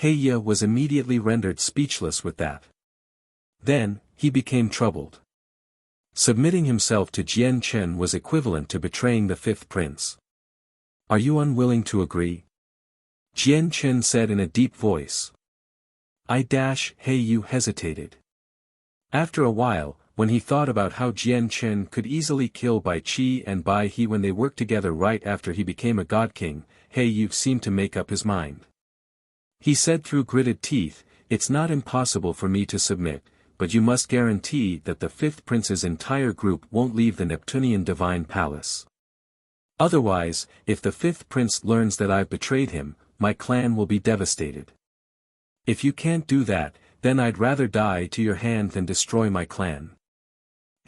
Heya was immediately rendered speechless with that. Then, he became troubled. Submitting himself to Jian Chen was equivalent to betraying the fifth prince. Are you unwilling to agree? Jian Chen said in a deep voice. Heyu hesitated. After a while, when he thought about how Jian Chen could easily kill Bai Qi and Bai He when they worked together right after he became a god king, Heyu seemed to make up his mind. He said through gritted teeth, "It's not impossible for me to submit, but you must guarantee that the fifth prince's entire group won't leave the Neptunian divine palace. Otherwise, if the fifth prince learns that I've betrayed him, my clan will be devastated. If you can't do that, then I'd rather die to your hand than destroy my clan."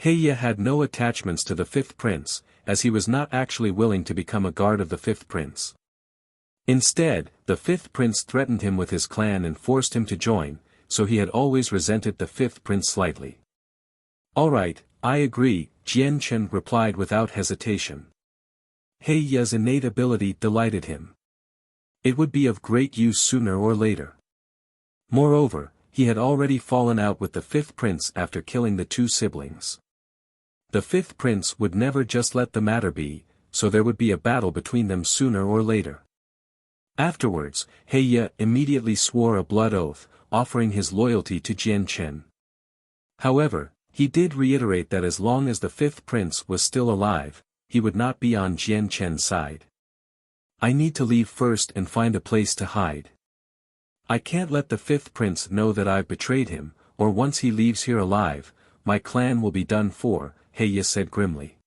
Heya had no attachments to the fifth prince, as he was not actually willing to become a guard of the fifth prince. Instead, the fifth prince threatened him with his clan and forced him to join, so he had always resented the fifth prince slightly. "All right, I agree," Jian Chen replied without hesitation. Heya's innate ability delighted him. It would be of great use sooner or later. Moreover, he had already fallen out with the fifth prince after killing the two siblings. The fifth prince would never just let the matter be, so there would be a battle between them sooner or later. Afterwards, Heya immediately swore a blood oath, offering his loyalty to Jian Chen. However, he did reiterate that as long as the fifth prince was still alive, he would not be on Jian Chen's side. "I need to leave first and find a place to hide. I can't let the fifth prince know that I've betrayed him, or once he leaves here alive, my clan will be done for," Heya said grimly.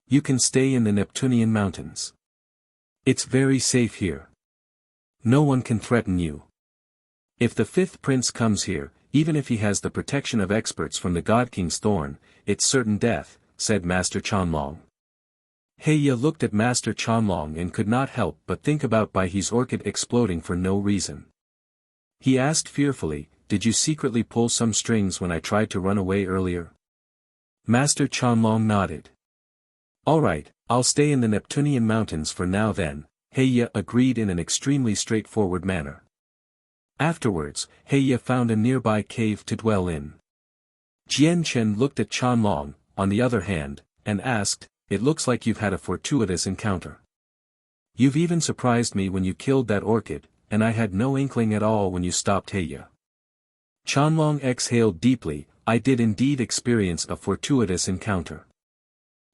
"You can stay in the Neptunian mountains. It's very safe here. No one can threaten you. If the fifth prince comes here, even if he has the protection of experts from the God King's Thorn, it's certain death," said Master Chanlong. Heya looked at Master Chanlong and could not help but think about Bai He's orchid exploding for no reason. He asked fearfully, "Did you secretly pull some strings when I tried to run away earlier?" Master Chanlong nodded. "All right, I'll stay in the Neptunian mountains for now then," Heya agreed in an extremely straightforward manner. Afterwards, Heya found a nearby cave to dwell in. Jian Chen looked at Chanlong, on the other hand, and asked, "It looks like you've had a fortuitous encounter. You've even surprised me when you killed that orchid, and I had no inkling at all when you stopped Heya." Chanlong exhaled deeply. "I did indeed experience a fortuitous encounter.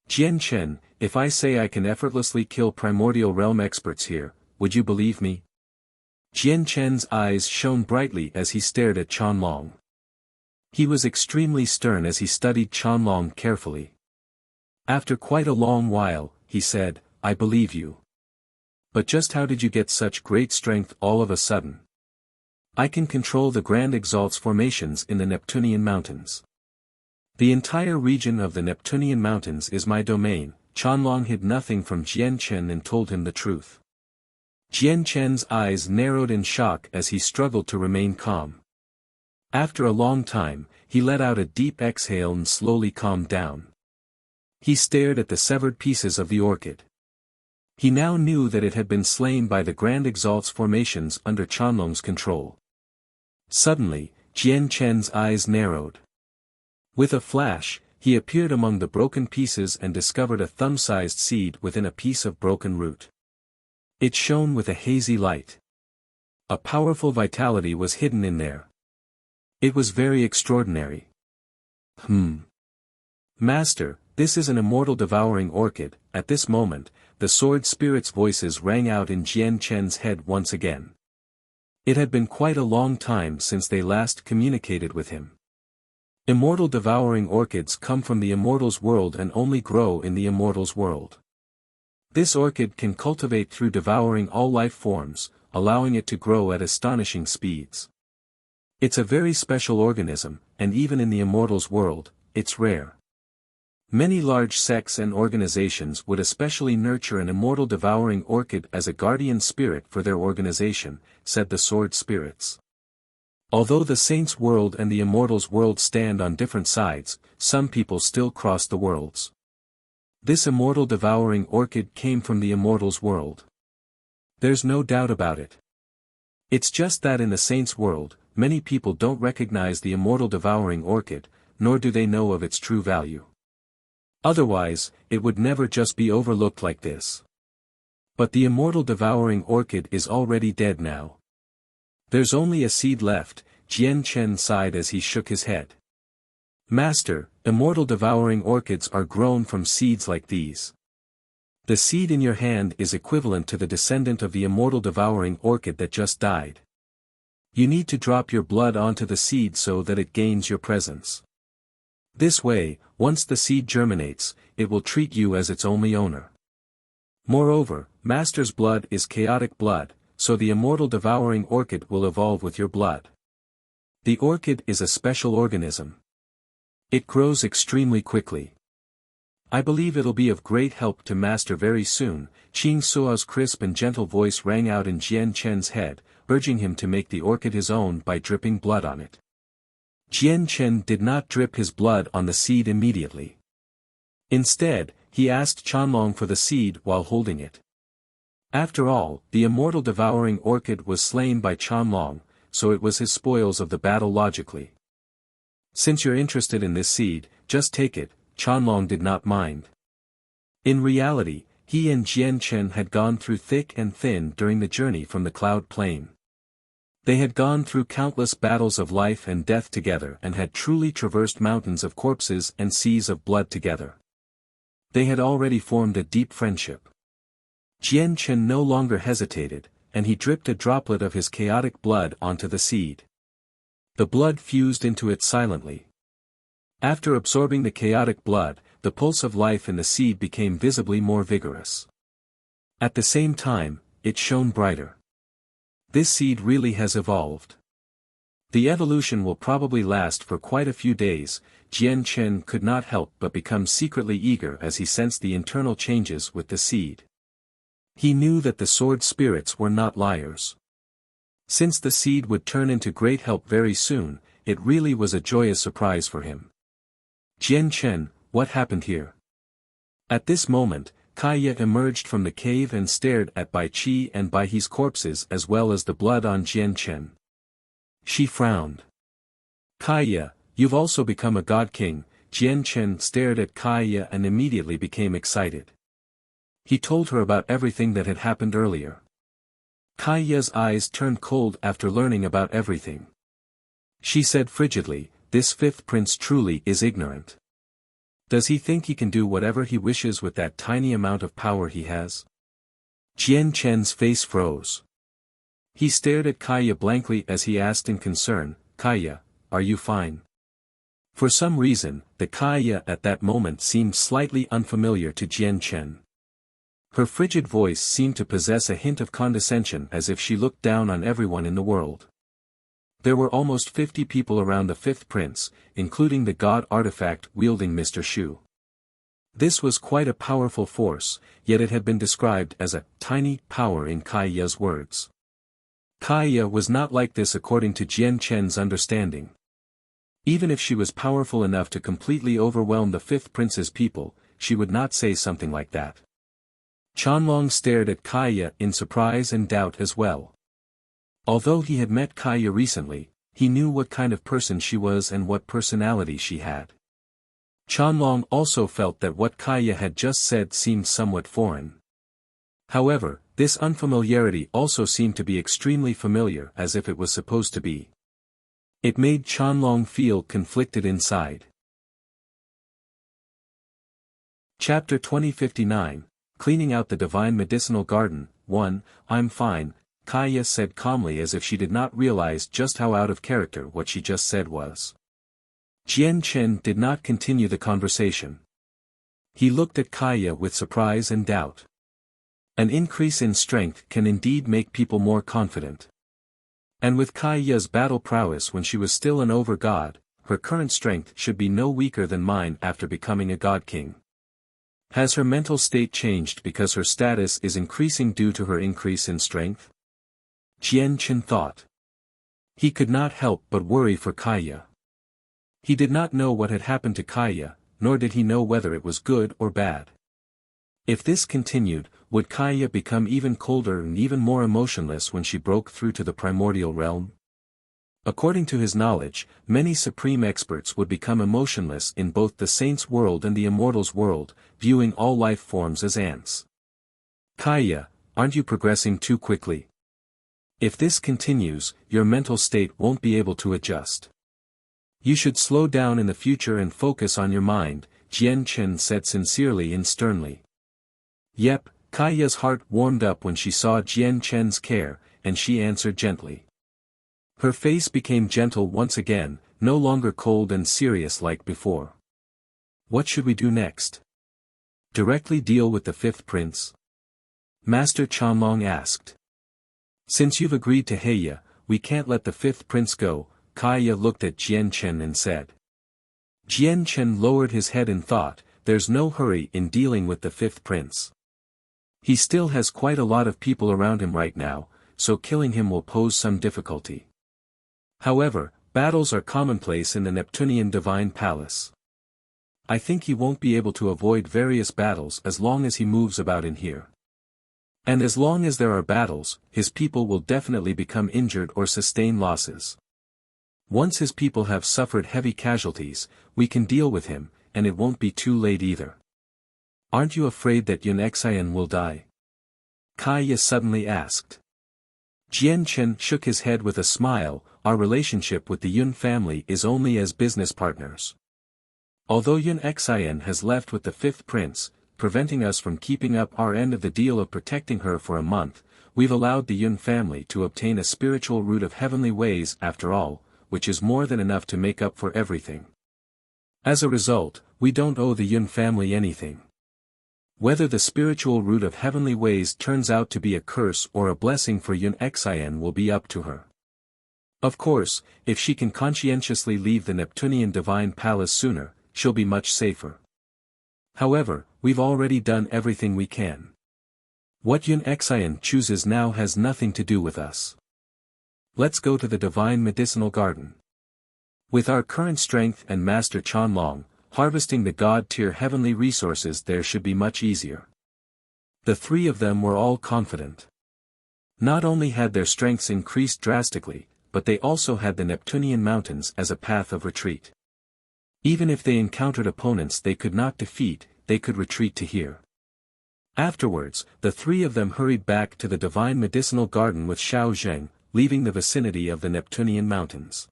Jian Chen, if I say I can effortlessly kill primordial realm experts here, would you believe me?" Jian Chen's eyes shone brightly as he stared at Chanlong. He was extremely stern as he studied Chanlong carefully. After quite a long while, he said, "I believe you. But just how did you get such great strength all of a sudden?" "I can control the Grand Exalt's formations in the Neptunian mountains. The entire region of the Neptunian mountains is my domain." Chanlong hid nothing from Jian Chen and told him the truth. Jian Chen's eyes narrowed in shock as he struggled to remain calm. After a long time, he let out a deep exhale and slowly calmed down. He stared at the severed pieces of the orchid. He now knew that it had been slain by the Grand Exalt's formations under Chanlong's control. Suddenly, Jian Chen's eyes narrowed. With a flash, he appeared among the broken pieces and discovered a thumb-sized seed within a piece of broken root. It shone with a hazy light. A powerful vitality was hidden in there. It was very extraordinary. "Master, this is an immortal devouring orchid." At this moment, the sword spirit's voices rang out in Jian Chen's head once again. It had been quite a long time since they last communicated with him. Immortal devouring orchids come from the immortal's world and only grow in the immortal's world. This orchid can cultivate through devouring all life forms, allowing it to grow at astonishing speeds. It's a very special organism, and even in the immortal's world, it's rare. Many large sects and organizations would especially nurture an immortal devouring orchid as a guardian spirit for their organization, said the sword spirits. Although the saint's world and the immortal's world stand on different sides, some people still cross the worlds. This immortal devouring orchid came from the immortal's world. There's no doubt about it. It's just that in the saints' world, many people don't recognize the immortal devouring orchid, nor do they know of its true value. Otherwise, it would never just be overlooked like this. But the immortal devouring orchid is already dead now. There's only a seed left, Jian Chen sighed as he shook his head. Master, immortal devouring orchids are grown from seeds like these. The seed in your hand is equivalent to the descendant of the immortal devouring orchid that just died. You need to drop your blood onto the seed so that it gains your presence. This way, once the seed germinates, it will treat you as its only owner. Moreover, Master's blood is chaotic blood, so the immortal devouring orchid will evolve with your blood. The orchid is a special organism. It grows extremely quickly. I believe it'll be of great help to Master very soon. Qing Suo's crisp and gentle voice rang out in Jian Chen's head, urging him to make the orchid his own by dripping blood on it. Jian Chen did not drip his blood on the seed immediately. Instead, he asked Qianlong for the seed while holding it. After all, the immortal devouring orchid was slain by Qianlong, so it was his spoils of the battle logically. Since you're interested in this seed, just take it, Qianlong did not mind. In reality, he and Jian Chen had gone through thick and thin during the journey from the Cloud Plain. They had gone through countless battles of life and death together and had truly traversed mountains of corpses and seas of blood together. They had already formed a deep friendship. Jian Chen no longer hesitated, and he dripped a droplet of his chaotic blood onto the seed. The blood fused into it silently. After absorbing the chaotic blood, the pulse of life in the seed became visibly more vigorous. At the same time, it shone brighter. This seed really has evolved. The evolution will probably last for quite a few days. Jian Chen could not help but become secretly eager as he sensed the internal changes with the seed. He knew that the sword spirits were not liars. Since the seed would turn into great help very soon, it really was a joyous surprise for him. Jian Chen, what happened here? At this moment, Kaya emerged from the cave and stared at Bai Qi and Bai He's corpses as well as the blood on Jian Chen. She frowned. Kaya, you've also become a god king. Jian Chen stared at Kaya and immediately became excited. He told her about everything that had happened earlier. Kaya's eyes turned cold after learning about everything. She said frigidly, this fifth prince truly is ignorant. Does he think he can do whatever he wishes with that tiny amount of power he has? Jian Chen's face froze. He stared at Kaya blankly as he asked in concern, Kaya, are you fine? For some reason, the Kaya at that moment seemed slightly unfamiliar to Jian Chen. Her frigid voice seemed to possess a hint of condescension as if she looked down on everyone in the world. There were almost 50 people around the fifth prince, including the god artifact-wielding Mr. Shu. This was quite a powerful force, yet it had been described as a tiny power in Kaya's words. Kaya was not like this according to Jian Chen's understanding. Even if she was powerful enough to completely overwhelm the fifth prince's people, she would not say something like that. Qianlong stared at Kaya in surprise and doubt as well. Although he had met Kaya recently, he knew what kind of person she was and what personality she had. Qianlong also felt that what Kaya had just said seemed somewhat foreign. However, this unfamiliarity also seemed to be extremely familiar as if it was supposed to be. It made Qianlong feel conflicted inside. Chapter 2059, Cleaning Out the Divine Medicinal Garden. 1. I'm fine, Kaya said calmly as if she did not realize just how out of character what she just said was. Jian Chen did not continue the conversation. He looked at Kaya with surprise and doubt. An increase in strength can indeed make people more confident. And with Kaya's battle prowess when she was still an over-god, her current strength should be no weaker than mine after becoming a god king. Has her mental state changed because her status is increasing due to her increase in strength? Jian Chen thought. He could not help but worry for Kaya. He did not know what had happened to Kaya, nor did he know whether it was good or bad. If this continued, would Kaya become even colder and even more emotionless when she broke through to the primordial realm? According to his knowledge, many supreme experts would become emotionless in both the saints' world and the immortals' world, viewing all life forms as ants. Kaya, aren't you progressing too quickly? If this continues, your mental state won't be able to adjust. You should slow down in the future and focus on your mind, Jian Chen said sincerely and sternly. Yep, Kaya's heart warmed up when she saw Jian Chen's care, and she answered gently. Her face became gentle once again, no longer cold and serious like before. What should we do next? Directly deal with the fifth prince? Master Chanlong asked. Since you've agreed to Heya, we can't let the fifth prince go, Kaya looked at Jian Chen and said. Jian Chen lowered his head in thought, there's no hurry in dealing with the fifth prince. He still has quite a lot of people around him right now, so killing him will pose some difficulty. However, battles are commonplace in the Neptunian Divine Palace. I think he won't be able to avoid various battles as long as he moves about in here. And as long as there are battles, his people will definitely become injured or sustain losses. Once his people have suffered heavy casualties, we can deal with him, and it won't be too late either. Aren't you afraid that Yun Xian will die? Kaya suddenly asked. Jian Chen shook his head with a smile, our relationship with the Yun family is only as business partners. Although Yun Xian has left with the fifth prince, preventing us from keeping up our end of the deal of protecting her for a month, we've allowed the Yun family to obtain a spiritual root of heavenly ways after all, which is more than enough to make up for everything. As a result, we don't owe the Yun family anything. Whether the spiritual root of heavenly ways turns out to be a curse or a blessing for Yun Xian will be up to her. Of course, if she can conscientiously leave the Neptunian Divine Palace sooner, she'll be much safer. However, we've already done everything we can. What Yun Xian chooses now has nothing to do with us. Let's go to the Divine Medicinal Garden. With our current strength and Master Chanlong, harvesting the God-tier heavenly resources there should be much easier. The three of them were all confident. Not only had their strengths increased drastically, but they also had the Neptunian mountains as a path of retreat. Even if they encountered opponents they could not defeat, they could retreat to here. Afterwards, the three of them hurried back to the Divine Medicinal Garden with Xiao Zheng, leaving the vicinity of the Neptunian mountains.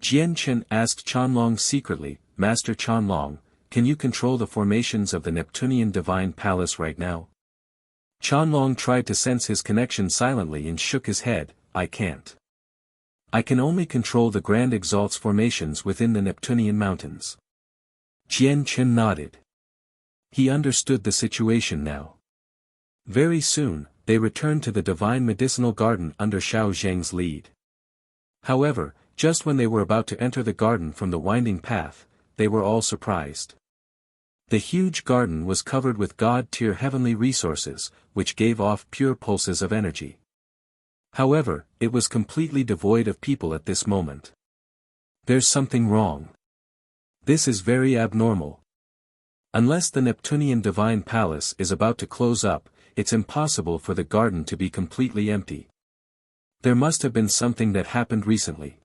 Jian Chen asked Chanlong secretly, Master Chanlong, can you control the formations of the Neptunian Divine Palace right now? Chanlong tried to sense his connection silently and shook his head, I can't. I can only control the Grand Exalt's formations within the Neptunian mountains. Jian Chen nodded. He understood the situation now. Very soon, they returned to the Divine Medicinal Garden under Xiao Zheng's lead. However, just when they were about to enter the garden from the winding path, they were all surprised. The huge garden was covered with God-tier heavenly resources, which gave off pure pulses of energy. However, it was completely devoid of people at this moment. There's something wrong. This is very abnormal. Unless the Neptunian Divine Palace is about to close up, it's impossible for the garden to be completely empty. There must have been something that happened recently.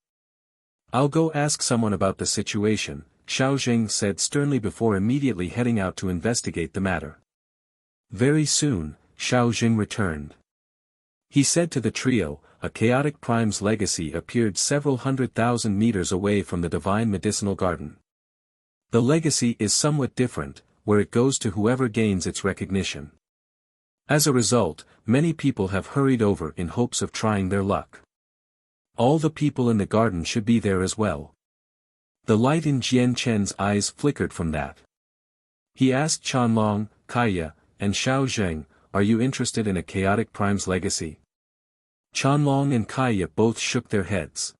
I'll go ask someone about the situation, Xiao Zheng said sternly before immediately heading out to investigate the matter. Very soon, Xiao Zheng returned. He said to the trio, a chaotic prime's legacy appeared several 100,000 meters away from the Divine Medicinal Garden. The legacy is somewhat different, where it goes to whoever gains its recognition. As a result, many people have hurried over in hopes of trying their luck. All the people in the garden should be there as well. The light in Jian Chen's eyes flickered from that. He asked Chanlong, Kaya, and Xiao Zheng, are you interested in a chaotic prime's legacy? Chanlong and Kaya both shook their heads.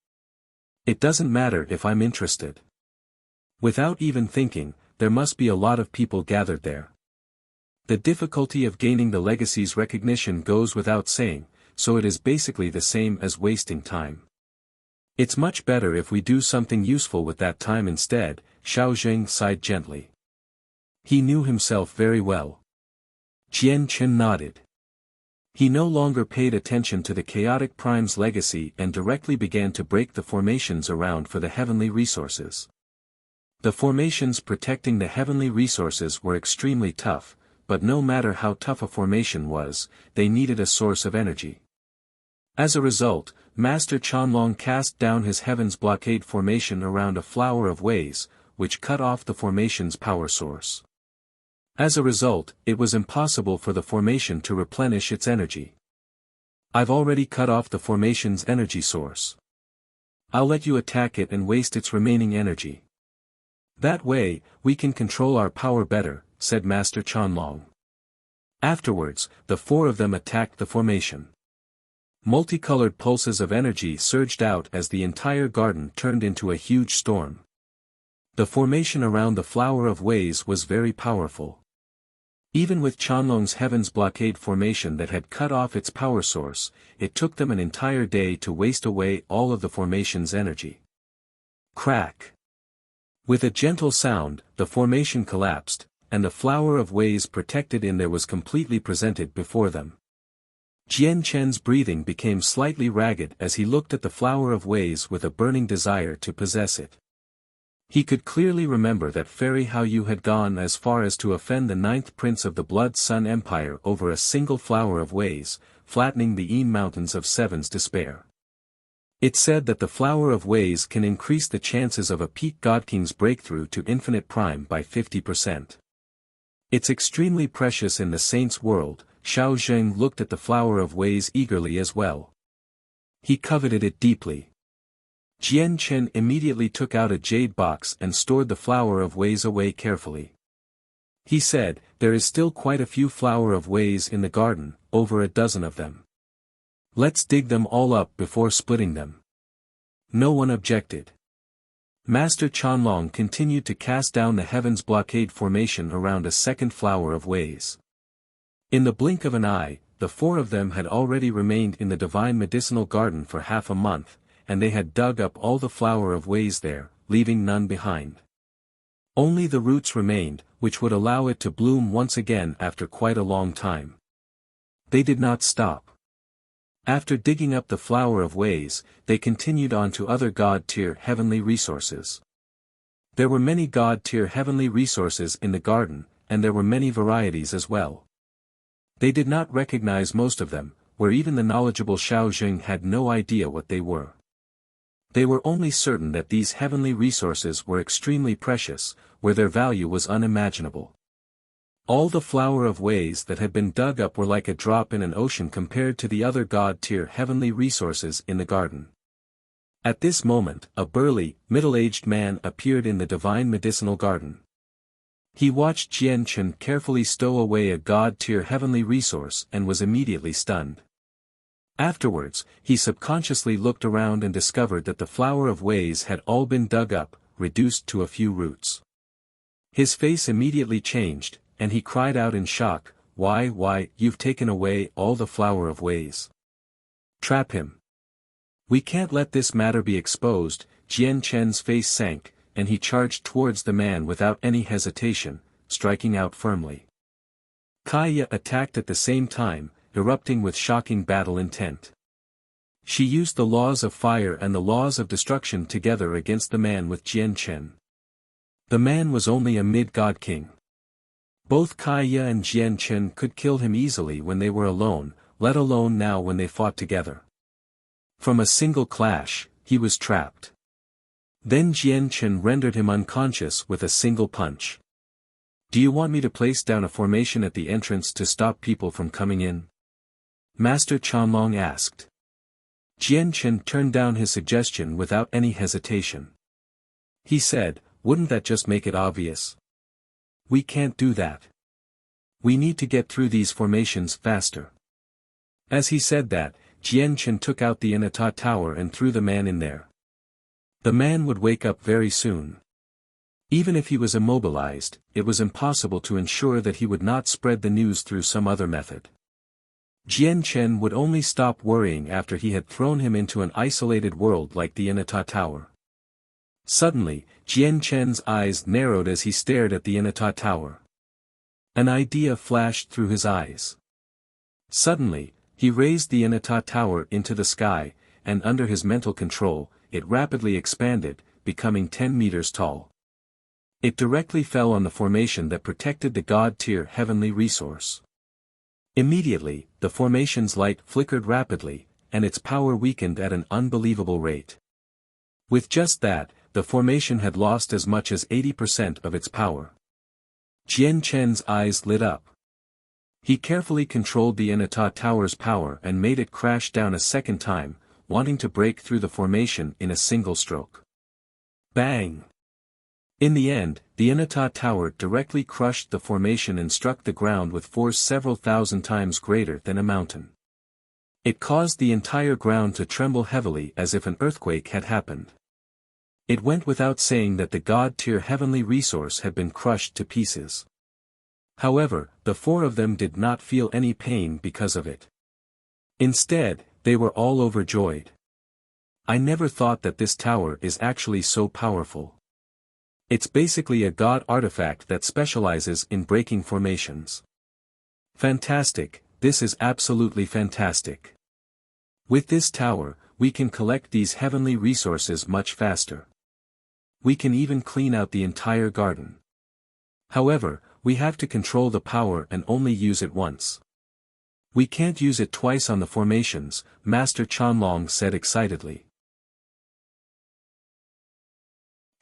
It doesn't matter if I'm interested. Without even thinking, there must be a lot of people gathered there. The difficulty of gaining the legacy's recognition goes without saying, so it is basically the same as wasting time. It's much better if we do something useful with that time instead, Xiao Zheng sighed gently. He knew himself very well. Jian Chen nodded. He no longer paid attention to the chaotic prime's legacy and directly began to break the formations around for the heavenly resources. The formations protecting the heavenly resources were extremely tough, but no matter how tough a formation was, they needed a source of energy. As a result, Master Qianlong cast down his heaven's blockade formation around a flower of ways, which cut off the formation's power source. As a result, it was impossible for the formation to replenish its energy. I've already cut off the formation's energy source. I'll let you attack it and waste its remaining energy. That way, we can control our power better, said Master Qianlong. Afterwards, the four of them attacked the formation. Multicolored pulses of energy surged out as the entire garden turned into a huge storm. The formation around the flower of ways was very powerful. Even with Qianlong's heaven's blockade formation that had cut off its power source, it took them an entire day to waste away all of the formation's energy. Crack! With a gentle sound, the formation collapsed, and the flower of ways protected in there was completely presented before them. Jian Chen's breathing became slightly ragged as he looked at the flower of ways with a burning desire to possess it. He could clearly remember that Fairy Hao Yu had gone as far as to offend the 9th prince of the Blood Sun Empire over a single flower of ways, flattening the Yin Mountains of Seven's despair. It said that the flower of ways can increase the chances of a peak God King's breakthrough to infinite prime by 50%. It's extremely precious in the saint's world. Xiao Zheng looked at the flower of ways eagerly as well. He coveted it deeply. Jian Chen immediately took out a jade box and stored the flower of ways away carefully. He said, there is still quite a few flower of ways in the garden, over a dozen of them. Let's dig them all up before splitting them. No one objected. Master Qianlong continued to cast down the heaven's blockade formation around a second flower of ways. In the blink of an eye, the four of them had already remained in the divine medicinal garden for half a month, and they had dug up all the flower of ways there, leaving none behind. Only the roots remained, which would allow it to bloom once again after quite a long time. They did not stop. After digging up the flower of ways, they continued on to other God-tier heavenly resources. There were many God-tier heavenly resources in the garden, and there were many varieties as well. They did not recognize most of them, where even the knowledgeable Xiao Zheng had no idea what they were. They were only certain that these heavenly resources were extremely precious, where their value was unimaginable. All the flower of ways that had been dug up were like a drop in an ocean compared to the other God-tier heavenly resources in the garden. At this moment, a burly, middle-aged man appeared in the divine medicinal garden. He watched Jian Chen carefully stow away a God-tier heavenly resource and was immediately stunned. Afterwards, he subconsciously looked around and discovered that the flower of ways had all been dug up, reduced to a few roots. His face immediately changed, and he cried out in shock, why, you've taken away all the flower of ways. Trap him. We can't let this matter be exposed. Jian Chen's face sank, and he charged towards the man without any hesitation, striking out firmly. Kaya attacked at the same time, erupting with shocking battle intent. She used the laws of fire and the laws of destruction together against the man with Jian Chen. The man was only a mid-god king. Both Kaya and Jian Chen could kill him easily when they were alone, let alone now when they fought together. From a single clash, he was trapped. Then Jian Chen rendered him unconscious with a single punch. Do you want me to place down a formation at the entrance to stop people from coming in? Master Qianlong asked. Jian Chen turned down his suggestion without any hesitation. He said, wouldn't that just make it obvious? We can't do that. We need to get through these formations faster. As he said that, Jian Chen took out the Inata tower and threw the man in there. The man would wake up very soon. Even if he was immobilized, it was impossible to ensure that he would not spread the news through some other method. Jian Chen would only stop worrying after he had thrown him into an isolated world like the Inata tower. Suddenly, Jian Chen's eyes narrowed as he stared at the Inata tower. An idea flashed through his eyes. Suddenly, he raised the Inata tower into the sky, and under his mental control, it rapidly expanded, becoming 10 meters tall. It directly fell on the formation that protected the God-tier heavenly resource. Immediately, the formation's light flickered rapidly, and its power weakened at an unbelievable rate. With just that, the formation had lost as much as 80% of its power. Jian Chen's eyes lit up. He carefully controlled the Inata tower's power and made it crash down a second time, wanting to break through the formation in a single stroke. Bang! In the end, the Inata tower directly crushed the formation and struck the ground with force several thousand times greater than a mountain. It caused the entire ground to tremble heavily as if an earthquake had happened. It went without saying that the God-tier heavenly resource had been crushed to pieces. However, the four of them did not feel any pain because of it. Instead, they were all overjoyed. I never thought that this tower is actually so powerful. It's basically a god artifact that specializes in breaking formations. Fantastic, this is absolutely fantastic. With this tower, we can collect these heavenly resources much faster. We can even clean out the entire garden. However, we have to control the power and only use it once. We can't use it twice on the formations, Master Chanlong said excitedly.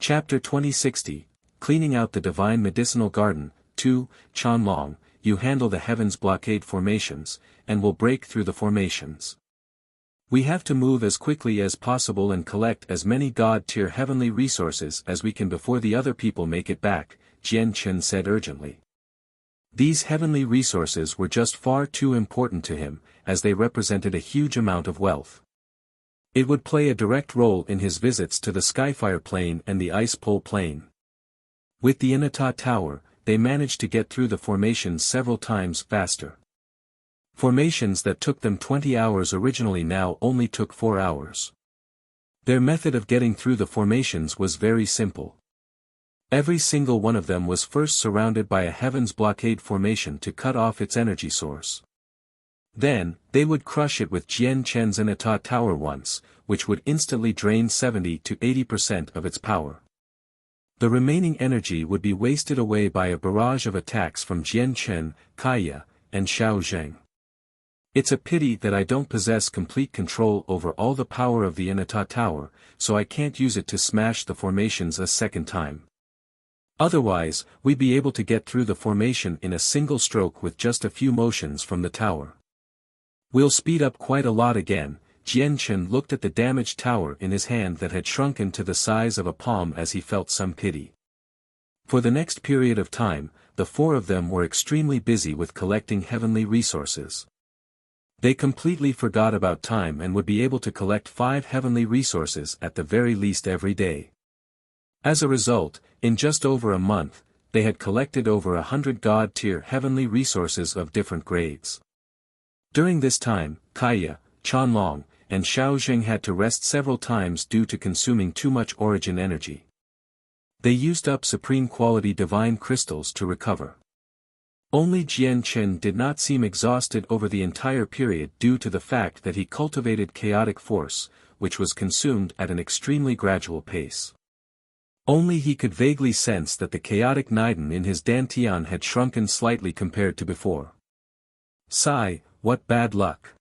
Chapter 2060, Cleaning Out the Divine Medicinal Garden. 2. Chanlong, you handle the heavens blockade formations, and will break through the formations. We have to move as quickly as possible and collect as many God-tier heavenly resources as we can before the other people make it back, Jian Chen said urgently. These heavenly resources were just far too important to him, as they represented a huge amount of wealth. It would play a direct role in his visits to the Skyfire Plain and the Ice Pole Plain. With the Inata Tower, they managed to get through the formations several times faster. Formations that took them 20 hours originally now only took 4 hours. Their method of getting through the formations was very simple. Every single one of them was first surrounded by a heavens blockade formation to cut off its energy source. Then, they would crush it with Jian Chen's Inata Tower once, which would instantly drain 70 to 80% of its power. The remaining energy would be wasted away by a barrage of attacks from Jian Chen, Kaya, and Xiao Zheng. It's a pity that I don't possess complete control over all the power of the Inata Tower, so I can't use it to smash the formations a second time. Otherwise, we'd be able to get through the formation in a single stroke with just a few motions from the tower. We'll speed up quite a lot again. Jian Chen looked at the damaged tower in his hand that had shrunken to the size of a palm as he felt some pity. For the next period of time, the four of them were extremely busy with collecting heavenly resources. They completely forgot about time and would be able to collect 5 heavenly resources at the very least every day. As a result, in just over a month, they had collected over 100 God-tier heavenly resources of different grades. During this time, Kaya, Chanlong, and Xiao Zheng had to rest several times due to consuming too much origin energy. They used up supreme quality divine crystals to recover. Only Jian Chen did not seem exhausted over the entire period due to the fact that he cultivated chaotic force, which was consumed at an extremely gradual pace. Only he could vaguely sense that the chaotic Niden in his dantian had shrunken slightly compared to before. Sigh, what bad luck.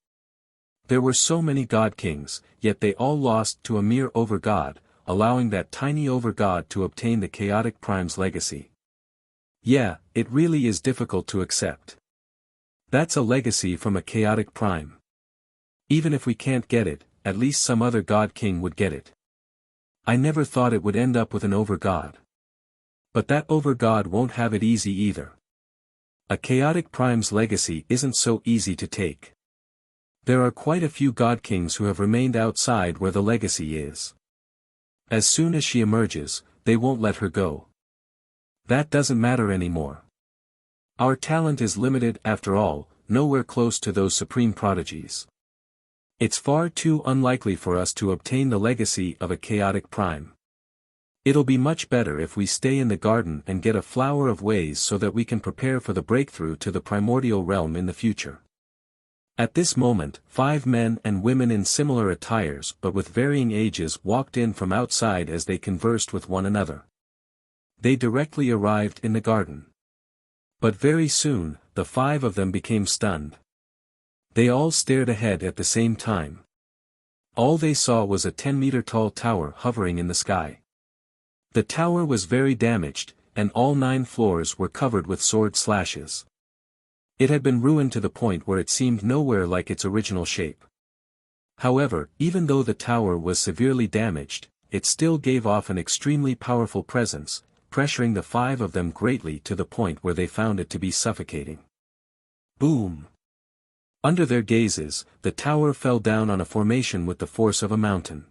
There were so many god kings, yet they all lost to a mere overgod, allowing that tiny overgod to obtain the chaotic prime's legacy. Yeah, it really is difficult to accept. That's a legacy from a chaotic prime. Even if we can't get it, at least some other god king would get it. I never thought it would end up with an overgod. But that overgod won't have it easy either. A chaotic prime's legacy isn't so easy to take. There are quite a few god kings who have remained outside where the legacy is. As soon as she emerges, they won't let her go. That doesn't matter anymore. Our talent is limited after all, nowhere close to those supreme prodigies. It's far too unlikely for us to obtain the legacy of a chaotic prime. It'll be much better if we stay in the garden and get a flower of ways so that we can prepare for the breakthrough to the primordial realm in the future. At this moment, 5 men and women in similar attires but with varying ages walked in from outside as they conversed with one another. They directly arrived in the garden. But very soon, the 5 of them became stunned. They all stared ahead at the same time. All they saw was a 10-meter-tall tower hovering in the sky. The tower was very damaged, and all 9 floors were covered with sword slashes. It had been ruined to the point where it seemed nowhere like its original shape. However, even though the tower was severely damaged, it still gave off an extremely powerful presence, pressuring the 5 of them greatly to the point where they found it to be suffocating. Boom! Under their gazes, the tower fell down on a formation with the force of a mountain.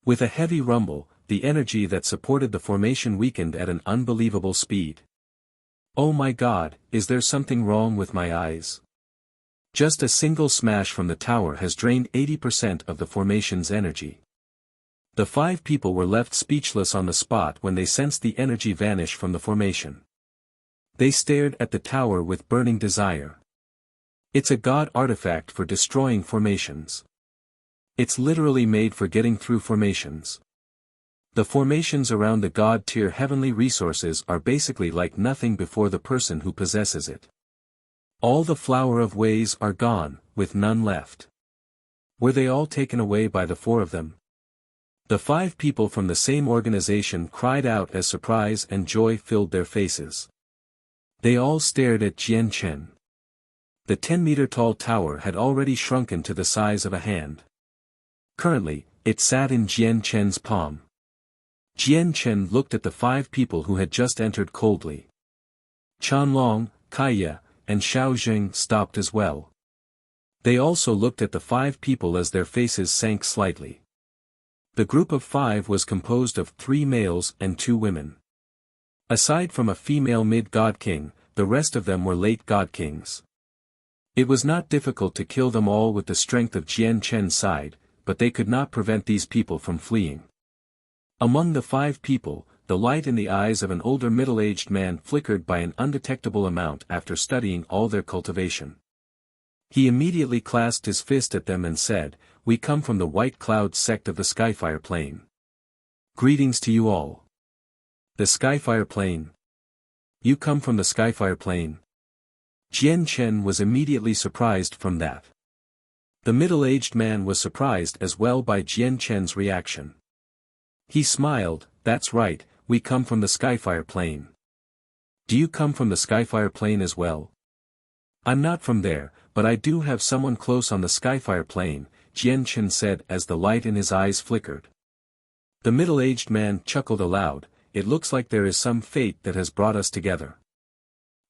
With a heavy rumble, the energy that supported the formation weakened at an unbelievable speed. Oh my God, is there something wrong with my eyes? Just a single smash from the tower has drained 80% of the formation's energy. The 5 people were left speechless on the spot when they sensed the energy vanish from the formation. They stared at the tower with burning desire. It's a god artifact for destroying formations. It's literally made for getting through formations. The formations around the god-tier heavenly resources are basically like nothing before the person who possesses it. All the flower of ways are gone, with none left. Were they all taken away by the 4 of them? The 5 people from the same organization cried out as surprise and joy filled their faces. They all stared at Jian Chen. The 10-meter-tall tower had already shrunken to the size of a hand. Currently, it sat in Jian Chen's palm. Jian Chen looked at the 5 people who had just entered coldly. Chanlong, Kaya, and Xiao Jing stopped as well. They also looked at the 5 people as their faces sank slightly. The group of 5 was composed of 3 males and 2 women. Aside from a female mid-god king, the rest of them were late god kings. It was not difficult to kill them all with the strength of Jian Chen's side, but they could not prevent these people from fleeing. Among the 5 people, the light in the eyes of an older middle-aged man flickered by an undetectable amount after studying all their cultivation. He immediately clasped his fist at them and said, "We come from the White Cloud sect of the Skyfire Plane. Greetings to you all." The Skyfire Plane? You come from the Skyfire Plane? Jian Chen was immediately surprised from that. The middle-aged man was surprised as well by Jian Chen's reaction. He smiled, "That's right, we come from the Skyfire Plane. Do you come from the Skyfire Plane as well?" "I'm not from there, but I do have someone close on the Skyfire Plane," Jian Chen said as the light in his eyes flickered. The middle-aged man chuckled aloud, "It looks like there is some fate that has brought us together.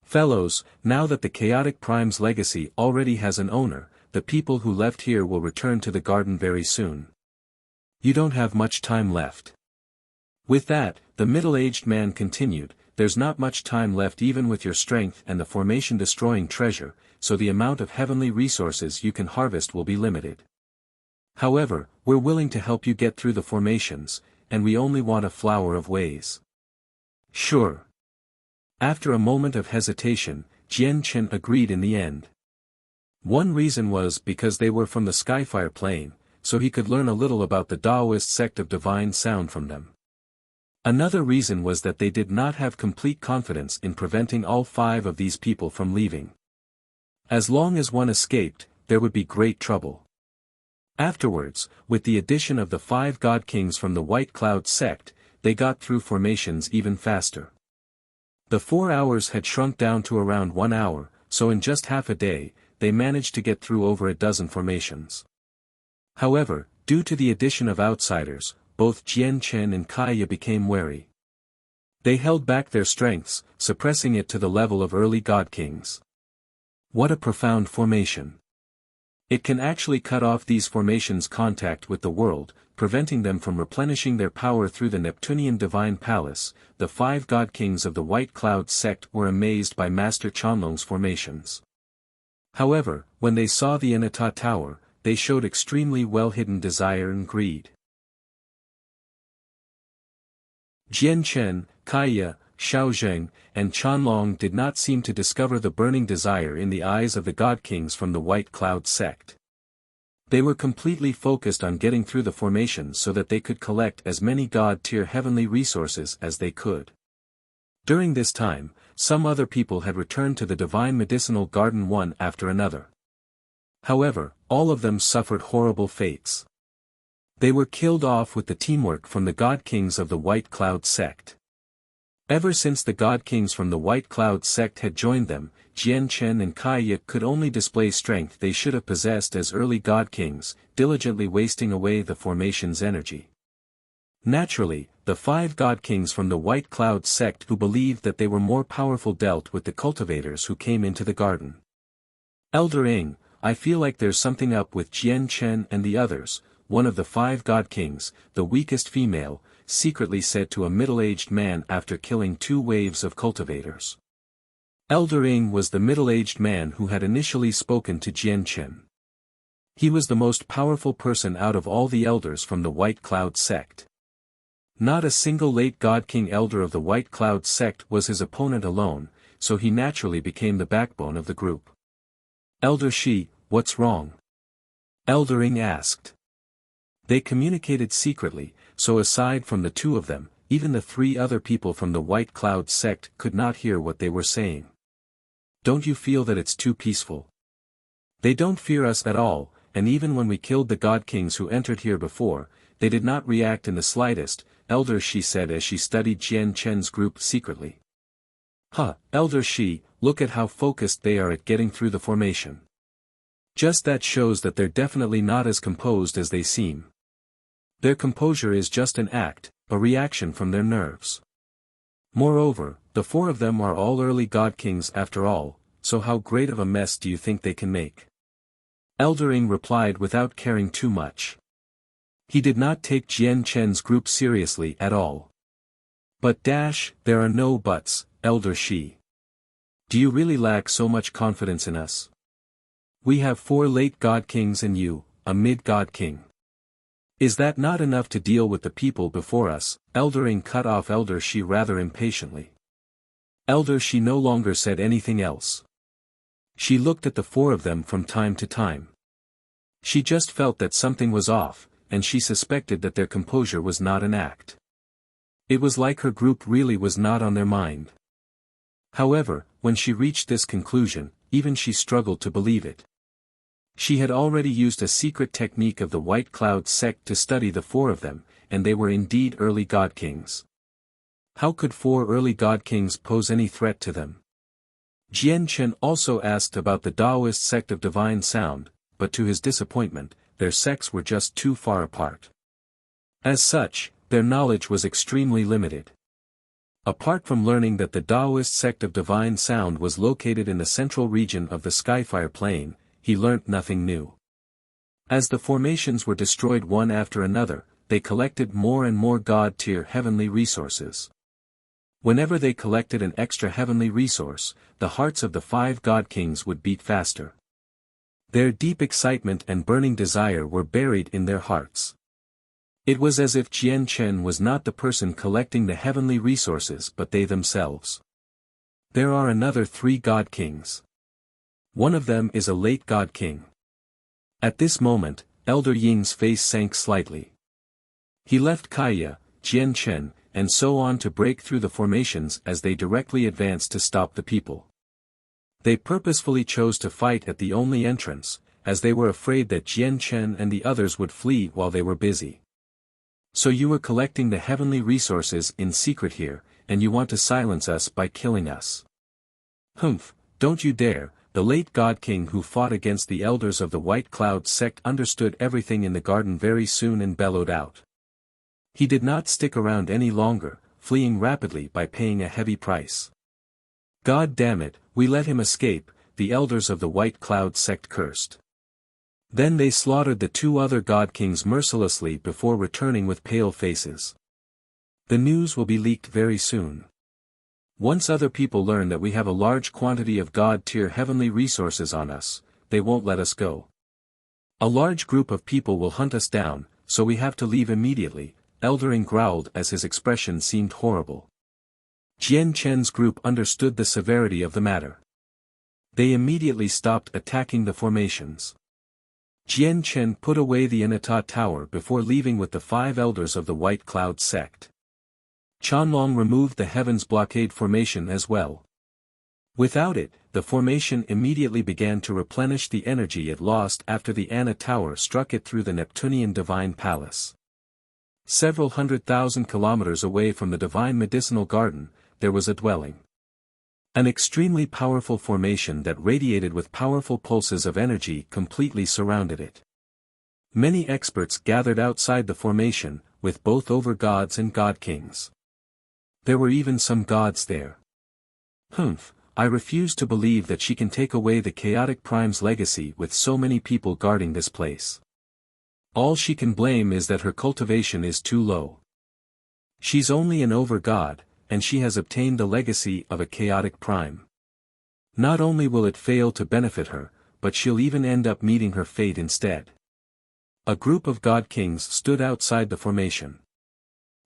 Fellows, now that the Chaotic Prime's legacy already has an owner, the people who left here will return to the garden very soon. You don't have much time left." With that, the middle-aged man continued, "There's not much time left even with your strength and the formation-destroying treasure, so the amount of heavenly resources you can harvest will be limited. However, we're willing to help you get through the formations, and we only want a flower of ways." "Sure." After a moment of hesitation, Jian Chen agreed in the end. One reason was because they were from the Skyfire Plane, so he could learn a little about the Taoist sect of divine sound from them. Another reason was that they did not have complete confidence in preventing all 5 of these people from leaving. As long as one escaped, there would be great trouble. Afterwards, with the addition of the 5 god kings from the White Cloud sect, they got through formations even faster. The 4 hours had shrunk down to around 1 hour, so in just half a day, they managed to get through over a dozen formations. However, due to the addition of outsiders, both Jian Chen and Kaya became wary. They held back their strengths, suppressing it to the level of early god kings. What a profound formation. It can actually cut off these formations' contact with the world, preventing them from replenishing their power through the Neptunian Divine Palace. The 5 god kings of the White Cloud sect were amazed by Master Chanlong's formations. However, when they saw the Inata Tower, they showed extremely well-hidden desire and greed. Jian Chen, Kaiya, Xiaozheng, and Chanlong did not seem to discover the burning desire in the eyes of the God Kings from the White Cloud sect. They were completely focused on getting through the formations so that they could collect as many God-tier heavenly resources as they could. During this time, some other people had returned to the Divine Medicinal Garden one after another. However, all of them suffered horrible fates. They were killed off with the teamwork from the God Kings of the White Cloud sect. Ever since the God Kings from the White Cloud sect had joined them, Jian Chen and Kaiya could only display strength they should have possessed as early God Kings, diligently wasting away the formation's energy. Naturally, the 5 God Kings from the White Cloud sect who believed that they were more powerful dealt with the cultivators who came into the garden. Elder Ing, I feel like there's something up with Jian Chen and the others, one of the 5 God Kings, the weakest female, secretly said to a middle-aged man after killing 2 waves of cultivators. Elder Ing was the middle-aged man who had initially spoken to Jian Chen. He was the most powerful person out of all the elders from the White Cloud sect. Not a single late God King elder of the White Cloud sect was his opponent alone, so he naturally became the backbone of the group. Elder Shi, what's wrong? Elder Ing asked. They communicated secretly, so aside from the 2 of them, even the 3 other people from the White Cloud sect could not hear what they were saying. Don't you feel that it's too peaceful? They don't fear us at all, and even when we killed the God Kings who entered here before, they did not react in the slightest, Elder Shi said as she studied Jian Chen's group secretly. Elder Shi, look at how focused they are at getting through the formation. Just that shows that they're definitely not as composed as they seem. Their composure is just an act, a reaction from their nerves. Moreover, the 4 of them are all early God Kings after all, so how great of a mess do you think they can make? Elder Ing replied without caring too much. He did not take Jian Chen's group seriously at all. But there are no buts, Elder Shi. Do you really lack so much confidence in us? We have 4 late God Kings and you, a mid-God King. Is that not enough to deal with the people before us? Elder Ing cut off Elder Shi rather impatiently. Elder Shi no longer said anything else. She looked at the 4 of them from time to time. She just felt that something was off, and she suspected that their composure was not an act. It was like her group really was not on their mind. However, when she reached this conclusion, even she struggled to believe it. She had already used a secret technique of the White Cloud sect to study the 4 of them, and they were indeed early God Kings. How could 4 early God Kings pose any threat to them? Jian Chen also asked about the Taoist sect of Divine Sound, but to his disappointment, their sects were just too far apart. As such, their knowledge was extremely limited. Apart from learning that the Taoist sect of Divine Sound was located in the central region of the Skyfire Plain, he learnt nothing new. As the formations were destroyed one after another, they collected more and more God-tier heavenly resources. Whenever they collected an extra heavenly resource, the hearts of the 5 God Kings would beat faster. Their deep excitement and burning desire were buried in their hearts. It was as if Jian Chen was not the person collecting the heavenly resources but they themselves. There are another 3 God Kings. One of them is a late God King. At this moment, Elder Ying's face sank slightly. He left Kaiya, Jian Chen, and so on to break through the formations as they directly advanced to stop the people. They purposefully chose to fight at the only entrance, as they were afraid that Jian Chen and the others would flee while they were busy. So you were collecting the heavenly resources in secret here, and you want to silence us by killing us. Humph, don't you dare. The late God King who fought against the elders of the White Cloud sect understood everything in the garden very soon and bellowed out. He did not stick around any longer, fleeing rapidly by paying a heavy price. God damn it, we let him escape, the elders of the White Cloud sect cursed. Then they slaughtered the 2 other God Kings mercilessly before returning with pale faces. The news will be leaked very soon. Once other people learn that we have a large quantity of God-tier heavenly resources on us, they won't let us go. A large group of people will hunt us down, so we have to leave immediately, eldering growled as his expression seemed horrible. Jian Chen's group understood the severity of the matter. They immediately stopped attacking the formations. Jian Chen put away the Anata tower before leaving with the 5 elders of the White Cloud sect. Chanlong removed the Heavens Blockade formation as well. Without it, the formation immediately began to replenish the energy it lost after the Ana Tower struck it through the Neptunian Divine Palace. Several 100,000 kilometers away from the Divine Medicinal Garden, there was a dwelling. An extremely powerful formation that radiated with powerful pulses of energy completely surrounded it. Many experts gathered outside the formation, with both over-gods and god-kings. There were even some gods there. Humph, I refuse to believe that she can take away the Chaotic Prime's legacy with so many people guarding this place. All she can blame is that her cultivation is too low. She's only an over-god, and she has obtained the legacy of a Chaotic Prime. Not only will it fail to benefit her, but she'll even end up meeting her fate instead. A group of god kings stood outside the formation.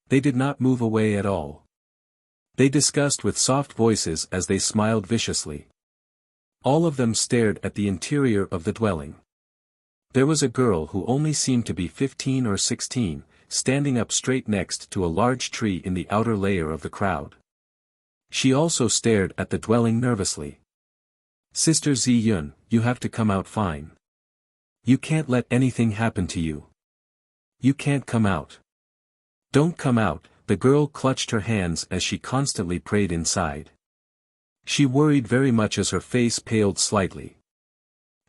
They did not move away at all. They discussed with soft voices as they smiled viciously. All of them stared at the interior of the dwelling. There was a girl who only seemed to be 15 or 16, standing up straight next to a large tree in the outer layer of the crowd. She also stared at the dwelling nervously. Sister Ziyun, you have to come out fine. You can't let anything happen to you. You can't come out. Don't come out, the girl clutched her hands as she constantly prayed inside. She worried very much as her face paled slightly.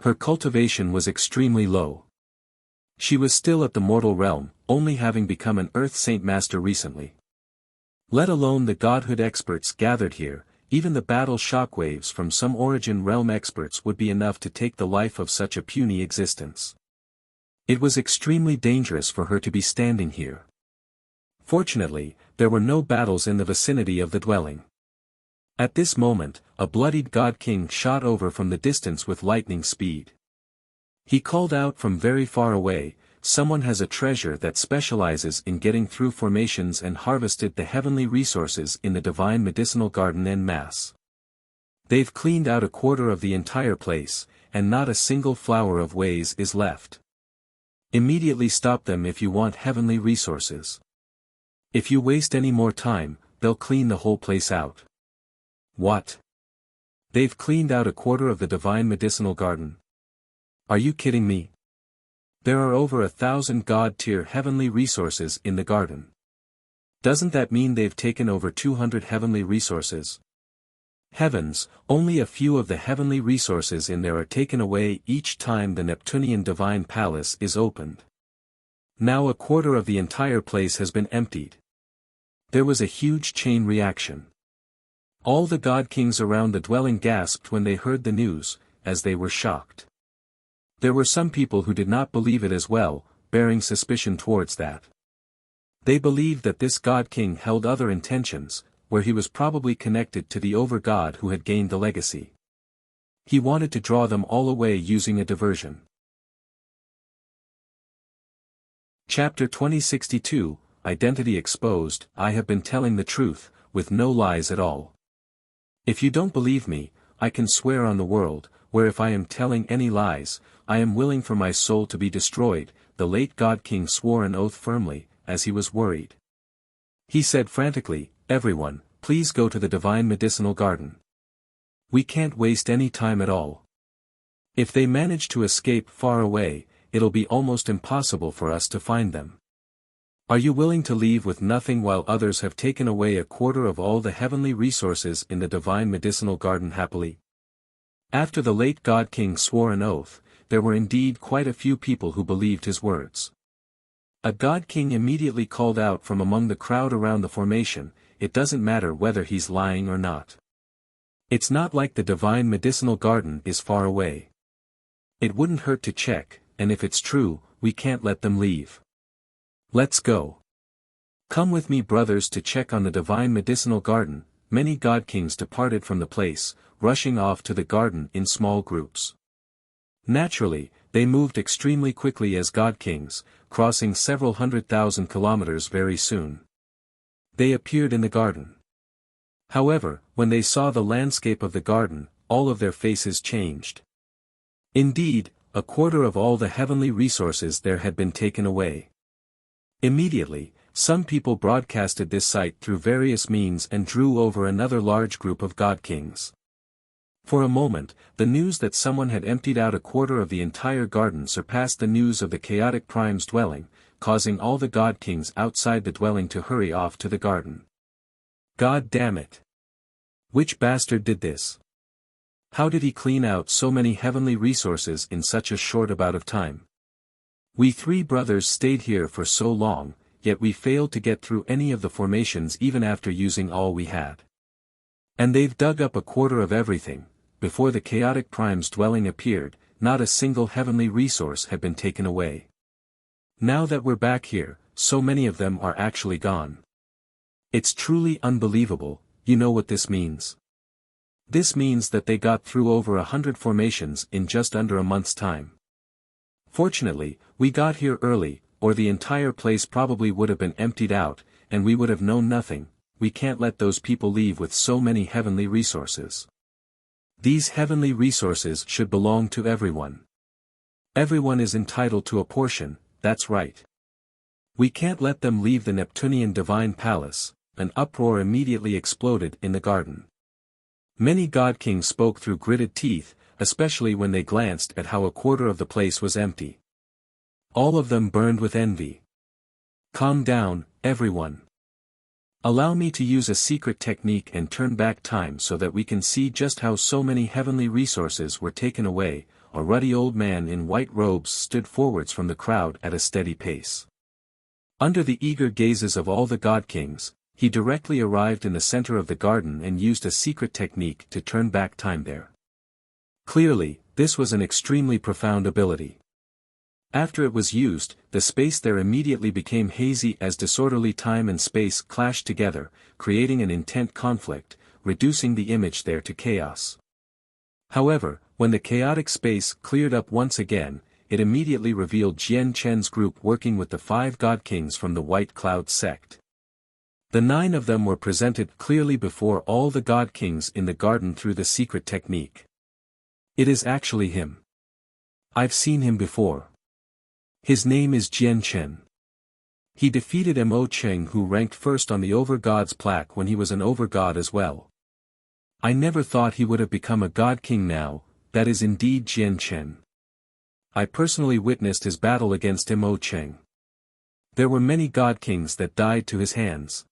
Her cultivation was extremely low. She was still at the mortal realm, only having become an Earth Saint Master recently. Let alone the godhood experts gathered here, even the battle shockwaves from some origin realm experts would be enough to take the life of such a puny existence. It was extremely dangerous for her to be standing here. Fortunately, there were no battles in the vicinity of the dwelling. At this moment, a bloodied god king shot over from the distance with lightning speed. He called out from very far away, "Someone has a treasure that specializes in getting through formations and harvested the heavenly resources in the Divine Medicinal Garden en masse. They've cleaned out a quarter of the entire place, and not a single flower of ways is left. Immediately stop them if you want heavenly resources. If you waste any more time, they'll clean the whole place out." What? They've cleaned out a quarter of the Divine Medicinal Garden? Are you kidding me? There are over 1,000 god-tier heavenly resources in the garden. Doesn't that mean they've taken over 200 heavenly resources? Heavens, only a few of the heavenly resources in there are taken away each time the Neptunian Divine Palace is opened. Now a quarter of the entire place has been emptied. There was a huge chain reaction. All the god kings around the dwelling gasped when they heard the news, as they were shocked. There were some people who did not believe it as well, bearing suspicion towards that. They believed that this god king held other intentions, where he was probably connected to the over-god who had gained the legacy. He wanted to draw them all away using a diversion. Chapter 2062, Identity Exposed. I have been telling the truth, with no lies at all. If you don't believe me, I can swear on the world, where if I am telling any lies, I am willing for my soul to be destroyed. The late God King swore an oath firmly, as he was worried. He said frantically, "Everyone, please go to the Divine Medicinal Garden. We can't waste any time at all. If they manage to escape far away, it'll be almost impossible for us to find them. Are you willing to leave with nothing while others have taken away a quarter of all the heavenly resources in the Divine Medicinal Garden happily?" After the late God King swore an oath, there were indeed quite a few people who believed his words. A God King immediately called out from among the crowd around the formation, "It doesn't matter whether he's lying or not. It's not like the Divine Medicinal Garden is far away. It wouldn't hurt to check, and if it's true, we can't let them leave. Let's go. Come with me, brothers, to check on the Divine Medicinal Garden." Many God Kings departed from the place, rushing off to the garden in small groups. Naturally, they moved extremely quickly as God Kings, crossing several 100,000 kilometers very soon. They appeared in the garden. However, when they saw the landscape of the garden, all of their faces changed. Indeed, a quarter of all the heavenly resources there had been taken away. Immediately, some people broadcasted this sight through various means and drew over another large group of God Kings. For a moment, the news that someone had emptied out a quarter of the entire garden surpassed the news of the chaotic prime's dwelling, causing all the God Kings outside the dwelling to hurry off to the garden. God damn it! Which bastard did this? How did he clean out so many heavenly resources in such a short amount of time? We three brothers stayed here for so long, yet we failed to get through any of the formations even after using all we had. And they've dug up a quarter of everything. Before the chaotic prime's dwelling appeared, not a single heavenly resource had been taken away. Now that we're back here, so many of them are actually gone. It's truly unbelievable. You know what this means? This means that they got through over 100 formations in just under a month's time. Fortunately, we got here early, or the entire place probably would have been emptied out, and we would have known nothing. We can't let those people leave with so many heavenly resources. These heavenly resources should belong to everyone. Everyone is entitled to a portion, that's right. We can't let them leave the Neptunian divine palace. An uproar immediately exploded in the garden. Many God Kings spoke through gritted teeth, especially when they glanced at how a quarter of the place was empty. All of them burned with envy. Calm down, everyone. Allow me to use a secret technique and turn back time so that we can see just how so many heavenly resources were taken away. A ruddy old man in white robes stood forwards from the crowd at a steady pace. Under the eager gazes of all the God Kings, he directly arrived in the center of the garden and used a secret technique to turn back time there. Clearly, this was an extremely profound ability. After it was used, the space there immediately became hazy as disorderly time and space clashed together, creating an intense conflict, reducing the image there to chaos. However, when the chaotic space cleared up once again, it immediately revealed Jian Chen's group working with the 5 God Kings from the White Cloud sect. The 9 of them were presented clearly before all the God Kings in the garden through the secret technique. It is actually him. I've seen him before. His name is Jian Chen. He defeated Mo Cheng, who ranked first on the Overgod's plaque when he was an Overgod as well. I never thought he would have become a God King now. That is indeed Jian Chen. I personally witnessed his battle against Mo Cheng. There were many God Kings that died to his hands.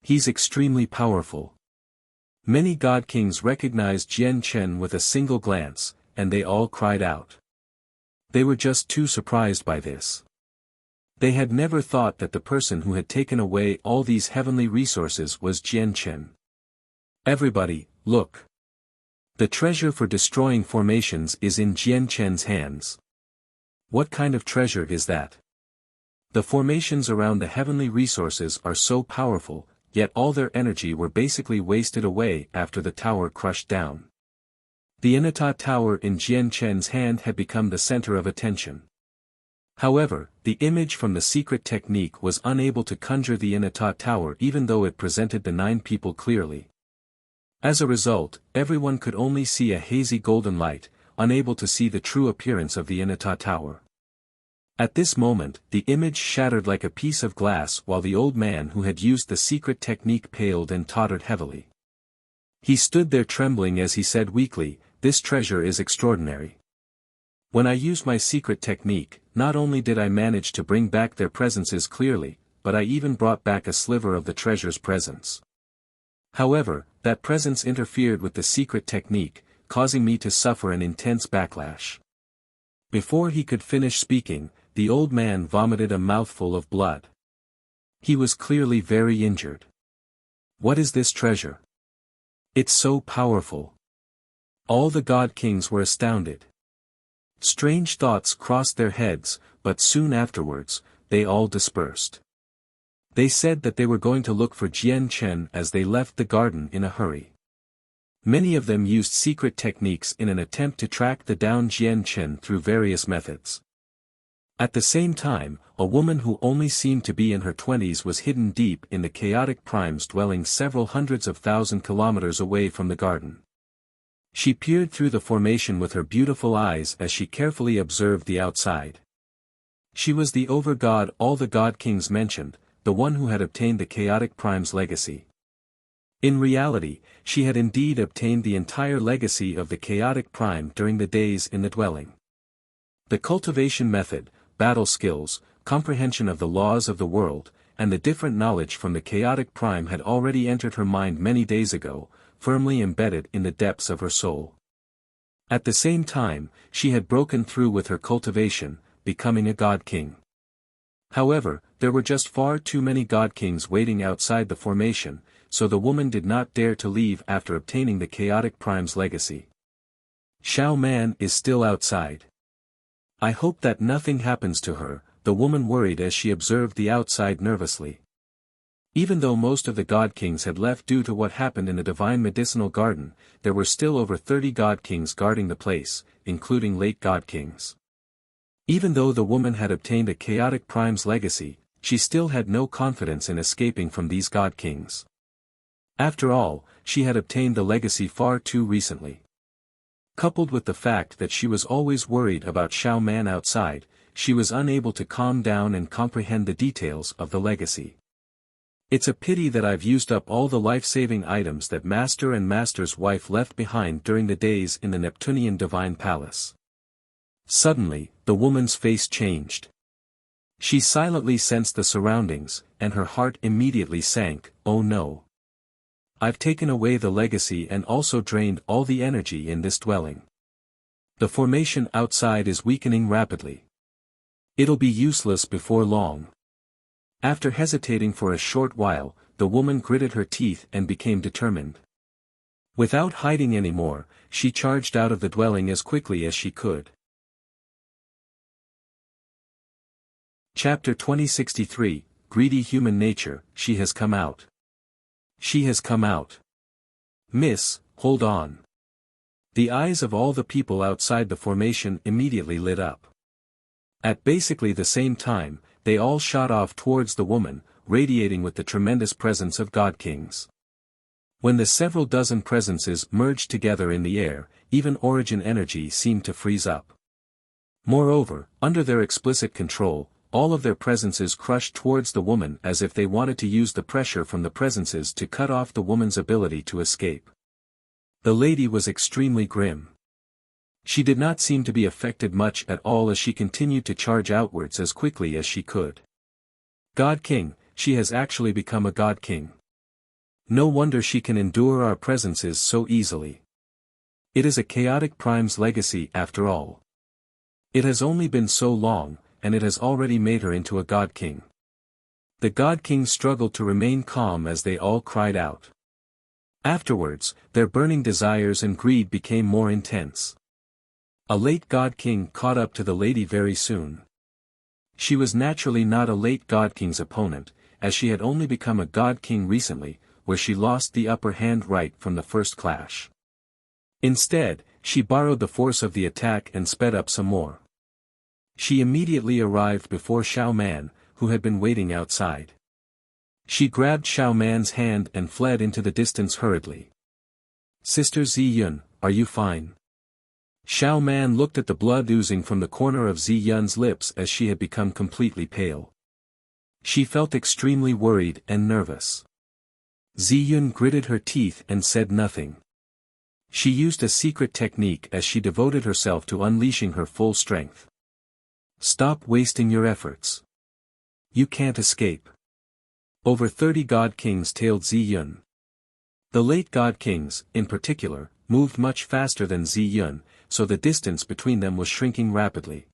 He's extremely powerful. Many God Kings recognized Jian Chen with a single glance, and they all cried out. They were just too surprised by this. They had never thought that the person who had taken away all these heavenly resources was Jian Chen. Everybody, look. The treasure for destroying formations is in Jian Chen's hands. What kind of treasure is that? The formations around the heavenly resources are so powerful, yet all their energy were basically wasted away after the tower crushed down. The Inata tower in Jian Chen's hand had become the center of attention. However, the image from the secret technique was unable to conjure the Inata tower even though it presented the 9 people clearly. As a result, everyone could only see a hazy golden light, unable to see the true appearance of the Inata tower. At this moment, the image shattered like a piece of glass while the old man who had used the secret technique paled and tottered heavily. He stood there trembling as he said weakly, "This treasure is extraordinary. When I used my secret technique, not only did I manage to bring back their presences clearly, but I even brought back a sliver of the treasure's presence. However, that presence interfered with the secret technique, causing me to suffer an intense backlash." Before he could finish speaking, the old man vomited a mouthful of blood. He was clearly very injured. What is this treasure? It's so powerful. All the God Kings were astounded. Strange thoughts crossed their heads, but soon afterwards, they all dispersed. They said that they were going to look for Jian Chen as they left the garden in a hurry. Many of them used secret techniques in an attempt to track down Jian Chen through various methods. At the same time, a woman who only seemed to be in her 20s was hidden deep in the chaotic prime's dwelling several hundreds of thousand kilometers away from the garden. She peered through the formation with her beautiful eyes as she carefully observed the outside. She was the over-god all the god kings mentioned, the one who had obtained the chaotic prime's legacy. In reality, she had indeed obtained the entire legacy of the chaotic prime during the days in the dwelling. The cultivation method, battle skills, comprehension of the laws of the world, and the different knowledge from the chaotic prime had already entered her mind many days ago, firmly embedded in the depths of her soul. At the same time, she had broken through with her cultivation, becoming a god king. However, there were just far too many god kings waiting outside the formation, so the woman did not dare to leave after obtaining the chaotic prime's legacy. Xiao Man is still outside. I hope that nothing happens to her, the woman worried as she observed the outside nervously. Even though most of the god kings had left due to what happened in the divine medicinal garden, there were still over 30 god kings guarding the place, including late god kings. Even though the woman had obtained a chaotic prime's legacy, she still had no confidence in escaping from these god kings. After all, she had obtained the legacy far too recently. Coupled with the fact that she was always worried about Xiao Man outside, she was unable to calm down and comprehend the details of the legacy. It's a pity that I've used up all the life-saving items that Master and Master's wife left behind during the days in the Neptunian Divine Palace. Suddenly, the woman's face changed. She silently sensed the surroundings, and her heart immediately sank. Oh no! I've taken away the legacy and also drained all the energy in this dwelling. The formation outside is weakening rapidly. It'll be useless before long. After hesitating for a short while, the woman gritted her teeth and became determined. Without hiding anymore, she charged out of the dwelling as quickly as she could. Chapter 2063, Greedy Human Nature, She has come out. She has come out. Miss, hold on. The eyes of all the people outside the formation immediately lit up. At basically the same time, they all shot off towards the woman, radiating with the tremendous presence of god kings. When the several dozen presences merged together in the air, even origin energy seemed to freeze up. Moreover, under their explicit control, all of their presences crushed towards the woman as if they wanted to use the pressure from the presences to cut off the woman's ability to escape. The lady was extremely grim. She did not seem to be affected much at all as she continued to charge outwards as quickly as she could. God King, she has actually become a God King. No wonder she can endure our presences so easily. It is a chaotic prime's legacy after all. It has only been so long, and it has already made her into a God King. The God Kings struggled to remain calm as they all cried out. Afterwards, their burning desires and greed became more intense. A late God King caught up to the lady very soon. She was naturally not a late God King's opponent, as she had only become a God King recently, where she lost the upper hand right from the first clash. Instead, she borrowed the force of the attack and sped up some more. She immediately arrived before Xiao Man, who had been waiting outside. She grabbed Xiao Man's hand and fled into the distance hurriedly. Sister Ziyun, are you fine? Xiao Man looked at the blood oozing from the corner of Ziyun's lips as she had become completely pale. She felt extremely worried and nervous. Ziyun gritted her teeth and said nothing. She used a secret technique as she devoted herself to unleashing her full strength. Stop wasting your efforts. You can't escape. Over 30 God Kings tailed Ziyun. The late God Kings, in particular, moved much faster than Ziyun, so the distance between them was shrinking rapidly.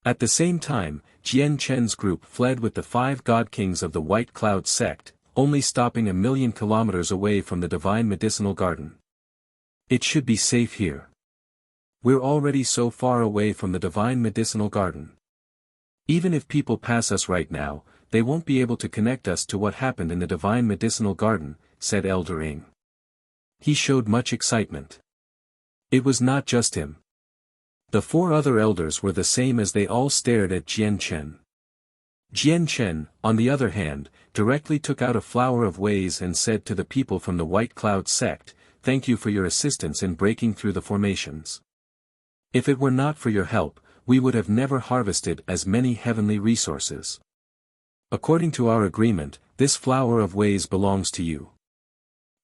At the same time, Jian Chen's group fled with the 5 God Kings of the White Cloud sect, only stopping 1,000,000 kilometers away from the divine medicinal garden. It should be safe here. We're already so far away from the divine medicinal garden. Even if people pass us right now, they won't be able to connect us to what happened in the divine medicinal garden, said Elder Ing. He showed much excitement. It was not just him. The 4 other elders were the same as they all stared at Jian Chen. Jian Chen, on the other hand, directly took out a flower of ways and said to the people from the White Cloud sect, "Thank you for your assistance in breaking through the formations. If it were not for your help, we would have never harvested as many heavenly resources. According to our agreement, this flower of ways belongs to you."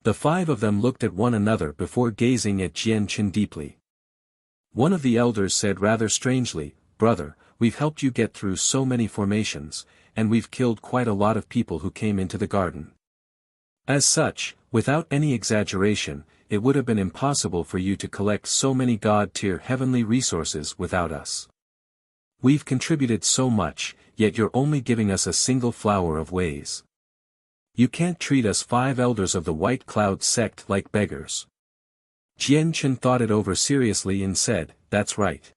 The 5 of them looked at one another before gazing at Jian Chen deeply. One of the elders said rather strangely, "Brother, we've helped you get through so many formations, and we've killed quite a lot of people who came into the garden. As such, without any exaggeration, it would have been impossible for you to collect so many God-tier heavenly resources without us. We've contributed so much, yet you're only giving us a single flower of ways. You can't treat us 5 elders of the White Cloud sect like beggars." Jian Chen thought it over seriously and said, "That's right.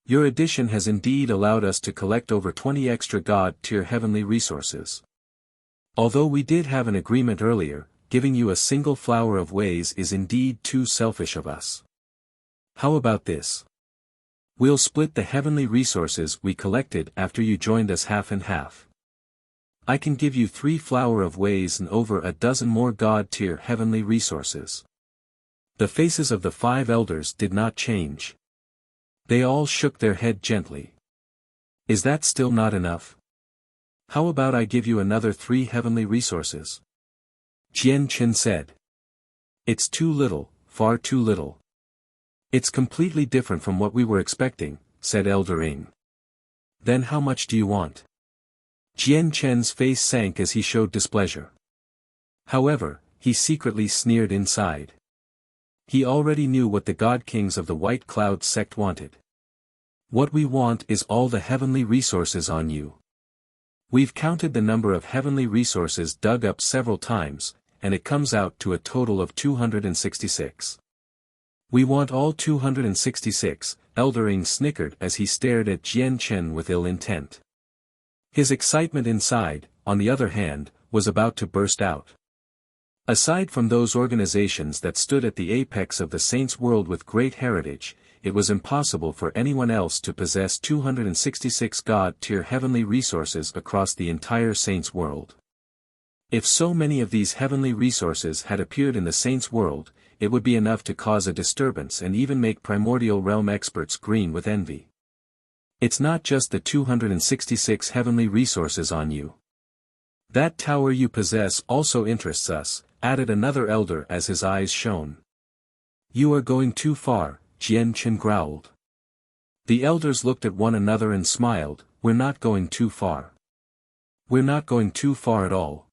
Your addition has indeed allowed us to collect over 20 extra God-tier heavenly resources. Although we did have an agreement earlier, giving you a single flower of ways is indeed too selfish of us. How about this? We'll split the heavenly resources we collected after you joined us half and half. I can give you 3 flower of ways and over a dozen more God-tier heavenly resources." The faces of the 5 elders did not change. They all shook their head gently. "Is that still not enough? How about I give you another 3 heavenly resources?" Jian Chen said. "It's too little, far too little." "It's completely different from what we were expecting," said Elder Ing. "Then how much do you want?" Jian Chen's face sank as he showed displeasure. However, he secretly sneered inside. He already knew what the God Kings of the White Cloud sect wanted. "What we want is all the heavenly resources on you. We've counted the number of heavenly resources dug up several times, and it comes out to a total of 266. We want all 266, Elder Ing snickered as he stared at Jian Chen with ill intent. His excitement inside, on the other hand, was about to burst out. Aside from those organizations that stood at the apex of the Saints' world with great heritage, it was impossible for anyone else to possess 266 God-tier heavenly resources across the entire Saints' world. If so many of these heavenly resources had appeared in the Saints' world, it would be enough to cause a disturbance and even make primordial realm experts green with envy. It's not just the 266 heavenly resources on you. That tower you possess also interests us, added another elder as his eyes shone. You are going too far, Jian Chen growled. The elders looked at one another and smiled. We're not going too far. We're not going too far at all.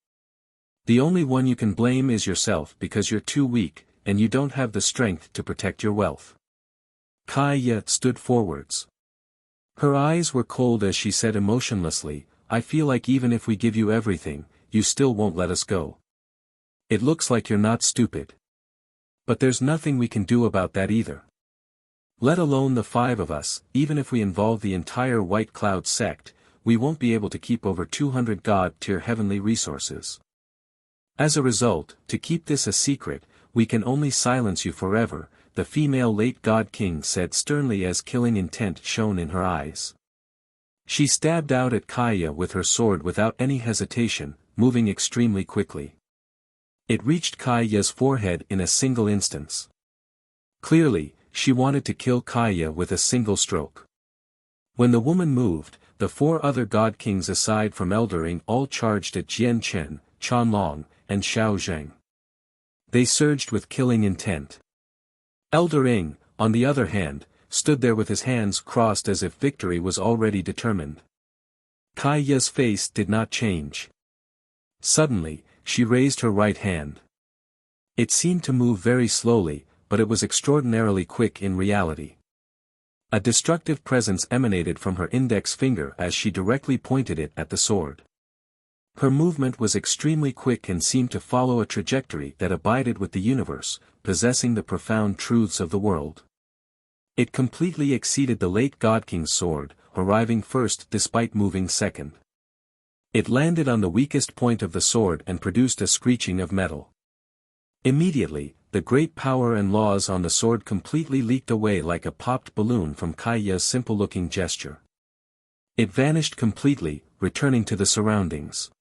The only one you can blame is yourself because you're too weak, and you don't have the strength to protect your wealth. Kaya stood forwards. Her eyes were cold as she said emotionlessly, I feel like even if we give you everything, you still won't let us go. It looks like you're not stupid. But there's nothing we can do about that either. Let alone the 5 of us, even if we involve the entire White Cloud sect, we won't be able to keep over 200 God-tier heavenly resources. As a result, to keep this a secret, we can only silence you forever, the female late God King said sternly as killing intent shone in her eyes. She stabbed out at Kaya with her sword without any hesitation, moving extremely quickly. It reached Kaya's forehead in a single instance. Clearly, she wanted to kill Kaya with a single stroke. When the woman moved, the 4 other God Kings aside from Elder Ing all charged at Jian Chen, Chanlong, and Xiao Zheng. They surged with killing intent. Elder Ing, on the other hand, stood there with his hands crossed as if victory was already determined. Kaya's face did not change. Suddenly, she raised her right hand. It seemed to move very slowly, but it was extraordinarily quick in reality. A destructive presence emanated from her index finger as she directly pointed it at the sword. Her movement was extremely quick and seemed to follow a trajectory that abided with the universe, possessing the profound truths of the world. It completely exceeded the late God King's sword, arriving first despite moving second. It landed on the weakest point of the sword and produced a screeching of metal. Immediately, the great power and laws on the sword completely leaked away like a popped balloon from Kaiya's simple-looking gesture. It vanished completely, returning to the surroundings.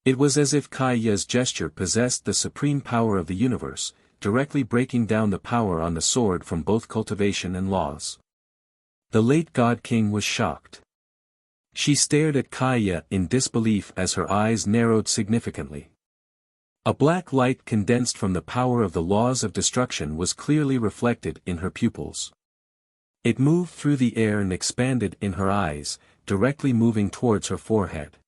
It was as if Kaiya's gesture possessed the supreme power of the universe, directly breaking down the power on the sword from both cultivation and laws. The late God King was shocked. She stared at Kaiya in disbelief as her eyes narrowed significantly. A black light condensed from the power of the laws of destruction was clearly reflected in her pupils. It moved through the air and expanded in her eyes, directly moving towards her forehead.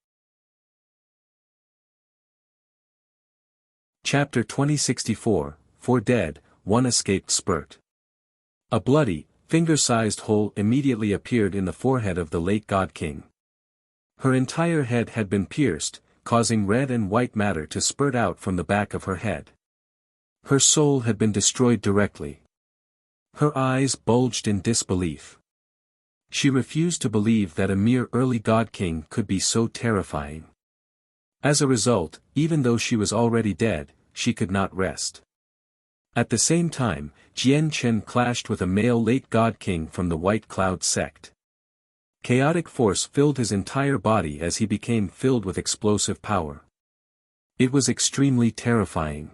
Chapter 2064, For Dead, One Escaped Spurt. A bloody, finger-sized hole immediately appeared in the forehead of the late God King. Her entire head had been pierced, causing red and white matter to spurt out from the back of her head. Her soul had been destroyed directly. Her eyes bulged in disbelief. She refused to believe that a mere early God King could be so terrifying. As a result, even though she was already dead, she could not rest. At the same time, Jian Chen clashed with a male late God King from the White Cloud sect. Chaotic force filled his entire body as he became filled with explosive power. It was extremely terrifying.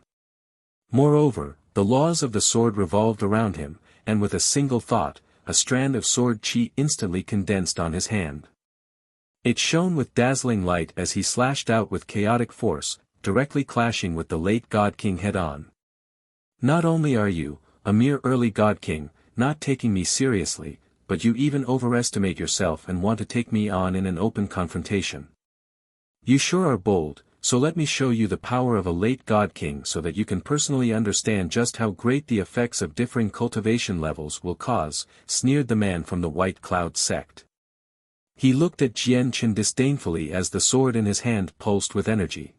Moreover, the laws of the sword revolved around him, and with a single thought, a strand of sword chi instantly condensed on his hand. It shone with dazzling light as he slashed out with chaotic force, directly clashing with the late God King head-on. Not only are you, a mere early God King, not taking me seriously, but you even overestimate yourself and want to take me on in an open confrontation. You sure are bold, so let me show you the power of a late God King so that you can personally understand just how great the effects of differing cultivation levels will cause, sneered the man from the White Cloud sect. He looked at Jian Chen disdainfully as the sword in his hand pulsed with energy.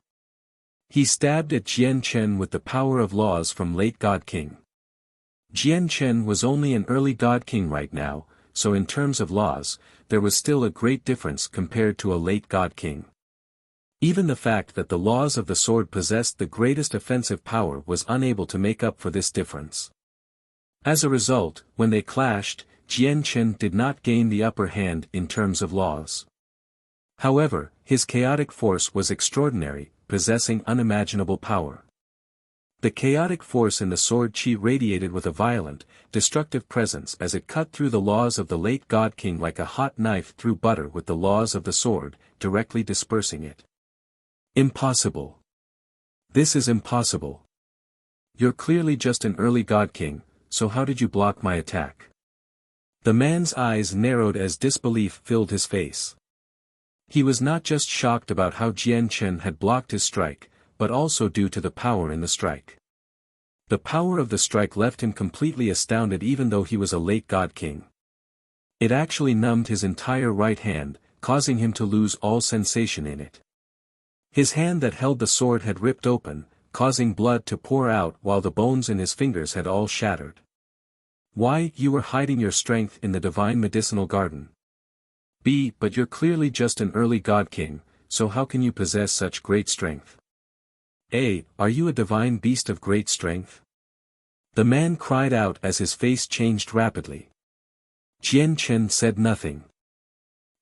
He stabbed at Jian Chen with the power of laws from late God King. Jian Chen was only an early God King right now, so in terms of laws, there was still a great difference compared to a late God King. Even the fact that the laws of the sword possessed the greatest offensive power was unable to make up for this difference. As a result, when they clashed, Jian Chen did not gain the upper hand in terms of laws. However, his chaotic force was extraordinary, possessing unimaginable power. The chaotic force in the sword chi radiated with a violent, destructive presence as it cut through the laws of the late God King like a hot knife through butter with the laws of the sword, directly dispersing it. Impossible. This is impossible. You're clearly just an early God King, so how did you block my attack? The man's eyes narrowed as disbelief filled his face. He was not just shocked about how Jian Chen had blocked his strike, but also due to the power in the strike. The power of the strike left him completely astounded even though he was a late God King. It actually numbed his entire right hand, causing him to lose all sensation in it. His hand that held the sword had ripped open, causing blood to pour out while the bones in his fingers had all shattered. Why, you were hiding your strength in the divine medicinal garden. But you're clearly just an early God King, so how can you possess such great strength? Are you a divine beast of great strength? The man cried out as his face changed rapidly. Jian Chen said nothing.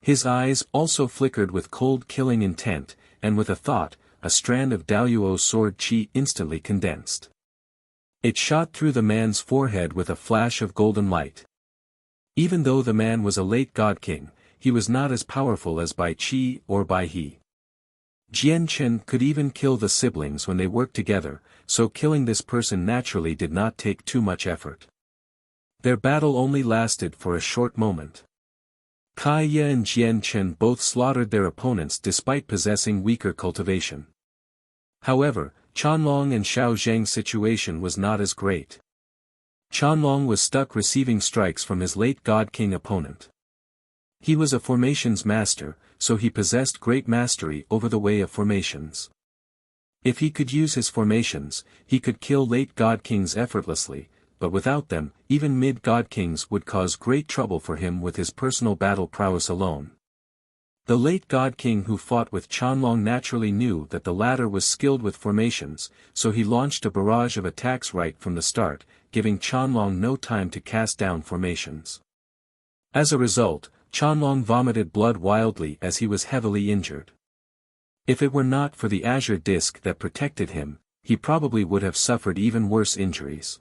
His eyes also flickered with cold killing intent, and with a thought, a strand of Daoyuo's sword chi instantly condensed. It shot through the man's forehead with a flash of golden light. Even though the man was a late God King, he was not as powerful as Bai Qi or Bai He. Jian Chen could even kill the siblings when they worked together, so killing this person naturally did not take too much effort. Their battle only lasted for a short moment. Kaiya and Jian Chen both slaughtered their opponents despite possessing weaker cultivation. However, Chanlong and Xiao Zhang's situation was not as great. Chanlong was stuck receiving strikes from his late God King opponent. He was a formations master, so he possessed great mastery over the way of formations. If he could use his formations, he could kill late God Kings effortlessly, but without them, even mid-God Kings would cause great trouble for him with his personal battle prowess alone. The late God King who fought with Qianlong naturally knew that the latter was skilled with formations, so he launched a barrage of attacks right from the start, giving Qianlong no time to cast down formations. As a result, Qianlong vomited blood wildly as he was heavily injured. If it were not for the azure disc that protected him, he probably would have suffered even worse injuries.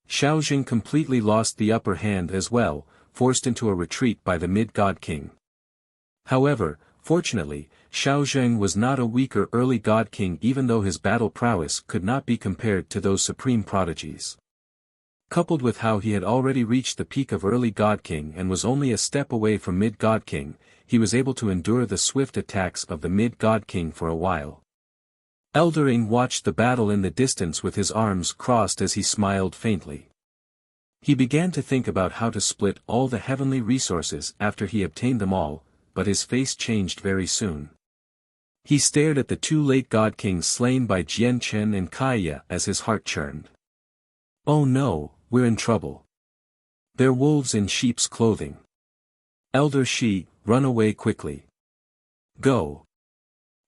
Xiaojing completely lost the upper hand as well, forced into a retreat by the mid-God King. However, fortunately, Xiaojing was not a weaker early God King even though his battle prowess could not be compared to those supreme prodigies. Coupled with how he had already reached the peak of early God King and was only a step away from mid-God King, he was able to endure the swift attacks of the mid-God King for a while. Eldering watched the battle in the distance with his arms crossed as he smiled faintly. He began to think about how to split all the heavenly resources after he obtained them all, but his face changed very soon. He stared at the two late God Kings slain by Jian Chen and Kaiya as his heart churned. Oh no, we're in trouble. They're wolves in sheep's clothing. Elder Shi, run away quickly. Go.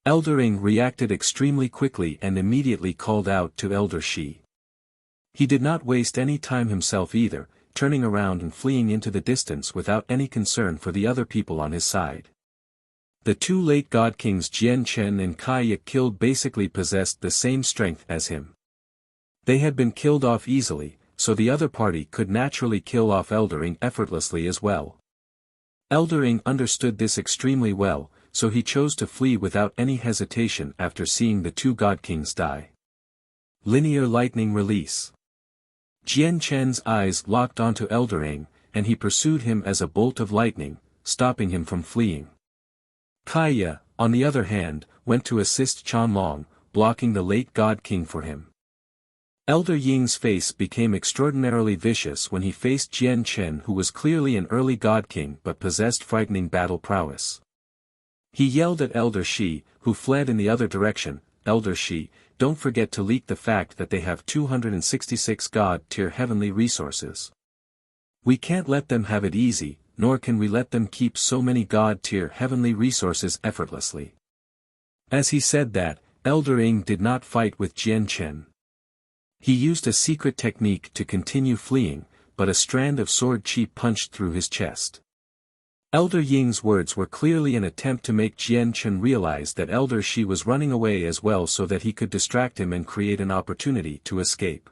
Eldering reacted extremely quickly and immediately called out to Elder Shi. He did not waste any time himself either, turning around and fleeing into the distance without any concern for the other people on his side. The two late God Kings Jian Chen and Kaiya killed basically possessed the same strength as him. They had been killed off easily, so the other party could naturally kill off Eldering effortlessly as well. Eldering understood this extremely well, so he chose to flee without any hesitation after seeing the two God Kings die. Linear lightning release. Jian Chen's eyes locked onto Eldering, and he pursued him as a bolt of lightning, stopping him from fleeing. Kaiya, on the other hand, went to assist Qianlong, blocking the late God King for him. Elder Ying's face became extraordinarily vicious when he faced Jian Chen, who was clearly an early God King but possessed frightening battle prowess. He yelled at Elder Shi, who fled in the other direction, "Elder Shi, don't forget to leak the fact that they have 266 God-tier heavenly resources. We can't let them have it easy, nor can we let them keep so many God-tier heavenly resources effortlessly." As he said that, Elder Ying did not fight with Jian Chen. He used a secret technique to continue fleeing, but a strand of sword chi punched through his chest. Elder Ying's words were clearly an attempt to make Jian Chen realize that Elder Shi was running away as well so that he could distract him and create an opportunity to escape.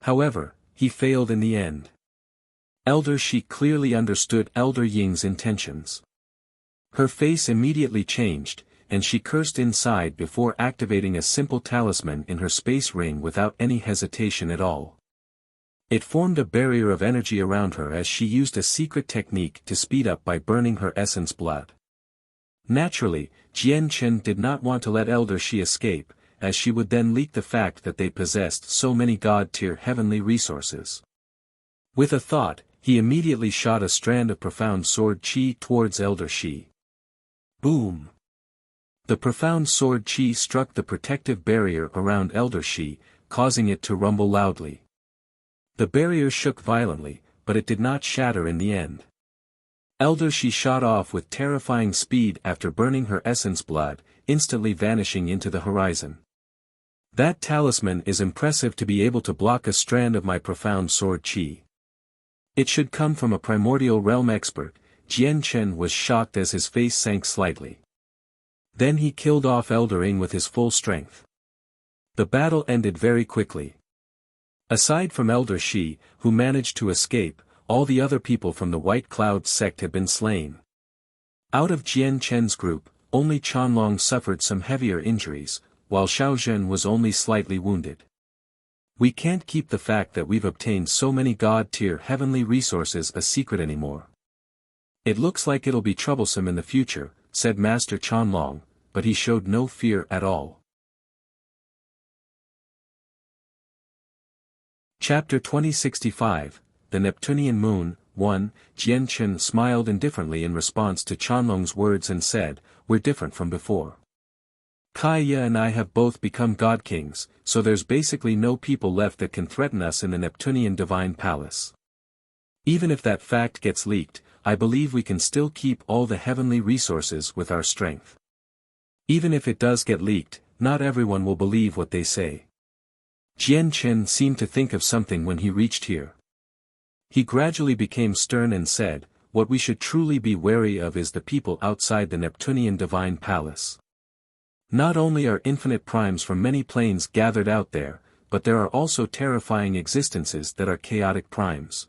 However, he failed in the end. Elder Shi clearly understood Elder Ying's intentions. Her face immediately changed, and she cursed inside before activating a simple talisman in her space ring without any hesitation at all. It formed a barrier of energy around her as she used a secret technique to speed up by burning her essence blood. Naturally, Jian Chen did not want to let Elder Shi escape, as she would then leak the fact that they possessed so many God-tier heavenly resources. With a thought, he immediately shot a strand of profound sword chi towards Elder Shi. Boom! The profound sword chi struck the protective barrier around Elder Shi, causing it to rumble loudly. The barrier shook violently, but it did not shatter in the end. Elder Shi shot off with terrifying speed after burning her essence blood, instantly vanishing into the horizon. That talisman is impressive to be able to block a strand of my profound sword chi. It should come from a primordial realm expert. Jian Chen was shocked as his face sank slightly. Then he killed off Elder Ying with his full strength. The battle ended very quickly. Aside from Elder Shi, who managed to escape, all the other people from the White Cloud sect had been slain. Out of Jian Chen's group, only Qianlong suffered some heavier injuries, while Xiaozhen was only slightly wounded. We can't keep the fact that we've obtained so many God-tier heavenly resources a secret anymore. It looks like it'll be troublesome in the future, said Master Qianlong, but he showed no fear at all. Chapter 2065, The Neptunian Moon, 1. Jian Chen smiled indifferently in response to Qianlong's words and said, "We're different from before. Kaiya and I have both become God Kings, so there's basically no people left that can threaten us in the Neptunian Divine Palace. Even if that fact gets leaked, I believe we can still keep all the heavenly resources with our strength. Even if it does get leaked, not everyone will believe what they say. Jian Chen seemed to think of something when he reached here. He gradually became stern and said, "What we should truly be wary of is the people outside the Neptunian divine palace. Not only are infinite primes from many planes gathered out there, but there are also terrifying existences that are chaotic primes.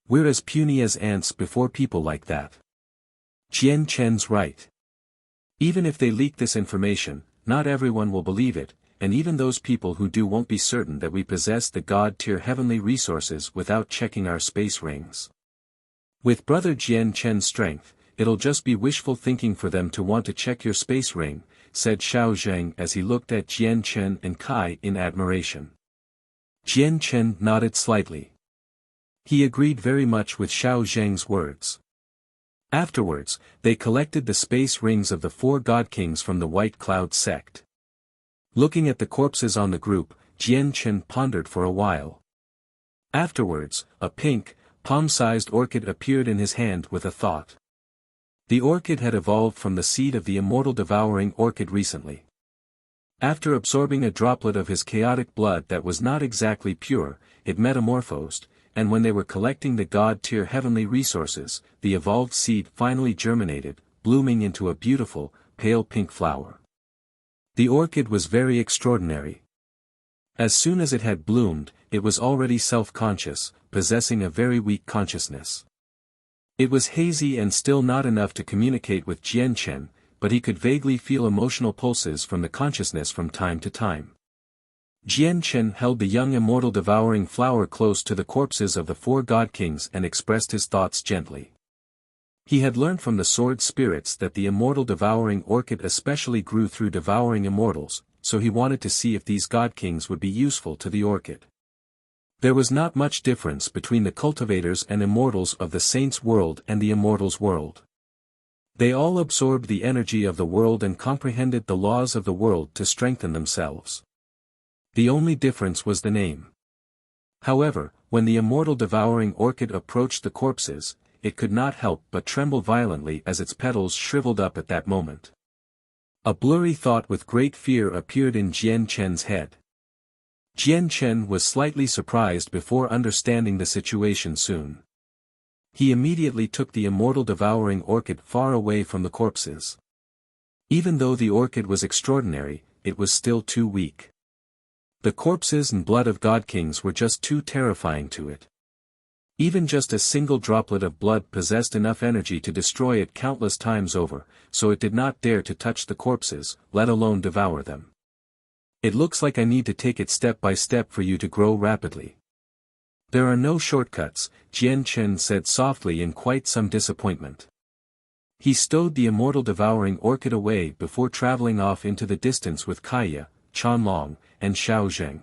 We're as puny as ants before people like that." Jian Chen's right. Even if they leak this information, not everyone will believe it, and even those people who do won't be certain that we possess the God-tier heavenly resources without checking our space rings. With Brother Jian Chen's strength, it'll just be wishful thinking for them to want to check your space ring, said Xiao Zheng as he looked at Jian Chen and Kai in admiration. Jian Chen nodded slightly. He agreed very much with Xiao Zheng's words. Afterwards, they collected the space rings of the 4 God Kings from the White Cloud sect. Looking at the corpses on the group, Jian Chen pondered for a while. Afterwards, a pink, palm-sized orchid appeared in his hand with a thought. The orchid had evolved from the seed of the immortal devouring orchid recently. After absorbing a droplet of his chaotic blood that was not exactly pure, it metamorphosed, and when they were collecting the God-tier heavenly resources, the evolved seed finally germinated, blooming into a beautiful, pale pink flower. The orchid was very extraordinary. As soon as it had bloomed, it was already self-conscious, possessing a very weak consciousness. It was hazy and still not enough to communicate with Jian Chen, but he could vaguely feel emotional pulses from the consciousness from time to time. Jian Chen held the young immortal devouring flower close to the corpses of the 4 God Kings and expressed his thoughts gently. He had learned from the sword spirits that the immortal devouring orchid especially grew through devouring immortals, so he wanted to see if these God Kings would be useful to the orchid. There was not much difference between the cultivators and immortals of the saints' world and the immortals' world. They all absorbed the energy of the world and comprehended the laws of the world to strengthen themselves. The only difference was the name. However, when the immortal devouring orchid approached the corpses, it could not help but tremble violently as its petals shriveled up at that moment. A blurry thought with great fear appeared in Jian Chen's head. Jian Chen was slightly surprised before understanding the situation soon. He immediately took the immortal devouring orchid far away from the corpses. Even though the orchid was extraordinary, it was still too weak. The corpses and blood of God Kings were just too terrifying to it. Even just a single droplet of blood possessed enough energy to destroy it countless times over, so it did not dare to touch the corpses, let alone devour them. It looks like I need to take it step by step for you to grow rapidly. There are no shortcuts, Jian Chen said softly in quite some disappointment. He stowed the immortal devouring orchid away before traveling off into the distance with Kaya, Chanlong, and Xiao Zheng.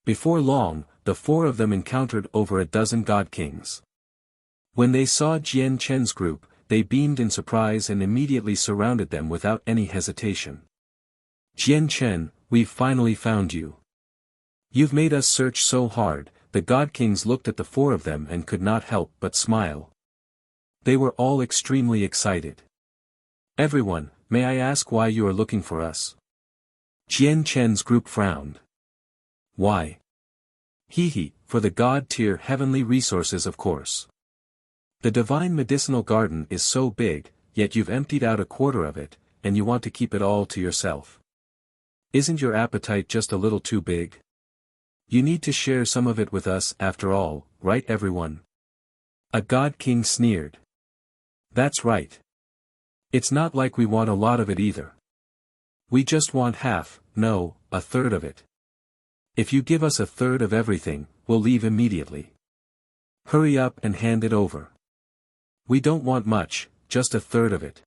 Before long, the 4 of them encountered over a dozen God Kings. When they saw Jian Chen's group, they beamed in surprise and immediately surrounded them without any hesitation. Jian Chen, we've finally found you. You've made us search so hard. The God Kings looked at the 4 of them and could not help but smile. They were all extremely excited. Everyone, may I ask why you are looking for us? Jian Chen's group frowned. Why? For the God-tier heavenly resources of course. The divine medicinal garden is so big, yet you've emptied out a quarter of it, and you want to keep it all to yourself. Isn't your appetite just a little too big? You need to share some of it with us after all, right everyone? A God King sneered. That's right. It's not like we want a lot of it either. We just want half, no, a third of it. If you give us a third of everything, we'll leave immediately. Hurry up and hand it over. We don't want much, just a third of it.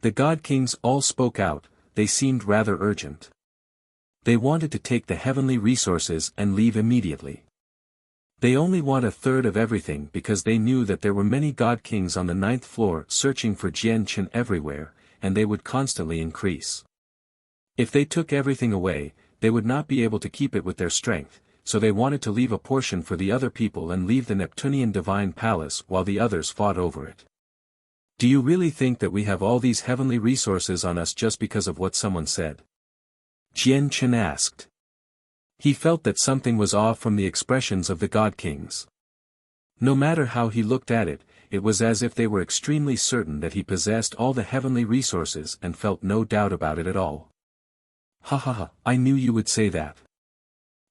The God Kings all spoke out, they seemed rather urgent. They wanted to take the heavenly resources and leave immediately. They only want a third of everything because they knew that there were many God Kings on the 9th floor searching for Jian Chen everywhere, and they would constantly increase. If they took everything away, they would not be able to keep it with their strength, so they wanted to leave a portion for the other people and leave the Neptunian divine palace while the others fought over it. Do you really think that we have all these heavenly resources on us just because of what someone said? Jian Chen asked. He felt that something was off from the expressions of the God Kings. No matter how he looked at it, it was as if they were extremely certain that he possessed all the heavenly resources and felt no doubt about it at all. Ha ha ha, I knew you would say that.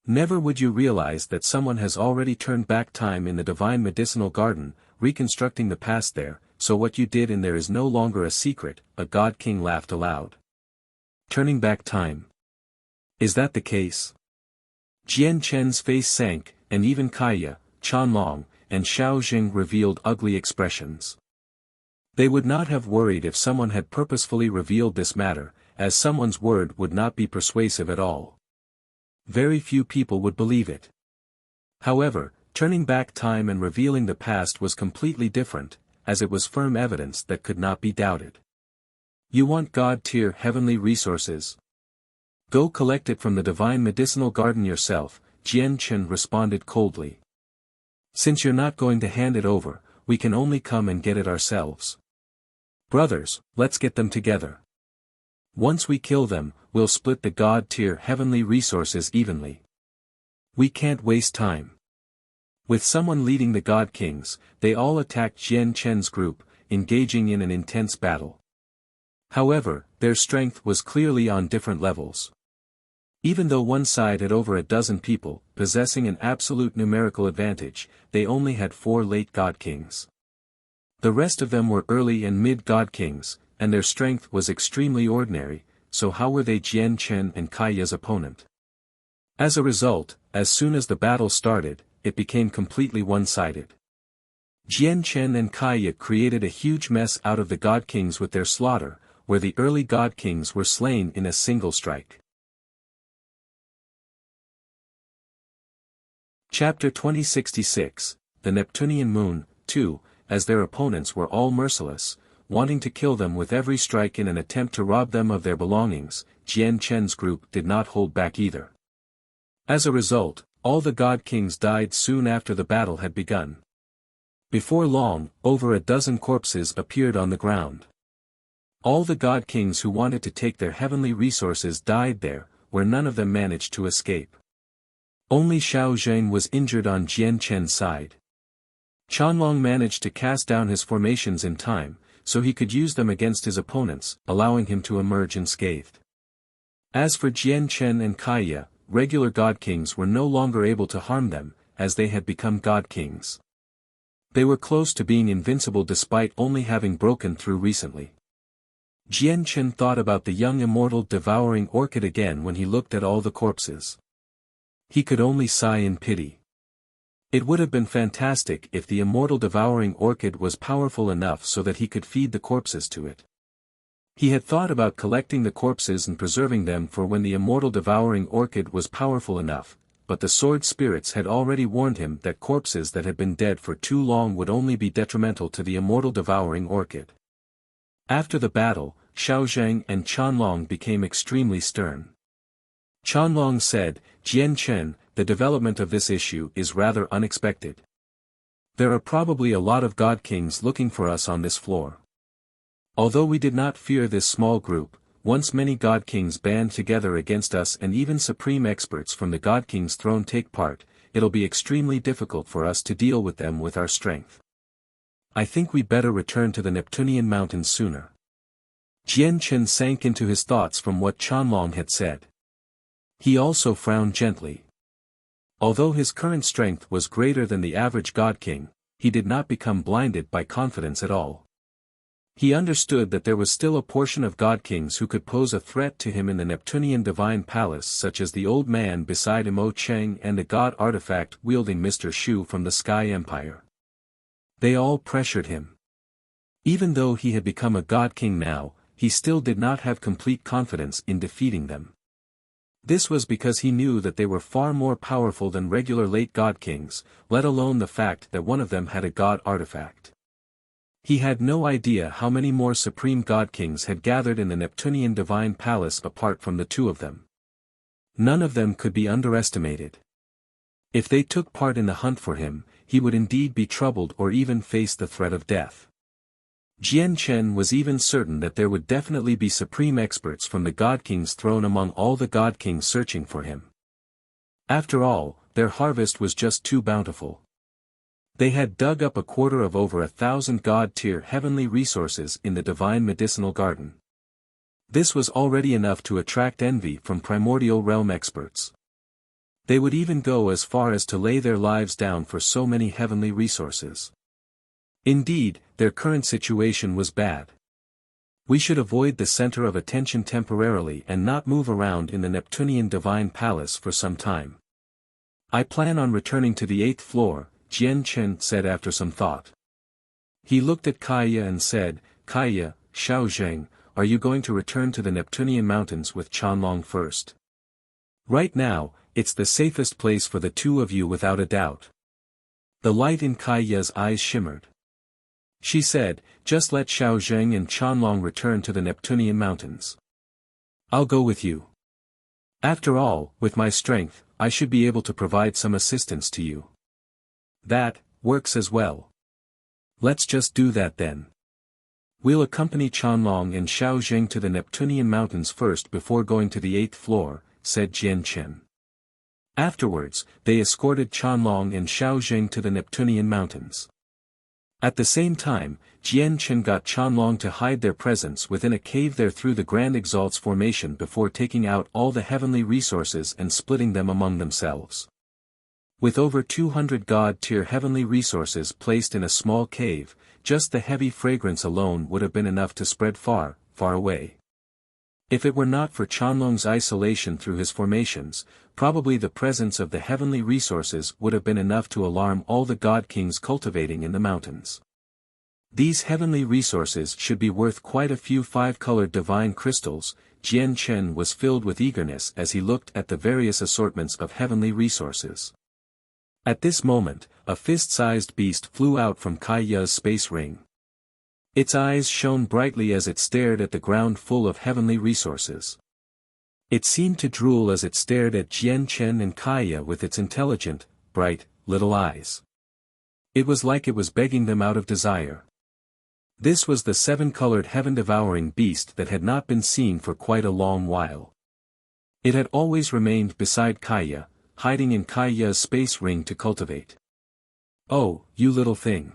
Never would you realize that someone has already turned back time in the divine medicinal garden, reconstructing the past there, so what you did in there is no longer a secret, a God King laughed aloud. Turning back time. Is that the case? Jian Chen's face sank, and even Kaya, Chanlong, and Xiao Jing revealed ugly expressions. They would not have worried if someone had purposefully revealed this matter, as someone's word would not be persuasive at all. Very few people would believe it. However, turning back time and revealing the past was completely different, as it was firm evidence that could not be doubted. You want God-tier heavenly resources? Go collect it from the divine medicinal garden yourself, Jian Chen responded coldly. Since you're not going to hand it over, we can only come and get it ourselves. Brothers, let's get them together. Once we kill them, we'll split the God-tier heavenly resources evenly. We can't waste time. With someone leading the God Kings, they all attacked Jian Chen's group, engaging in an intense battle. However, their strength was clearly on different levels. Even though one side had over a dozen people, possessing an absolute numerical advantage, they only had 4 late God Kings. The rest of them were early and mid-God Kings, and their strength was extremely ordinary, so how were they Jian Chen and Kaya's opponent? As a result, as soon as the battle started, it became completely one-sided. Jian Chen and Kaya created a huge mess out of the God Kings with their slaughter, where the early God Kings were slain in a single strike. Chapter 2066, The Neptunian Moon, 2, as their opponents were all merciless, wanting to kill them with every strike in an attempt to rob them of their belongings, Jian Chen's group did not hold back either. As a result, all the God Kings died soon after the battle had begun. Before long, over a dozen corpses appeared on the ground. All the God Kings who wanted to take their heavenly resources died there, where none of them managed to escape. Only Xiao Zheng was injured on Jian Chen's side. Chanlong managed to cast down his formations in time, so he could use them against his opponents, allowing him to emerge unscathed. As for Jian Chen and Kaya, regular God Kings were no longer able to harm them, as they had become God Kings. They were close to being invincible despite only having broken through recently. Jian Chen thought about the young immortal devouring orchid again when he looked at all the corpses. He could only sigh in pity. It would have been fantastic if the immortal devouring orchid was powerful enough so that he could feed the corpses to it. He had thought about collecting the corpses and preserving them for when the immortal devouring orchid was powerful enough, but the sword spirits had already warned him that corpses that had been dead for too long would only be detrimental to the immortal devouring orchid. After the battle, Xiao Zheng and Chanlong became extremely stern. Chanlong said, Jian Chen, the development of this issue is rather unexpected. There are probably a lot of God Kings looking for us on this floor. Although we did not fear this small group, once many God Kings band together against us and even supreme experts from the God King's throne take part, it'll be extremely difficult for us to deal with them with our strength. I think we better return to the Neptunian mountains sooner. Jian Chen sank into his thoughts from what Chanlong had said. He also frowned gently. Although his current strength was greater than the average God King, he did not become blinded by confidence at all. He understood that there was still a portion of God Kings who could pose a threat to him in the Neptunian divine palace, such as the old man beside Mo Cheng and the god artifact wielding Mr. Shu from the Sky Empire. They all pressured him. Even though he had become a God King now, he still did not have complete confidence in defeating them. This was because he knew that they were far more powerful than regular late God Kings, let alone the fact that one of them had a god artifact. He had no idea how many more supreme God Kings had gathered in the Neptunian divine palace apart from the 2 of them. None of them could be underestimated. If they took part in the hunt for him, he would indeed be troubled or even face the threat of death. Jian Chen was even certain that there would definitely be supreme experts from the God King's throne among all the God Kings searching for him. After all, their harvest was just too bountiful. They had dug up a quarter of over 1,000 God-tier heavenly resources in the divine medicinal garden. This was already enough to attract envy from primordial realm experts. They would even go as far as to lay their lives down for so many heavenly resources. Indeed, their current situation was bad. We should avoid the center of attention temporarily and not move around in the Neptunian divine palace for some time. I plan on returning to the 8th floor, Jian Chen said after some thought. He looked at Kaya and said, Kaya, Xiao Zheng, are you going to return to the Neptunian mountains with Chanlong first? Right now, it's the safest place for the two of you without a doubt. The light in Kaya's eyes shimmered. She said, just let Xiao Zheng and Chanlong return to the Neptunian mountains. I'll go with you. After all, with my strength, I should be able to provide some assistance to you. That works as well. Let's just do that then. We'll accompany Chanlong and Xiao Zheng to the Neptunian mountains first before going to the 8th floor, said Jian Chen. Afterwards, they escorted Chanlong and Xiao Zheng to the Neptunian mountains. At the same time, Jian Chen got Chanlong to hide their presence within a cave there through the Grand Exalt's formation before taking out all the heavenly resources and splitting them among themselves. With over 200 God-tier heavenly resources placed in a small cave, just the heavy fragrance alone would have been enough to spread far, far away. If it were not for Chanlong's isolation through his formations, probably the presence of the heavenly resources would have been enough to alarm all the God Kings cultivating in the mountains. These heavenly resources should be worth quite a few 5-colored divine crystals. Jian Chen was filled with eagerness as he looked at the various assortments of heavenly resources. At this moment, a fist-sized beast flew out from Kaya's space ring. Its eyes shone brightly as it stared at the ground full of heavenly resources. It seemed to drool as it stared at Jian Chen and Kaya with its intelligent, bright, little eyes. It was like it was begging them out of desire. This was the 7-colored heaven-devouring beast that had not been seen for quite a long while. It had always remained beside Kaya, hiding in Kaya's space ring to cultivate. Oh, you little thing.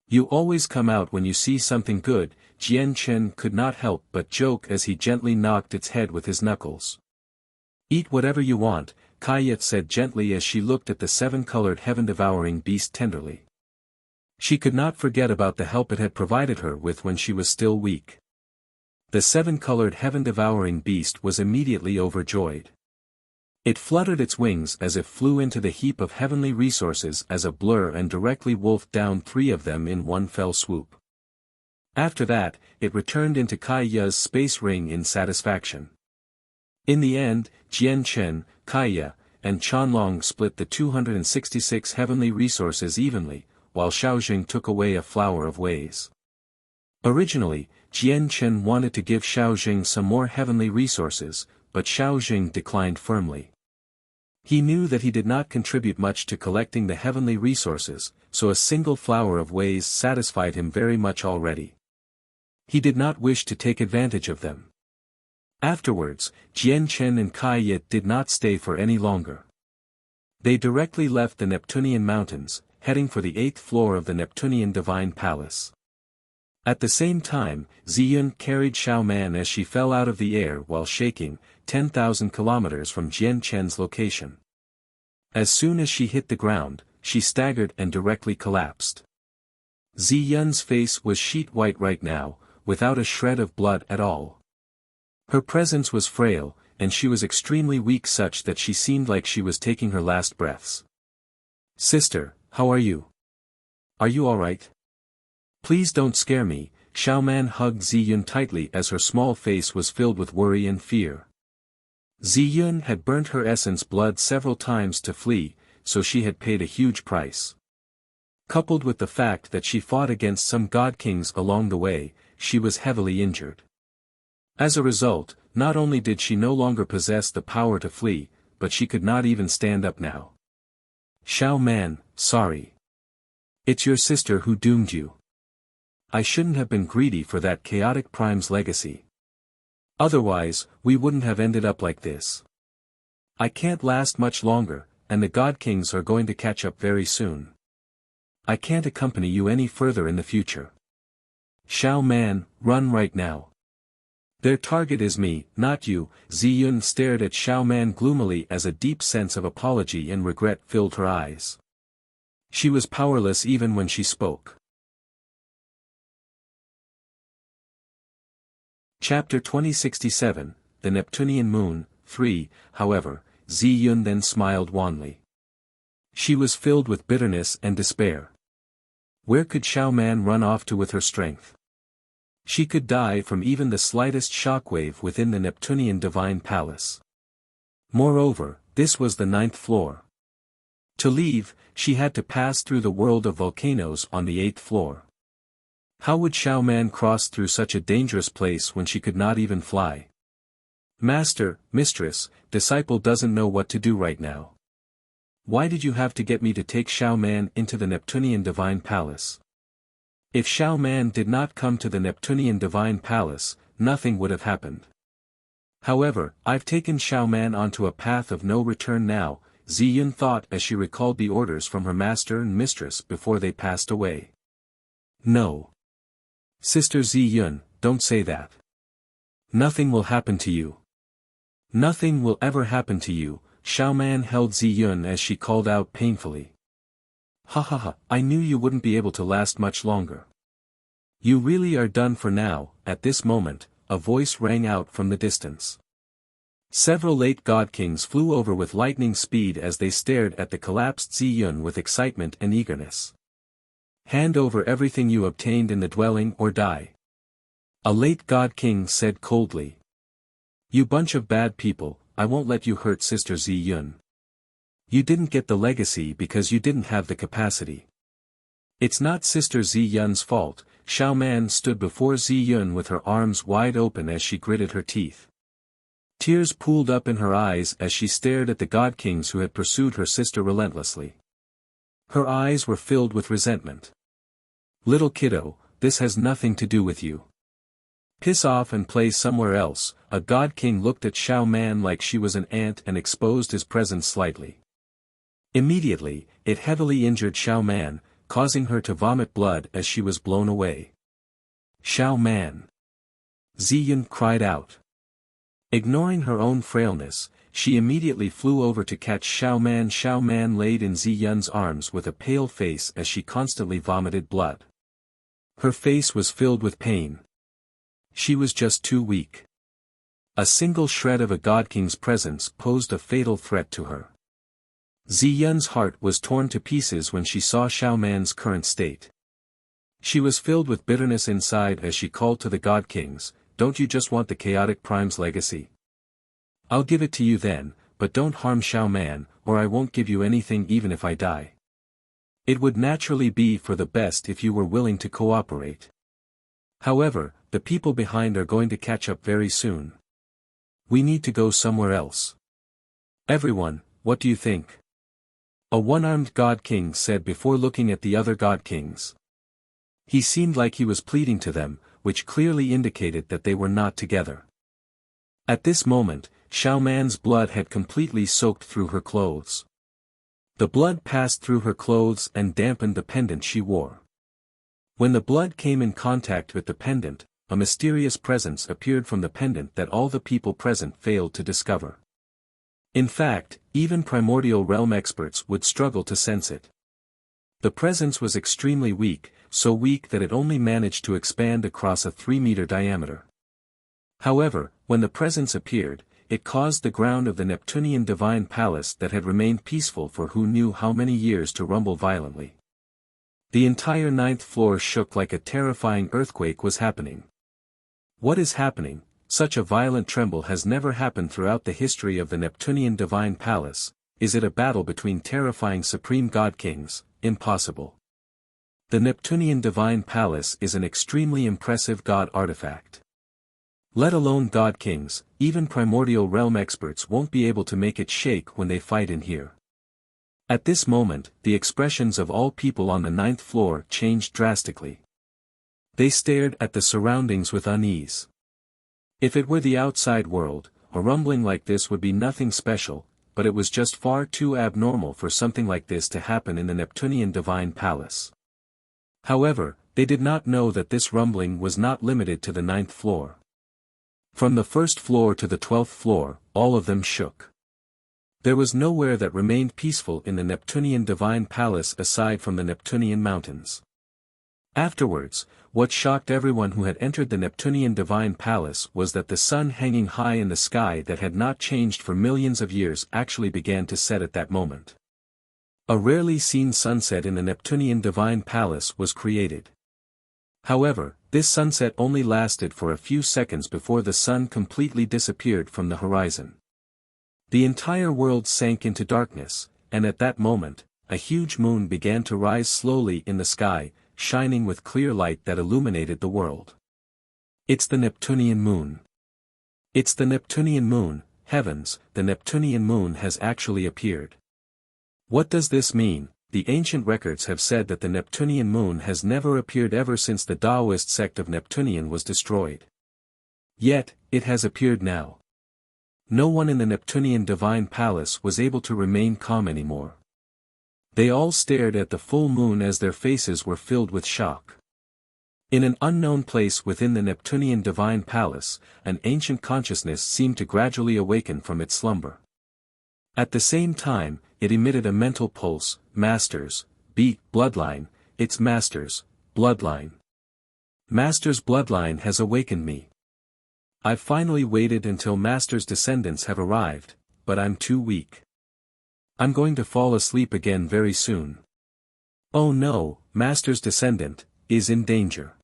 You always come out when you see something good, Jian Chen could not help but joke as he gently knocked its head with his knuckles. Eat whatever you want, Kaya said gently as she looked at the 7-colored heaven-devouring beast tenderly. She could not forget about the help it had provided her with when she was still weak. The 7-colored heaven-devouring beast was immediately overjoyed. It fluttered its wings as it flew into the heap of heavenly resources as a blur and directly wolfed down 3 of them in one fell swoop. After that, it returned into Kaya's space ring in satisfaction. In the end, Jian Chen, Kaya, and Chanlong split the 266 heavenly resources evenly, while Xiaojing took away a flower of ways. Originally, Jian Chen wanted to give Xiaojing some more heavenly resources, but Xiaojing declined firmly. He knew that he did not contribute much to collecting the heavenly resources, so a single flower of ways satisfied him very much already. He did not wish to take advantage of them. Afterwards, Jian Chen and Kaya did not stay for any longer. They directly left the Neptunian mountains, heading for the 8th floor of the Neptunian divine palace. At the same time, Ziyun carried Xiaoman as she fell out of the air while shaking, 10,000 kilometers from Jian Chen's location. As soon as she hit the ground, she staggered and directly collapsed. Ziyun's face was sheet white right now, without a shred of blood at all. Her presence was frail, and she was extremely weak such that she seemed like she was taking her last breaths. Sister, how are you? Are you all right? Please don't scare me, Xiaoman hugged Ziyun tightly as her small face was filled with worry and fear. Ziyun had burnt her essence blood several times to flee, so she had paid a huge price. Coupled with the fact that she fought against some god kings along the way, she was heavily injured. As a result, not only did she no longer possess the power to flee, but she could not even stand up now. Xiao Man, sorry. It's your sister who doomed you. I shouldn't have been greedy for that chaotic prime's legacy. Otherwise, we wouldn't have ended up like this. I can't last much longer, and the God Kings are going to catch up very soon. I can't accompany you any further in the future. Xiao Man, run right now. Their target is me, not you. Ziyun stared at Xiao Man gloomily as a deep sense of apology and regret filled her eyes. She was powerless even when she spoke. Chapter 2067, The Neptunian Moon, 3, however, Ziyun then smiled wanly. She was filled with bitterness and despair. Where could Xiao Man run off to with her strength? She could die from even the slightest shockwave within the Neptunian Divine Palace. Moreover, this was the 9th floor. To leave, she had to pass through the world of volcanoes on the 8th floor. How would Xiao Man cross through such a dangerous place when she could not even fly? Master, mistress, disciple doesn't know what to do right now. Why did you have to get me to take Xiao Man into the Neptunian Divine Palace? If Xiao Man did not come to the Neptunian Divine Palace, nothing would have happened. However, I've taken Xiao Man onto a path of no return now, Ziyun thought as she recalled the orders from her master and mistress before they passed away. No. Sister Ziyun, don't say that. Nothing will happen to you. Nothing will ever happen to you, Xiao Man held Ziyun as she called out painfully. Ha ha ha, I knew you wouldn't be able to last much longer. You really are done for now. At this moment, a voice rang out from the distance. Several late God Kings flew over with lightning speed as they stared at the collapsed Ziyun with excitement and eagerness. Hand over everything you obtained in the dwelling or die. A late God King said coldly. You bunch of bad people, I won't let you hurt Sister Ziyun. You didn't get the legacy because you didn't have the capacity. It's not Sister Ziyun's fault. Xiao Man stood before Ziyun with her arms wide open as she gritted her teeth. Tears pooled up in her eyes as she stared at the God Kings who had pursued her sister relentlessly. Her eyes were filled with resentment. Little kiddo, this has nothing to do with you. Piss off and play somewhere else. A God King looked at Xiao Man like she was an ant and exposed his presence slightly. Immediately, it heavily injured Xiao Man, causing her to vomit blood as she was blown away. Xiao Man! Ziyun cried out. Ignoring her own frailness, she immediately flew over to catch Xiao Man. Xiao Man laid in Ziyun's arms with a pale face as she constantly vomited blood. Her face was filled with pain. She was just too weak. A single shred of a God King's presence posed a fatal threat to her. Ziyun's heart was torn to pieces when she saw Xiao Man's current state. She was filled with bitterness inside as she called to the God Kings, don't you just want the chaotic prime's legacy? I'll give it to you then, but don't harm Xiao Man, or I won't give you anything even if I die. It would naturally be for the best if you were willing to cooperate. However, the people behind are going to catch up very soon. We need to go somewhere else. Everyone, what do you think? A one-armed God King said before looking at the other God Kings. He seemed like he was pleading to them, which clearly indicated that they were not together. At this moment, Xiao Man's blood had completely soaked through her clothes. The blood passed through her clothes and dampened the pendant she wore. When the blood came in contact with the pendant, a mysterious presence appeared from the pendant that all the people present failed to discover. In fact, even primordial realm experts would struggle to sense it. The presence was extremely weak, so weak that it only managed to expand across a 3-meter diameter. However, when the presence appeared, it caused the ground of the Neptunian Divine Palace that had remained peaceful for who knew how many years to rumble violently. The entire 9th floor shook like a terrifying earthquake was happening. What is happening? Such a violent tremble has never happened throughout the history of the Neptunian Divine Palace. Is it a battle between terrifying Supreme God Kings? Impossible. The Neptunian Divine Palace is an extremely impressive god artifact. Let alone God Kings, even primordial realm experts won't be able to make it shake when they fight in here. At this moment, the expressions of all people on the 9th floor changed drastically. They stared at the surroundings with unease. If it were the outside world, a rumbling like this would be nothing special, but it was just far too abnormal for something like this to happen in the Neptunian Divine Palace. However, they did not know that this rumbling was not limited to the 9th floor. From the 1st floor to the 12th floor, all of them shook. There was nowhere that remained peaceful in the Neptunian Divine Palace aside from the Neptunian Mountains. Afterwards, what shocked everyone who had entered the Neptunian Divine Palace was that the sun hanging high in the sky that had not changed for millions of years actually began to set at that moment. A rarely seen sunset in the Neptunian Divine Palace was created. However, this sunset only lasted for a few seconds before the sun completely disappeared from the horizon. The entire world sank into darkness, and at that moment, a huge moon began to rise slowly in the sky, shining with clear light that illuminated the world. It's the Neptunian moon. It's the Neptunian moon, heavens, the Neptunian moon has actually appeared. What does this mean? The ancient records have said that the Neptunian moon has never appeared ever since the Taoist sect of Neptunian was destroyed. Yet, it has appeared now. No one in the Neptunian Divine Palace was able to remain calm anymore. They all stared at the full moon as their faces were filled with shock. In an unknown place within the Neptunian Divine Palace, an ancient consciousness seemed to gradually awaken from its slumber. At the same time, it emitted a mental pulse, Masters, beat, bloodline, it's Masters, bloodline. Masters' bloodline has awakened me. I've finally waited until Master's descendants have arrived, but I'm too weak. I'm going to fall asleep again very soon. Oh no, Master's descendant is in danger.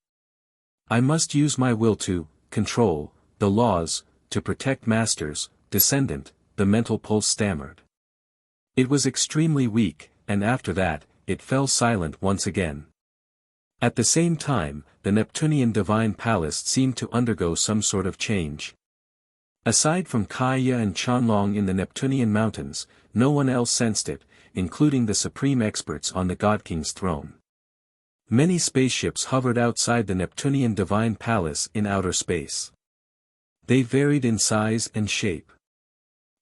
I must use my will to control the laws, to protect Master's descendant, the mental pulse stammered. It was extremely weak, and after that, it fell silent once again. At the same time, the Neptunian Divine Palace seemed to undergo some sort of change. Aside from Kaya and Chanlong in the Neptunian Mountains, no one else sensed it, including the supreme experts on the God King's throne. Many spaceships hovered outside the Neptunian Divine Palace in outer space. They varied in size and shape.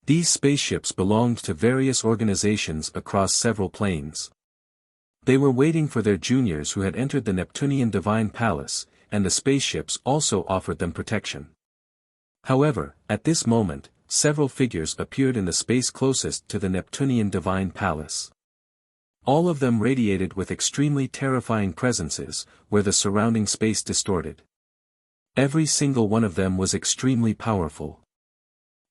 These spaceships belonged to various organizations across several planes. They were waiting for their juniors who had entered the Neptunian Divine Palace, and the spaceships also offered them protection. However, at this moment, several figures appeared in the space closest to the Neptunian Divine Palace. All of them radiated with extremely terrifying presences, where the surrounding space distorted. Every single one of them was extremely powerful.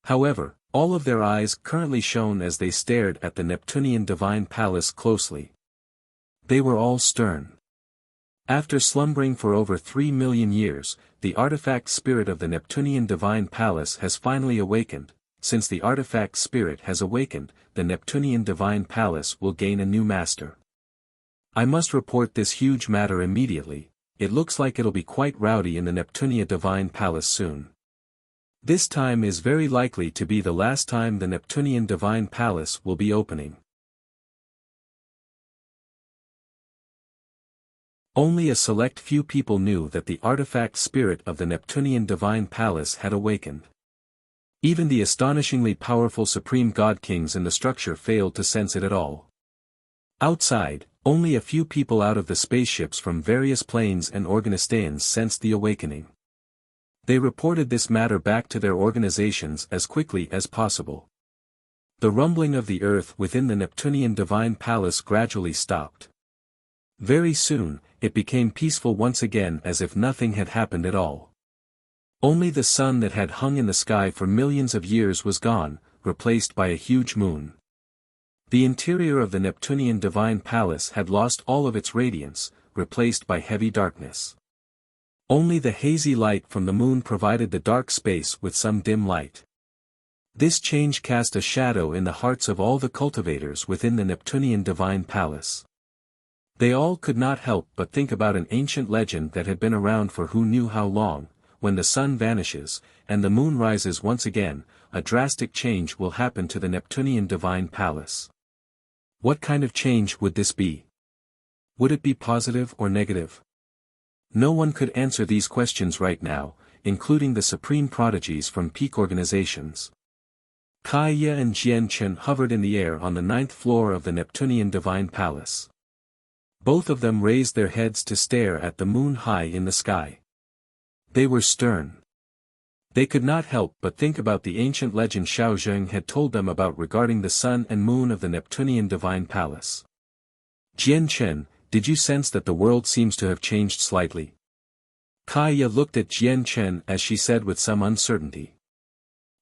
However, all of their eyes currently shone as they stared at the Neptunian Divine Palace closely. They were all stern. After slumbering for over 3 million years, the artifact spirit of the Neptunian Divine Palace has finally awakened. Since the artifact spirit has awakened, the Neptunian Divine Palace will gain a new master. I must report this huge matter immediately. It looks like it'll be quite rowdy in the Neptunia Divine Palace soon. This time is very likely to be the last time the Neptunian Divine Palace will be opening. Only a select few people knew that the artifact spirit of the Neptunian Divine Palace had awakened. Even the astonishingly powerful Supreme God Kings in the structure failed to sense it at all. Outside, only a few people out of the spaceships from various planes and Organistaeans sensed the awakening. They reported this matter back to their organizations as quickly as possible. The rumbling of the earth within the Neptunian Divine Palace gradually stopped. Very soon, it became peaceful once again as if nothing had happened at all. Only the sun that had hung in the sky for millions of years was gone, replaced by a huge moon. The interior of the Neptunian Divine Palace had lost all of its radiance, replaced by heavy darkness. Only the hazy light from the moon provided the dark space with some dim light. This change cast a shadow in the hearts of all the cultivators within the Neptunian Divine Palace. They all could not help but think about an ancient legend that had been around for who knew how long. When the sun vanishes, and the moon rises once again, a drastic change will happen to the Neptunian Divine Palace. What kind of change would this be? Would it be positive or negative? No one could answer these questions right now, including the supreme prodigies from peak organizations. Kaya and Jian Chen hovered in the air on the 9th floor of the Neptunian Divine Palace. Both of them raised their heads to stare at the moon high in the sky. They were stern. They could not help but think about the ancient legend Xiao Zheng had told them about regarding the sun and moon of the Neptunian Divine Palace. Jian Chen, did you sense that the world seems to have changed slightly? Kaya looked at Jian Chen as she said with some uncertainty.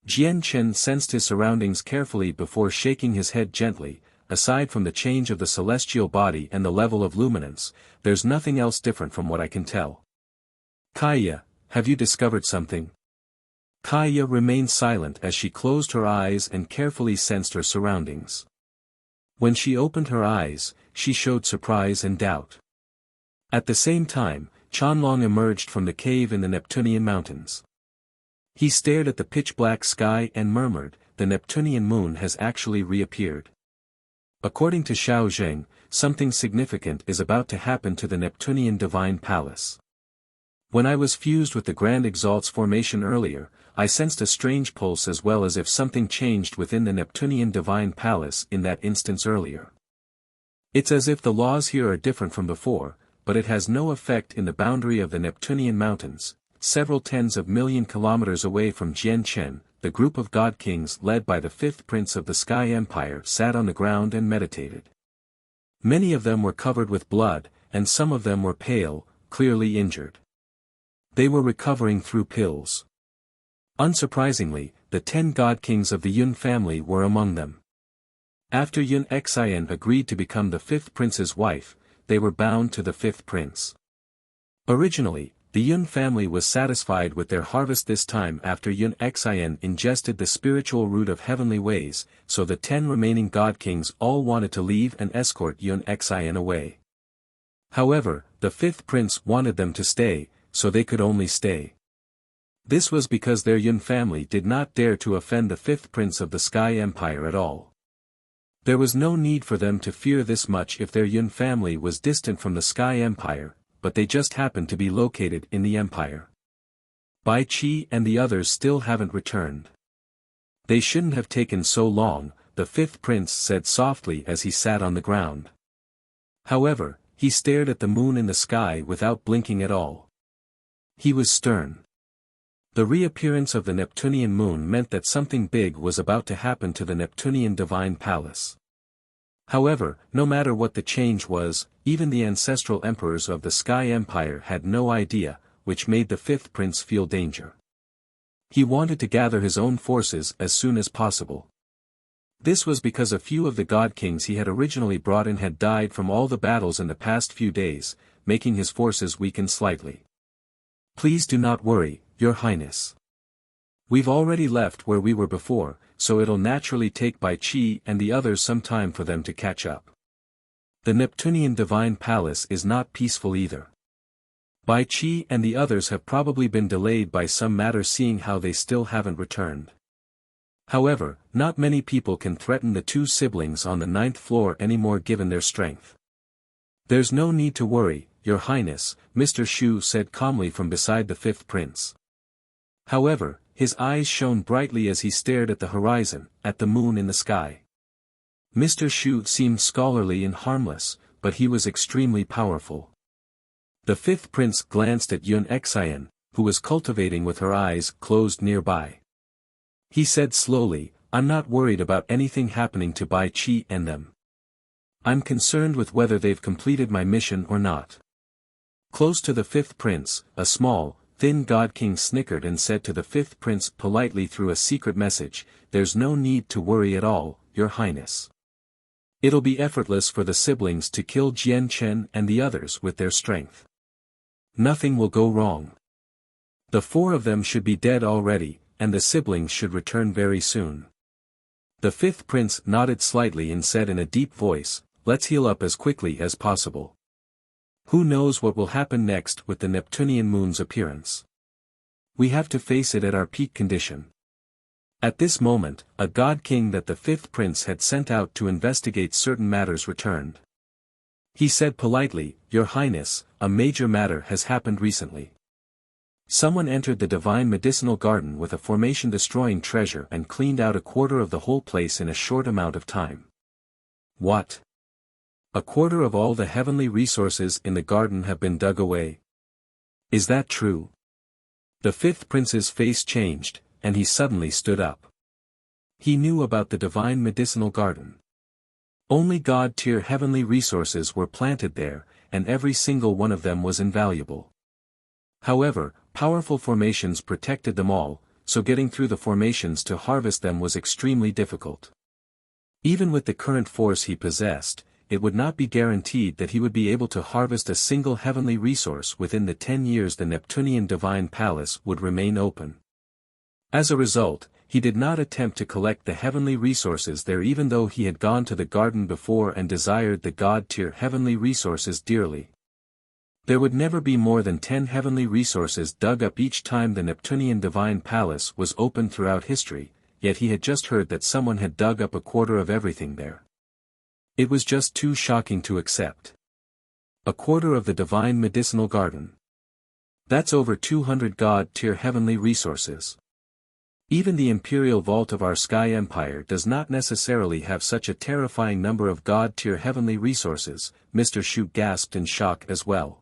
Jian Chen sensed his surroundings carefully before shaking his head gently. Aside from the change of the celestial body and the level of luminance, there's nothing else different from what I can tell. Kaya, have you discovered something? Kaya remained silent as she closed her eyes and carefully sensed her surroundings. When she opened her eyes, she showed surprise and doubt. At the same time, Chanlong emerged from the cave in the Neptunian mountains. He stared at the pitch-black sky and murmured, "The Neptunian moon has actually reappeared." According to Xiao Zheng, something significant is about to happen to the Neptunian Divine Palace. When I was fused with the Grand Exalt's formation earlier, I sensed a strange pulse as well as if something changed within the Neptunian Divine Palace in that instance earlier. It's as if the laws here are different from before, but it has no effect in the boundary of the Neptunian mountains. Several tens of million kilometers away from Jian Chen, the group of god kings led by the 5th prince of the Sky Empire sat on the ground and meditated. Many of them were covered with blood, and some of them were pale, clearly injured. They were recovering through pills. Unsurprisingly, the 10 god kings of the Yun family were among them. After Yun Xian agreed to become the 5th prince's wife, they were bound to the 5th prince. Originally, the Yun family was satisfied with their harvest this time after Yun Xian ingested the spiritual root of heavenly ways, so the 10 remaining god kings all wanted to leave and escort Yun Xian away. However, the 5th prince wanted them to stay, so they could only stay. This was because their Yun family did not dare to offend the 5th prince of the Sky Empire at all. There was no need for them to fear this much if their Yun family was distant from the Sky Empire, but they just happened to be located in the Empire. Bai Qi and the others still haven't returned. They shouldn't have taken so long, the 5th prince said softly as he sat on the ground. However, he stared at the moon in the sky without blinking at all. He was stern. The reappearance of the Neptunian moon meant that something big was about to happen to the Neptunian Divine Palace. However, no matter what the change was, even the ancestral emperors of the Sky Empire had no idea, which made the 5th prince feel danger. He wanted to gather his own forces as soon as possible. This was because a few of the god kings he had originally brought in had died from all the battles in the past few days, making his forces weaken slightly. Please do not worry, Your Highness. We've already left where we were before, so it'll naturally take Bai Qi and the others some time for them to catch up. The Neptunian Divine Palace is not peaceful either. Bai Qi and the others have probably been delayed by some matter seeing how they still haven't returned. However, not many people can threaten the 2 siblings on the 9th floor anymore given their strength. There's no need to worry, Your Highness, Mr. Shu said calmly from beside the 5th prince. However, his eyes shone brightly as he stared at the horizon, at the moon in the sky. Mr. Shu seemed scholarly and harmless, but he was extremely powerful. The 5th prince glanced at Yun Xian, who was cultivating with her eyes closed nearby. He said slowly, I'm not worried about anything happening to Bai Qi and them. I'm concerned with whether they've completed my mission or not. Close to the 5th prince, a small, thin god king snickered and said to the 5th prince politely through a secret message, there's no need to worry at all, Your Highness. It'll be effortless for the siblings to kill Jian Chen and the others with their strength. Nothing will go wrong. The 4 of them should be dead already, and the siblings should return very soon. The 5th prince nodded slightly and said in a deep voice, let's heal up as quickly as possible. Who knows what will happen next with the Neptunian moon's appearance? We have to face it at our peak condition. At this moment, a god king that the fifth prince had sent out to investigate certain matters returned. He said politely, "Your Highness, a major matter has happened recently. Someone entered the divine medicinal garden with a formation-destroying treasure and cleaned out a quarter of the whole place in a short amount of time." What? A quarter of all the heavenly resources in the garden have been dug away? Is that true? The fifth prince's face changed, and he suddenly stood up. He knew about the divine medicinal garden. Only God-tier heavenly resources were planted there, and every single one of them was invaluable. However, powerful formations protected them all, so getting through the formations to harvest them was extremely difficult. Even with the current force he possessed, it would not be guaranteed that he would be able to harvest a single heavenly resource within the 10 years the Neptunian Divine Palace would remain open. As a result, he did not attempt to collect the heavenly resources there even though he had gone to the garden before and desired the god-tier heavenly resources dearly. There would never be more than 10 heavenly resources dug up each time the Neptunian Divine Palace was opened throughout history, yet he had just heard that someone had dug up a quarter of everything there. It was just too shocking to accept. A quarter of the divine medicinal garden. That's over 200 god-tier heavenly resources. Even the imperial vault of our sky empire does not necessarily have such a terrifying number of god-tier heavenly resources, Mr. Shu gasped in shock as well.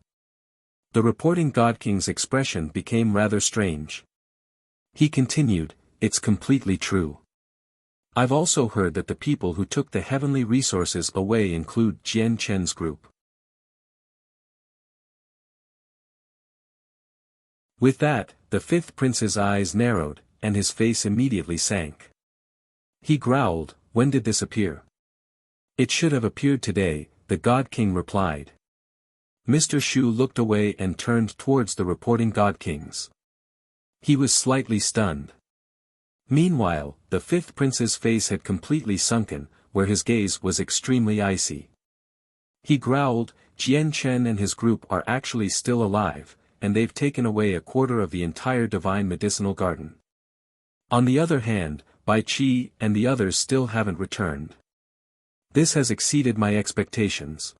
The reporting God King's expression became rather strange. He continued, "It's completely true. I've also heard that the people who took the heavenly resources away include Jian Chen's group." With that, the fifth prince's eyes narrowed, and his face immediately sank. He growled, "When did this appear?" "It should have appeared today," the God King replied. Mr. Shu looked away and turned towards the reporting God Kings. He was slightly stunned. Meanwhile, the fifth prince's face had completely sunken, where his gaze was extremely icy. He growled, "Jian Chen and his group are actually still alive, and they've taken away a quarter of the entire divine medicinal garden. On the other hand, Bai Qi and the others still haven't returned. This has exceeded my expectations.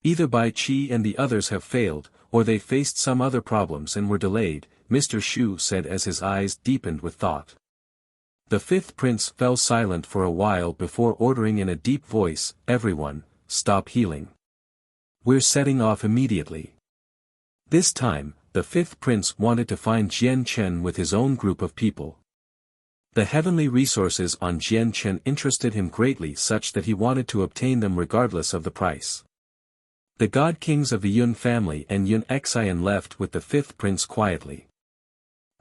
Either Bai Qi and the others have failed, or they faced some other problems and were delayed," Mr. Shu said as his eyes deepened with thought. The fifth prince fell silent for a while before ordering in a deep voice, "Everyone, stop healing. We're setting off immediately." This time, the fifth prince wanted to find Jian Chen with his own group of people. The heavenly resources on Jian Chen interested him greatly such that he wanted to obtain them regardless of the price. The God Kings of the Yun family and Yun Xian left with the fifth prince quietly.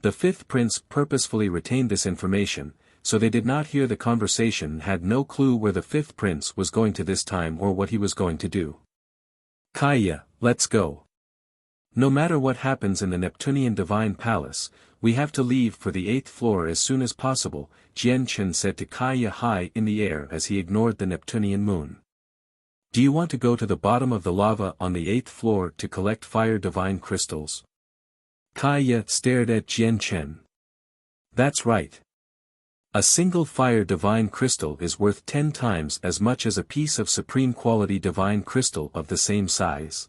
The fifth prince purposefully retained this information, so they did not hear the conversation and had no clue where the fifth prince was going to this time or what he was going to do. "Kaya, let's go. No matter what happens in the Neptunian Divine Palace, we have to leave for the 8th floor as soon as possible," Jian Chen said to Kaya high in the air as he ignored the Neptunian moon. "Do you want to go to the bottom of the lava on the 8th floor to collect fire divine crystals?" Kaya stared at Jian Chen. "That's right. A single fire divine crystal is worth 10 times as much as a piece of supreme quality divine crystal of the same size.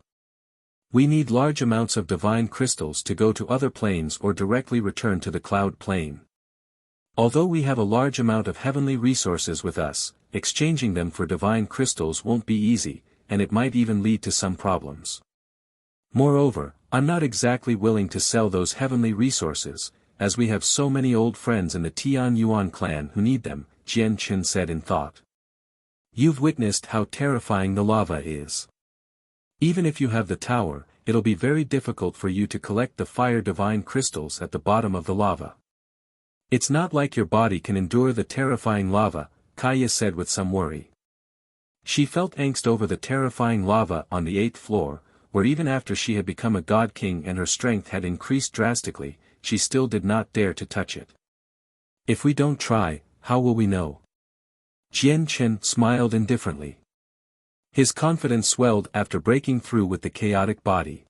We need large amounts of divine crystals to go to other planes or directly return to the cloud plane. Although we have a large amount of heavenly resources with us, exchanging them for divine crystals won't be easy, and it might even lead to some problems. Moreover, I'm not exactly willing to sell those heavenly resources, as we have so many old friends in the Tian Yuan clan who need them," Jian Chen said in thought. "You've witnessed how terrifying the lava is. Even if you have the tower, it'll be very difficult for you to collect the fire divine crystals at the bottom of the lava. It's not like your body can endure the terrifying lava," Kaya said with some worry. She felt angst over the terrifying lava on the 8th floor, where even after she had become a god king and her strength had increased drastically, she still did not dare to touch it. "If we don't try, how will we know?" Jian Chen smiled indifferently. His confidence swelled after breaking through with the chaotic body.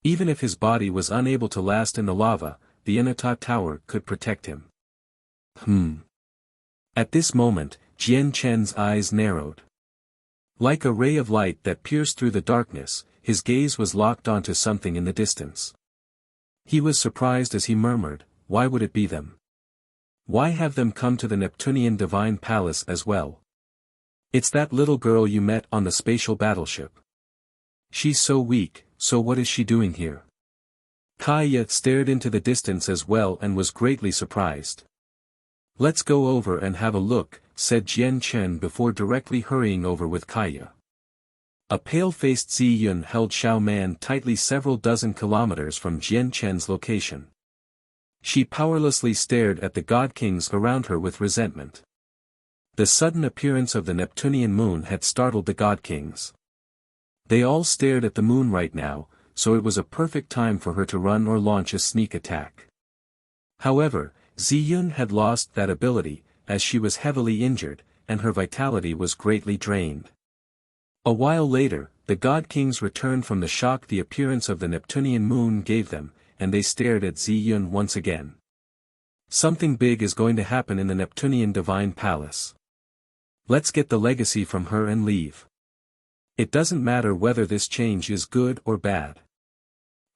Even if his body was unable to last in the lava, the Inata Tower could protect him. At this moment, Jian Chen's eyes narrowed. Like a ray of light that pierced through the darkness, his gaze was locked onto something in the distance. He was surprised as he murmured, "Why would it be them? Why have them come to the Neptunian Divine Palace as well? It's that little girl you met on the spatial battleship. She's so weak, so what is she doing here?" Kaya stared into the distance as well and was greatly surprised. "Let's go over and have a look," said Jian Chen before directly hurrying over with Kaya. A pale-faced Zi Yun held Xiao Man tightly several dozen kilometers from Jian Chen's location. She powerlessly stared at the god kings around her with resentment. The sudden appearance of the Neptunian moon had startled the god kings. They all stared at the moon right now, so it was a perfect time for her to run or launch a sneak attack. However, Zi Yun had lost that ability, as she was heavily injured, and her vitality was greatly drained. A while later, the god kings returned from the shock the appearance of the Neptunian moon gave them, and they stared at Zi Yun once again. "Something big is going to happen in the Neptunian Divine Palace. Let's get the legacy from her and leave. It doesn't matter whether this change is good or bad.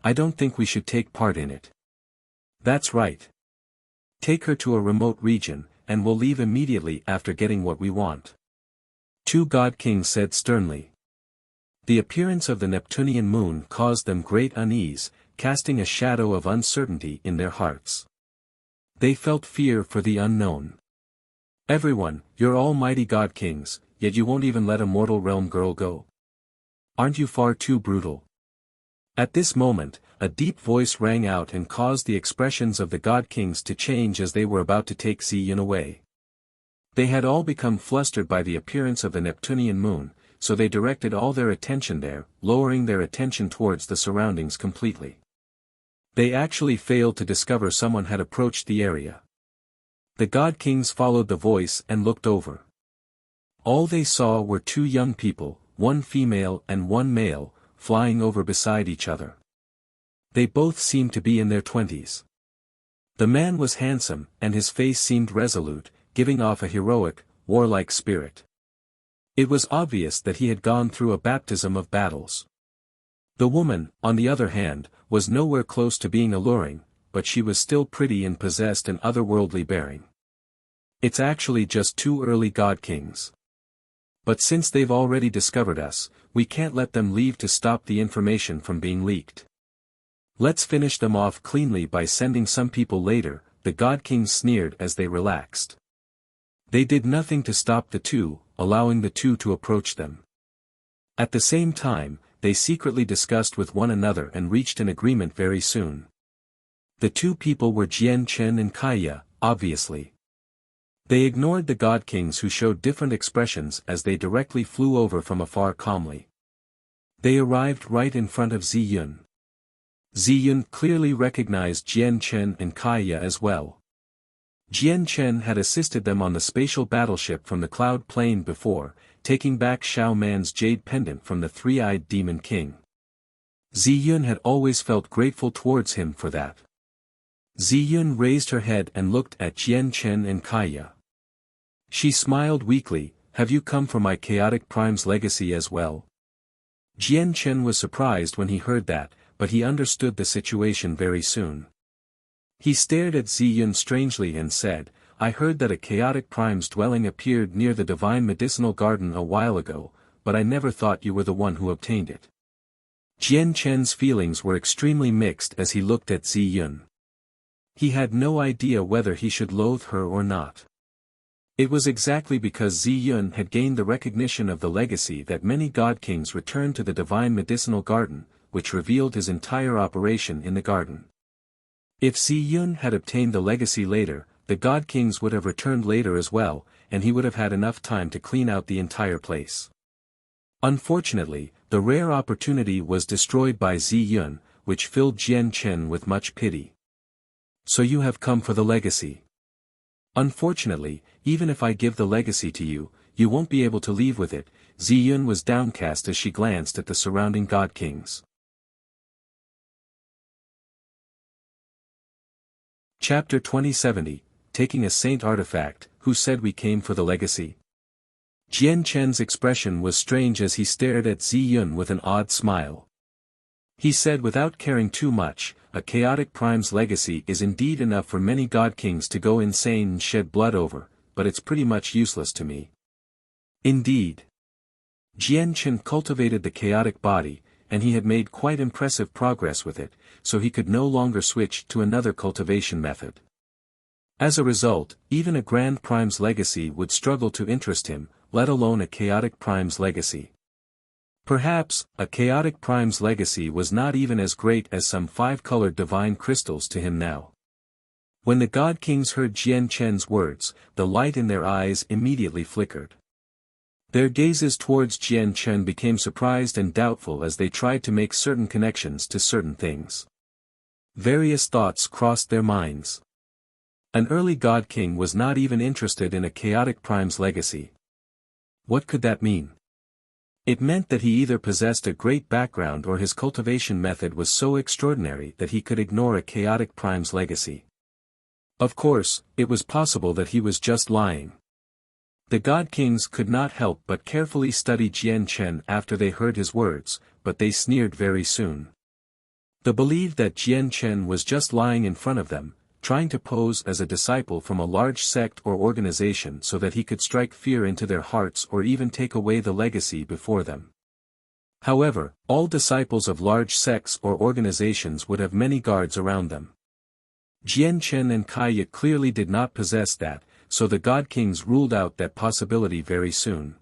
I don't think we should take part in it." "That's right. Take her to a remote region, and we'll leave immediately after getting what we want," two god kings said sternly. The appearance of the Neptunian moon caused them great unease, casting a shadow of uncertainty in their hearts. They felt fear for the unknown. "Everyone, you're almighty god kings, yet you won't even let a mortal realm girl go. Aren't you far too brutal?" At this moment, a deep voice rang out and caused the expressions of the god kings to change as they were about to take Zi Yun away. They had all become flustered by the appearance of the Neptunian moon, so they directed all their attention there, lowering their attention towards the surroundings completely. They actually failed to discover someone had approached the area. The god kings followed the voice and looked over. All they saw were two young people, one female and one male, flying over beside each other. They both seemed to be in their 20s. The man was handsome, and his face seemed resolute, giving off a heroic, warlike spirit. It was obvious that he had gone through a baptism of battles. The woman, on the other hand, was nowhere close to being alluring, but she was still pretty and possessed an otherworldly bearing. "It's actually just two early god kings. But since they've already discovered us, we can't let them leave to stop the information from being leaked. Let's finish them off cleanly by sending some people later," the god kings sneered as they relaxed. They did nothing to stop the two, allowing the two to approach them. At the same time, they secretly discussed with one another and reached an agreement very soon. The two people were Jian Chen and Kaya, obviously. They ignored the god kings who showed different expressions as they directly flew over from afar calmly. They arrived right in front of Zi Yun. Zi Yun clearly recognized Jian Chen and Kaya as well. Jian Chen had assisted them on the spatial battleship from the Cloud Plane before, taking back Xiao Man's jade pendant from the three-eyed demon king. Zi Yun had always felt grateful towards him for that. Zi Yun raised her head and looked at Jian Chen and Kaya. She smiled weakly. "Have you come for my chaotic prime's legacy as well?" Jian Chen was surprised when he heard that, but he understood the situation very soon. He stared at Zi Yun strangely and said, "I heard that a chaotic prime's dwelling appeared near the divine medicinal garden a while ago, but I never thought you were the one who obtained it." Jian Chen's feelings were extremely mixed as he looked at Zi Yun. He had no idea whether he should loathe her or not. It was exactly because Zi Yun had gained the recognition of the legacy that many god kings returned to the divine medicinal garden, which revealed his entire operation in the garden. If Zi Yun had obtained the legacy later, the god kings would have returned later as well, and he would have had enough time to clean out the entire place. Unfortunately, the rare opportunity was destroyed by Zi Yun, which filled Jian Chen with much pity. "So you have come for the legacy. Unfortunately, even if I give the legacy to you, you won't be able to leave with it." Zi Yun was downcast as she glanced at the surrounding god kings. Chapter 2070, taking a saint artifact, who said we came for the legacy? Jian Chen's expression was strange as he stared at Zi Yun with an odd smile. He said without caring too much, a chaotic prime's legacy is indeed enough for many god kings to go insane and shed blood over, but it's pretty much useless to me. Indeed. Jian Chen cultivated the chaotic body, and he had made quite impressive progress with it, so he could no longer switch to another cultivation method. As a result, even a grand prime's legacy would struggle to interest him, let alone a chaotic prime's legacy. Perhaps, a chaotic prime's legacy was not even as great as some 5-colored divine crystals to him now. When the god kings heard Jian Chen's words, the light in their eyes immediately flickered. Their gazes towards Jian Chen became surprised and doubtful as they tried to make certain connections to certain things. Various thoughts crossed their minds. An early god king was not even interested in a chaotic prime's legacy. What could that mean? It meant that he either possessed a great background or his cultivation method was so extraordinary that he could ignore a chaotic prime's legacy. Of course, it was possible that he was just lying. The god kings could not help but carefully study Jian Chen after they heard his words, but they sneered very soon. They believed that Jian Chen was just lying in front of them, trying to pose as a disciple from a large sect or organization so that he could strike fear into their hearts or even take away the legacy before them. However, all disciples of large sects or organizations would have many guards around them. Jian Chen and Kaya clearly did not possess that, so the god kings ruled out that possibility very soon.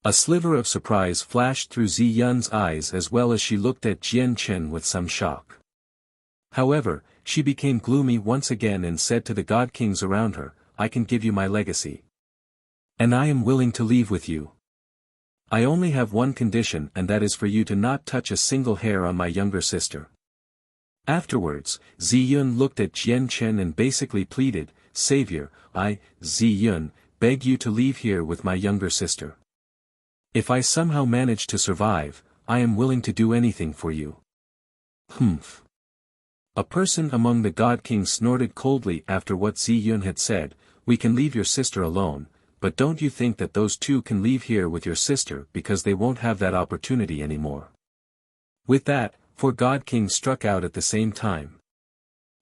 A sliver of surprise flashed through Zi Yun's eyes as well as she looked at Jian Chen with some shock. However, she became gloomy once again and said to the god kings around her, "I can give you my legacy. And I am willing to leave with you. I only have one condition, and that is for you to not touch a single hair on my younger sister." Afterwards, Zi Yun looked at Jian Chen and basically pleaded, "Savior, I, Zi Yun, beg you to leave here with my younger sister. If I somehow manage to survive, I am willing to do anything for you." Humph. A person among the god kings snorted coldly after what Zi Yun had said, "We can leave your sister alone, but don't you think that those two can leave here with your sister because they won't have that opportunity anymore?" With that, 4 god kings struck out at the same time.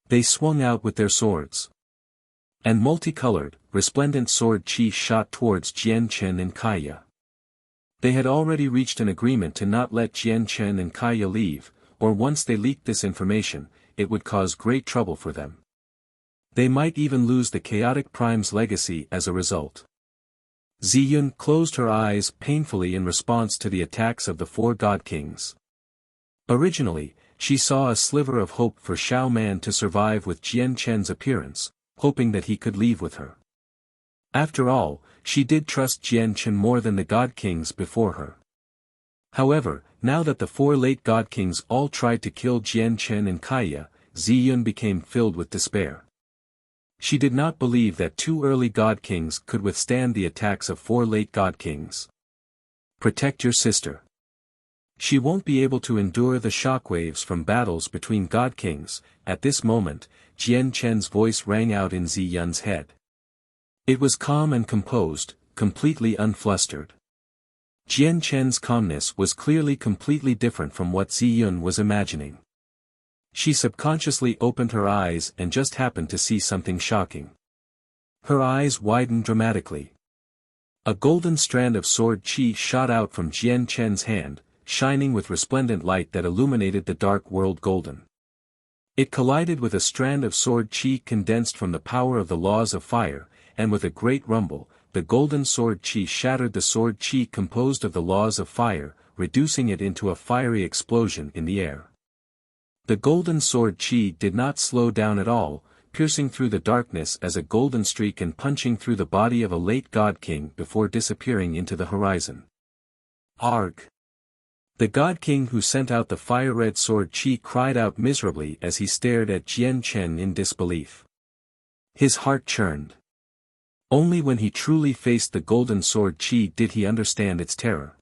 They swung out with their swords. And multicolored, resplendent sword chi shot towards Jian Chen and Kaya. They had already reached an agreement to not let Jian Chen and Kaya leave, or once they leaked this information, it would cause great trouble for them. They might even lose the chaotic prime's legacy as a result. Zi Yun closed her eyes painfully in response to the attacks of the 4 god kings. Originally, she saw a sliver of hope for Xiao Man to survive with Jian Chen's appearance, hoping that he could leave with her. After all, she did trust Jian Chen more than the god kings before her. However, now that the 4 late god kings all tried to kill Jian Chen and Kaya, Zi Yun became filled with despair. She did not believe that 2 early god kings could withstand the attacks of 4 late god kings. Protect your sister. She won't be able to endure the shockwaves from battles between god kings. At this moment, Jian Chen's voice rang out in Zi Yun's head. It was calm and composed, completely unflustered. Jian Chen's calmness was clearly completely different from what Zi Yun was imagining. She subconsciously opened her eyes and just happened to see something shocking. Her eyes widened dramatically. A golden strand of sword chi shot out from Jian Chen's hand, shining with resplendent light that illuminated the dark world golden. It collided with a strand of sword chi condensed from the power of the laws of fire, and with a great rumble, the golden sword chi shattered the sword chi composed of the laws of fire, reducing it into a fiery explosion in the air. The golden sword chi did not slow down at all, piercing through the darkness as a golden streak and punching through the body of a late god king before disappearing into the horizon. Arg! The god king who sent out the fire-red sword chi cried out miserably as he stared at Jian Chen in disbelief. His heart churned. Only when he truly faced the golden sword chi did he understand its terror.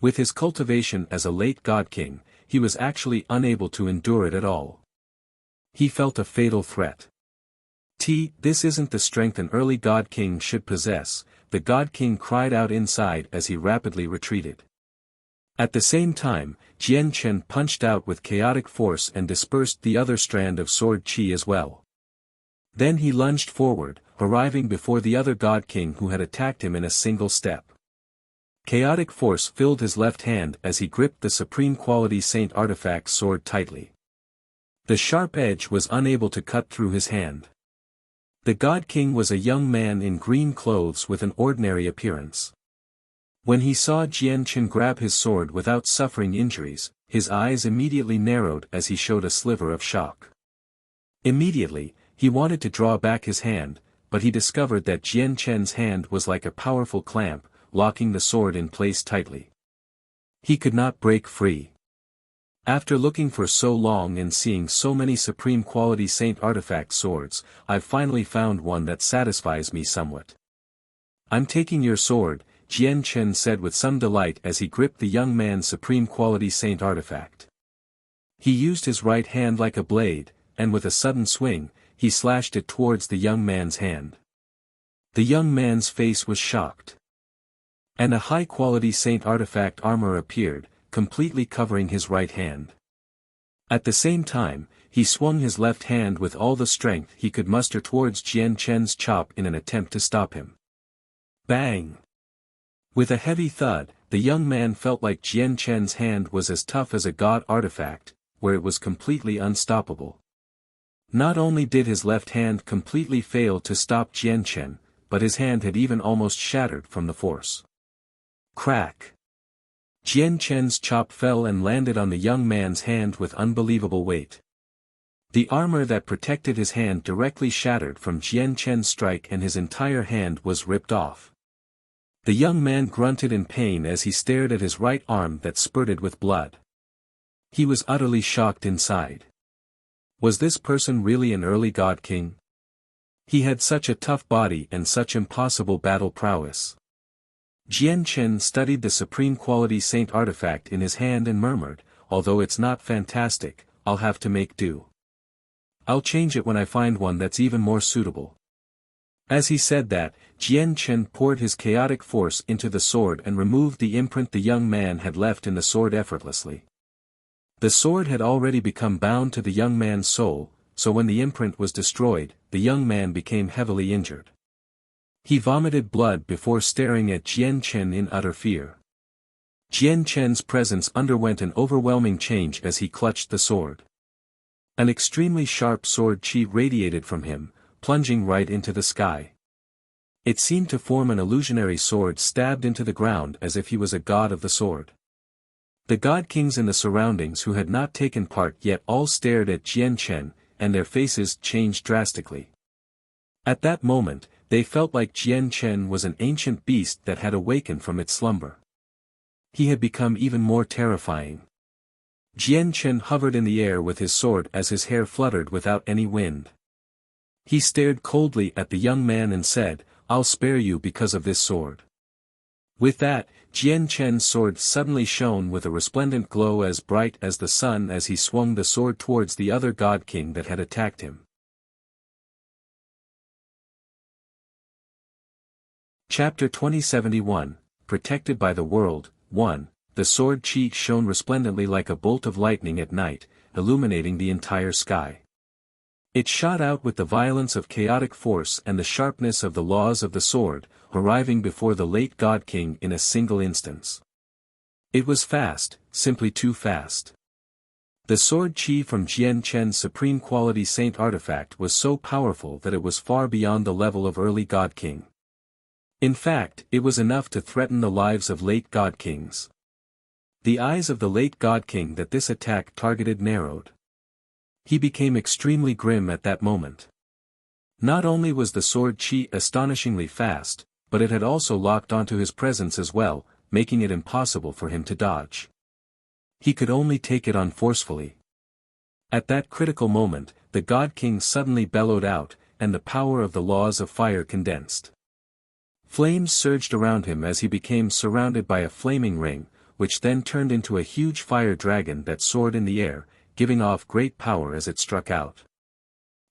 With his cultivation as a late god king, he was actually unable to endure it at all. He felt a fatal threat. This isn't the strength an early God King should possess," the God King cried out inside as he rapidly retreated. At the same time, Jian Chen punched out with chaotic force and dispersed the other strand of sword qi as well. Then he lunged forward, arriving before the other God King who had attacked him in a single step. Chaotic force filled his left hand as he gripped the supreme quality Saint Artifact sword tightly. The sharp edge was unable to cut through his hand. The God King was a young man in green clothes with an ordinary appearance. When he saw Jian Chen grab his sword without suffering injuries, his eyes immediately narrowed as he showed a sliver of shock. Immediately, he wanted to draw back his hand, but he discovered that Jian Chen's hand was like a powerful clamp, locking the sword in place tightly. He could not break free. After looking for so long and seeing so many supreme quality Saint Artifact swords, I've finally found one that satisfies me somewhat. "I'm taking your sword," Jian Chen said with some delight as he gripped the young man's supreme quality Saint Artifact. He used his right hand like a blade, and with a sudden swing, he slashed it towards the young man's hand. The young man's face was shocked. And a high-quality Saint Artifact armor appeared, completely covering his right hand. At the same time, he swung his left hand with all the strength he could muster towards Jian Chen's chop in an attempt to stop him. Bang! With a heavy thud, the young man felt like Jian Chen's hand was as tough as a god artifact, where it was completely unstoppable. Not only did his left hand completely fail to stop Jian Chen, but his hand had even almost shattered from the force. Crack! Jian Chen's chop fell and landed on the young man's hand with unbelievable weight. The armor that protected his hand directly shattered from Jian Chen's strike and his entire hand was ripped off. The young man grunted in pain as he stared at his right arm that spurted with blood. He was utterly shocked inside. Was this person really an early God King? He had such a tough body and such impossible battle prowess. Jian Chen studied the supreme quality Saint Artifact in his hand and murmured, "Although it's not fantastic, I'll have to make do. I'll change it when I find one that's even more suitable." As he said that, Jian Chen poured his chaotic force into the sword and removed the imprint the young man had left in the sword effortlessly. The sword had already become bound to the young man's soul, so when the imprint was destroyed, the young man became heavily injured. He vomited blood before staring at Jian Chen in utter fear. Jian Chen's presence underwent an overwhelming change as he clutched the sword. An extremely sharp sword qi radiated from him, plunging right into the sky. It seemed to form an illusionary sword stabbed into the ground as if he was a god of the sword. The god kings in the surroundings who had not taken part yet all stared at Jian Chen, and their faces changed drastically. At that moment, they felt like Jian Chen was an ancient beast that had awakened from its slumber. He had become even more terrifying. Jian Chen hovered in the air with his sword as his hair fluttered without any wind. He stared coldly at the young man and said, "I'll spare you because of this sword." With that, Jian Chen's sword suddenly shone with a resplendent glow as bright as the sun as he swung the sword towards the other god king that had attacked him. Chapter 2071, Protected by the World, 1. The sword qi shone resplendently like a bolt of lightning at night, illuminating the entire sky. It shot out with the violence of chaotic force and the sharpness of the laws of the sword, arriving before the late God King in a single instance. It was fast, simply too fast. The sword qi from Jian Chen's supreme quality Saint Artifact was so powerful that it was far beyond the level of early God King. In fact, it was enough to threaten the lives of late God Kings. The eyes of the late God King that this attack targeted narrowed. He became extremely grim at that moment. Not only was the sword qi astonishingly fast, but it had also locked onto his presence as well, making it impossible for him to dodge. He could only take it on forcefully. At that critical moment, the God King suddenly bellowed out, and the power of the laws of fire condensed. Flames surged around him as he became surrounded by a flaming ring, which then turned into a huge fire dragon that soared in the air, giving off great power as it struck out.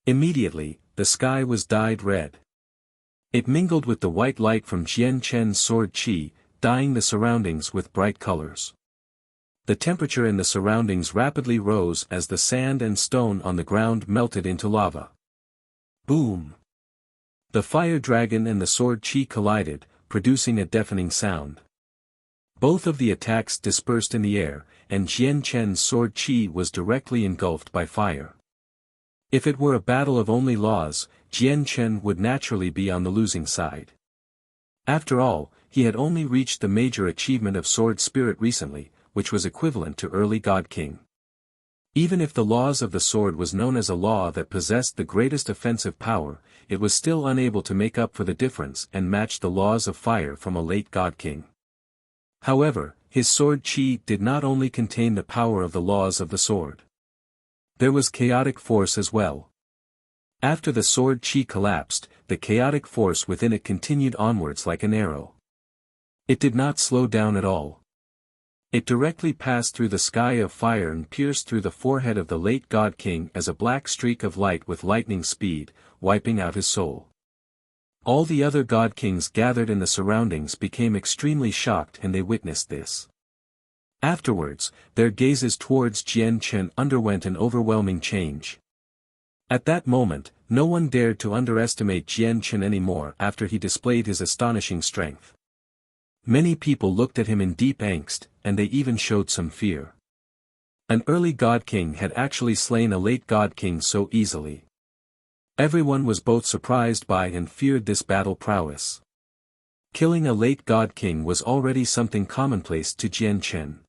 Immediately, the sky was dyed red. It mingled with the white light from Jian Chen's sword qi, dyeing the surroundings with bright colors. The temperature in the surroundings rapidly rose as the sand and stone on the ground melted into lava. Boom! The fire dragon and the sword qi collided, producing a deafening sound. Both of the attacks dispersed in the air, and Jian Chen's sword qi was directly engulfed by fire. If it were a battle of only laws, Jian Chen would naturally be on the losing side. After all, he had only reached the major achievement of sword spirit recently, which was equivalent to early God King. Even if the laws of the sword was known as a law that possessed the greatest offensive power, it was still unable to make up for the difference and match the laws of fire from a late God King. However, his sword qi did not only contain the power of the laws of the sword. There was chaotic force as well. After the sword qi collapsed, the chaotic force within it continued onwards like an arrow. It did not slow down at all. It directly passed through the sky of fire and pierced through the forehead of the late God King as a black streak of light with lightning speed, wiping out his soul. All the other God Kings gathered in the surroundings became extremely shocked and they witnessed this. Afterwards, their gazes towards Jian Chen underwent an overwhelming change. At that moment, no one dared to underestimate Jian Chen anymore after he displayed his astonishing strength. Many people looked at him in deep angst, and they even showed some fear. An early God King had actually slain a late God King so easily. Everyone was both surprised by and feared this battle prowess. Killing a late God King was already something commonplace to Jian Chen.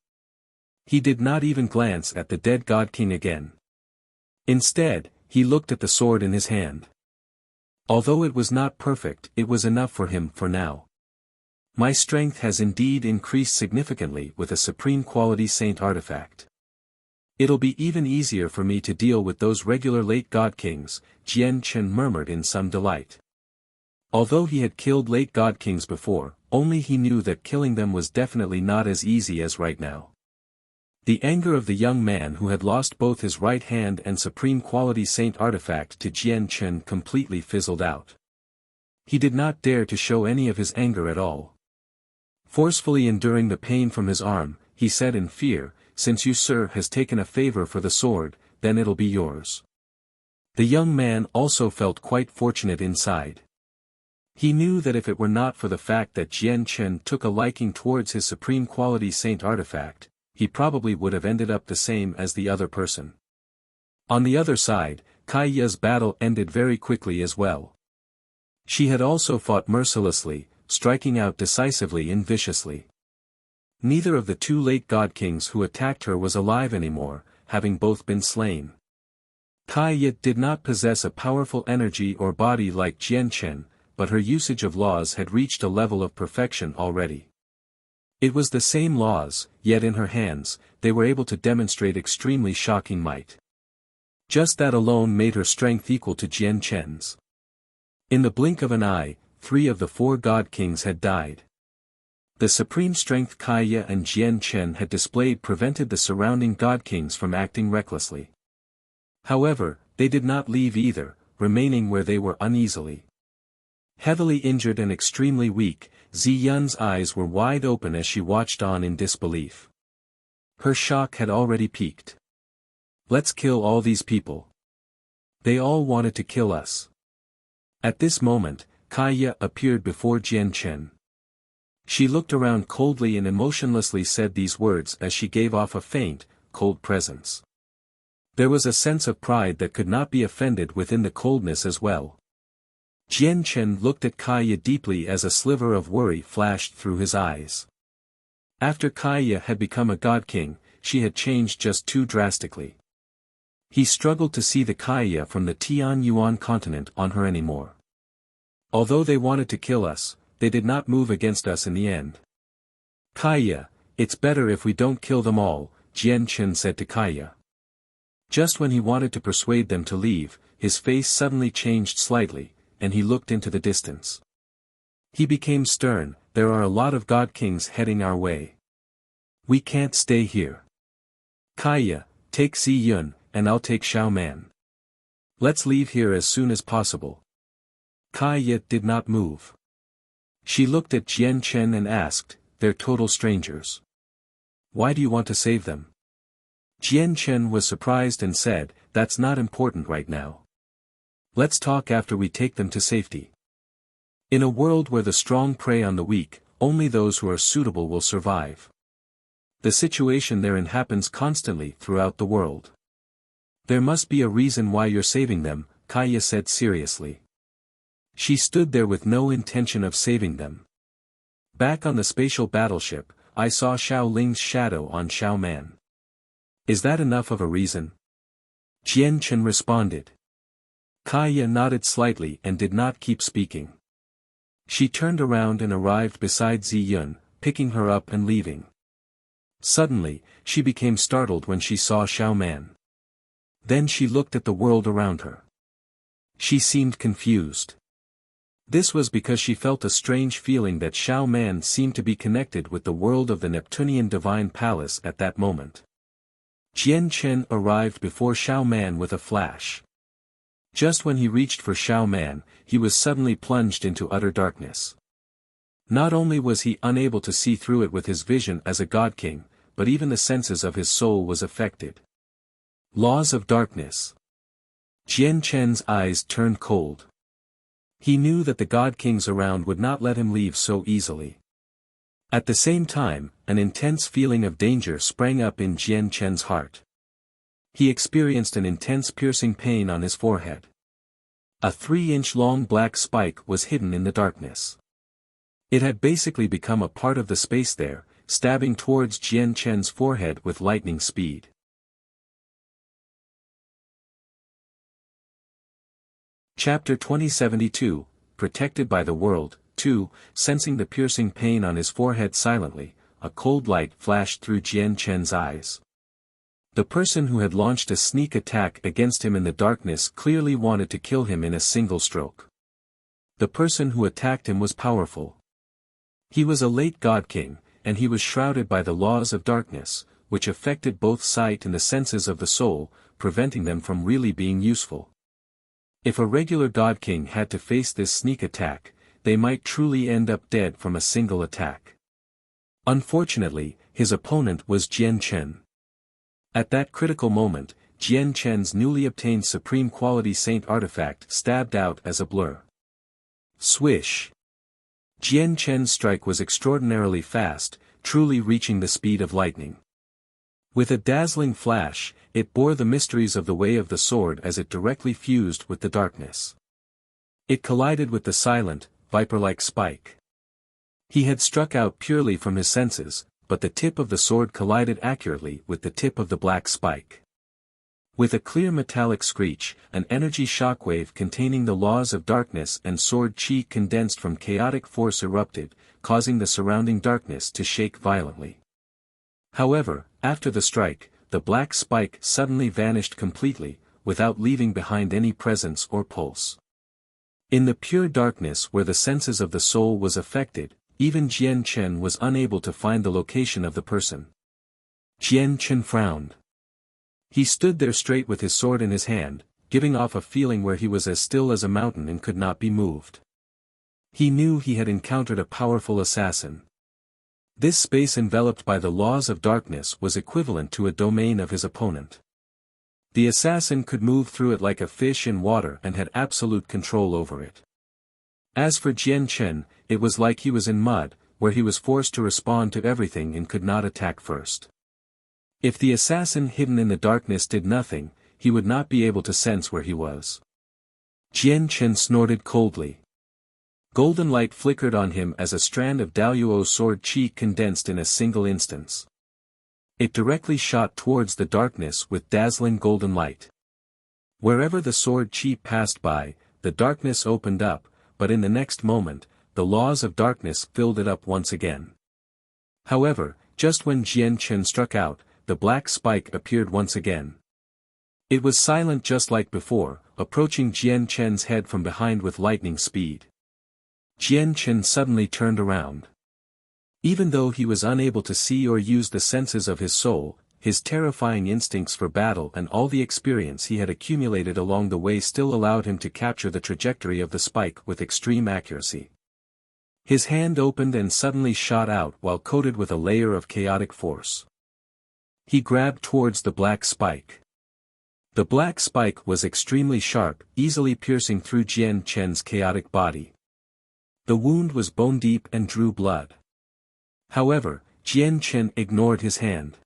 He did not even glance at the dead God King again. Instead, he looked at the sword in his hand. Although it was not perfect, it was enough for him for now. My strength has indeed increased significantly with a supreme quality saint artifact. It'll be even easier for me to deal with those regular late God Kings, Jian Chen murmured in some delight. Although he had killed late God Kings before, only he knew that killing them was definitely not as easy as right now. The anger of the young man who had lost both his right hand and supreme quality saint artifact to Jian Chen completely fizzled out. He did not dare to show any of his anger at all. Forcefully enduring the pain from his arm, he said in fear, "Since you, sir, has taken a favor for the sword, then it'll be yours." The young man also felt quite fortunate inside. He knew that if it were not for the fact that Jian Chen took a liking towards his supreme quality saint artifact, he probably would have ended up the same as the other person. On the other side, Kaiya's battle ended very quickly as well. She had also fought mercilessly, striking out decisively and viciously. Neither of the two late God Kings who attacked her was alive anymore, having both been slain. Kaiya did not possess a powerful energy or body like Jian Chen, but her usage of laws had reached a level of perfection already. It was the same laws, yet in her hands, they were able to demonstrate extremely shocking might. Just that alone made her strength equal to Jian Chen's. In the blink of an eye, 3 of the 4 God Kings had died. The supreme strength Kaiya and Jian Chen had displayed prevented the surrounding God Kings from acting recklessly. However, they did not leave either, remaining where they were uneasily. Heavily injured and extremely weak, Ziyun's eyes were wide open as she watched on in disbelief. Her shock had already peaked. "Let's kill all these people. They all wanted to kill us." At this moment, Kaiya appeared before Jian Chen. She looked around coldly and emotionlessly said these words as she gave off a faint, cold presence. There was a sense of pride that could not be offended within the coldness as well. Jian Chen looked at Kaiya deeply as a sliver of worry flashed through his eyes. After Kaiya had become a God King, she had changed just too drastically. He struggled to see the Kaiya from the Tian Yuan continent on her anymore. Although they wanted to kill us, they did not move against us in the end. "Kaiya, it's better if we don't kill them all," Jian Chen said to Kaiya. Just when he wanted to persuade them to leave, his face suddenly changed slightly, and he looked into the distance. He became stern. "There are a lot of God Kings heading our way. We can't stay here. Kaiya, take Ziyun, and I'll take Xiao Man. Let's leave here as soon as possible. Kai Ye did not move. She looked at Jian Chen and asked, "They're total strangers. Why do you want to save them?" Jian Chen was surprised and said, "That's not important right now. Let's talk after we take them to safety." In a world where the strong prey on the weak, only those who are suitable will survive. The situation therein happens constantly throughout the world. There must be a reason why you're saving them, Kaya said seriously. She stood there with no intention of saving them. Back on the spatial battleship, I saw Xiao Ling's shadow on Xiao Man. Is that enough of a reason? Jian Chen responded. Kaya nodded slightly and did not keep speaking. She turned around and arrived beside Zi Yun, picking her up and leaving. Suddenly, she became startled when she saw Xiao Man. Then she looked at the world around her. She seemed confused. This was because she felt a strange feeling that Xiao Man seemed to be connected with the world of the Neptunian Divine Palace at that moment. Jian Chen arrived before Xiao Man with a flash. Just when he reached for Xiao Man, he was suddenly plunged into utter darkness. Not only was he unable to see through it with his vision as a god king, but even the senses of his soul was affected. Laws of darkness. Jian Chen's eyes turned cold. He knew that the god kings around would not let him leave so easily. At the same time, an intense feeling of danger sprang up in Jian Chen's heart. He experienced an intense piercing pain on his forehead. A 3-inch long black spike was hidden in the darkness. It had basically become a part of the space there, stabbing towards Jian Chen's forehead with lightning speed. Chapter 2072, Protected by the World, 2, Sensing the piercing pain on his forehead silently, a cold light flashed through Jian Chen's eyes. The person who had launched a sneak attack against him in the darkness clearly wanted to kill him in a single stroke. The person who attacked him was powerful. He was a late god king, and he was shrouded by the laws of darkness, which affected both sight and the senses of the soul, preventing them from really being useful. If a regular god king had to face this sneak attack, they might truly end up dead from a single attack. Unfortunately, his opponent was Jian Chen. At that critical moment, Jian Chen's newly obtained supreme quality saint artifact stabbed out as a blur. Swish! Jian Chen's strike was extraordinarily fast, truly reaching the speed of lightning. With a dazzling flash, it bore the mysteries of the way of the sword as it directly fused with the darkness. It collided with the silent, viper-like spike. He had struck out purely from his senses, but the tip of the sword collided accurately with the tip of the black spike. With a clear metallic screech, an energy shockwave containing the laws of darkness and sword chi condensed from chaotic force erupted, causing the surrounding darkness to shake violently. However, after the strike, the black spike suddenly vanished completely, without leaving behind any presence or pulse. In the pure darkness where the senses of the soul was affected, even Jian Chen was unable to find the location of the person. Jian Chen frowned. He stood there straight with his sword in his hand, giving off a feeling where he was as still as a mountain and could not be moved. He knew he had encountered a powerful assassin. This space enveloped by the laws of darkness was equivalent to a domain of his opponent. The assassin could move through it like a fish in water and had absolute control over it. As for Jian Chen, it was like he was in mud, where he was forced to respond to everything and could not attack first. If the assassin hidden in the darkness did nothing, he would not be able to sense where he was. Jian Chen snorted coldly. Golden light flickered on him as a strand of Daoyuo's sword chi condensed in a single instance. It directly shot towards the darkness with dazzling golden light. Wherever the sword chi passed by, the darkness opened up, but in the next moment, the laws of darkness filled it up once again. However, just when Jian Chen struck out, the black spike appeared once again. It was silent just like before, approaching Jian Chen's head from behind with lightning speed. Jian Chen suddenly turned around. Even though he was unable to see or use the senses of his soul, his terrifying instincts for battle and all the experience he had accumulated along the way still allowed him to capture the trajectory of the spike with extreme accuracy. His hand opened and suddenly shot out while coated with a layer of chaotic force. He grabbed towards the black spike. The black spike was extremely sharp, easily piercing through Jian Chen's chaotic body. The wound was bone deep and drew blood. However, Jian Chen ignored his hand.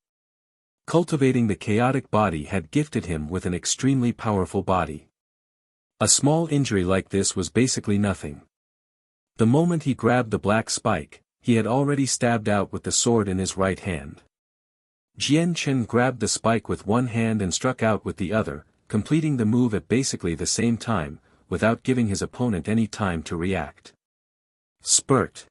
Cultivating the chaotic body had gifted him with an extremely powerful body. A small injury like this was basically nothing. The moment he grabbed the black spike, he had already stabbed out with the sword in his right hand. Jian Chen grabbed the spike with one hand and struck out with the other, completing the move at basically the same time, without giving his opponent any time to react. Spurt.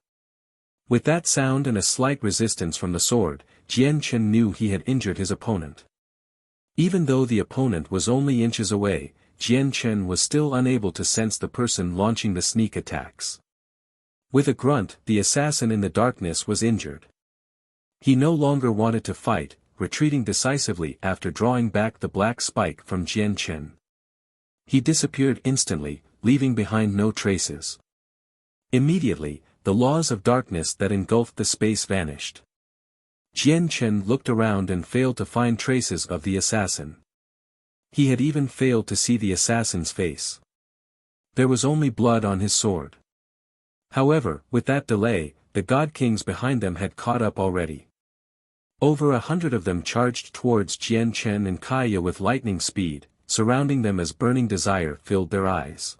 With that sound and a slight resistance from the sword, Jian Chen knew he had injured his opponent. Even though the opponent was only inches away, Jian Chen was still unable to sense the person launching the sneak attacks. With a grunt, the assassin in the darkness was injured. He no longer wanted to fight, retreating decisively after drawing back the black spike from Jian Chen. He disappeared instantly, leaving behind no traces. Immediately, the laws of darkness that engulfed the space vanished. Jian Chen looked around and failed to find traces of the assassin. He had even failed to see the assassin's face. There was only blood on his sword. However, with that delay, the God Kings behind them had caught up already. Over 100 of them charged towards Jian Chen and Kaya with lightning speed, surrounding them as burning desire filled their eyes.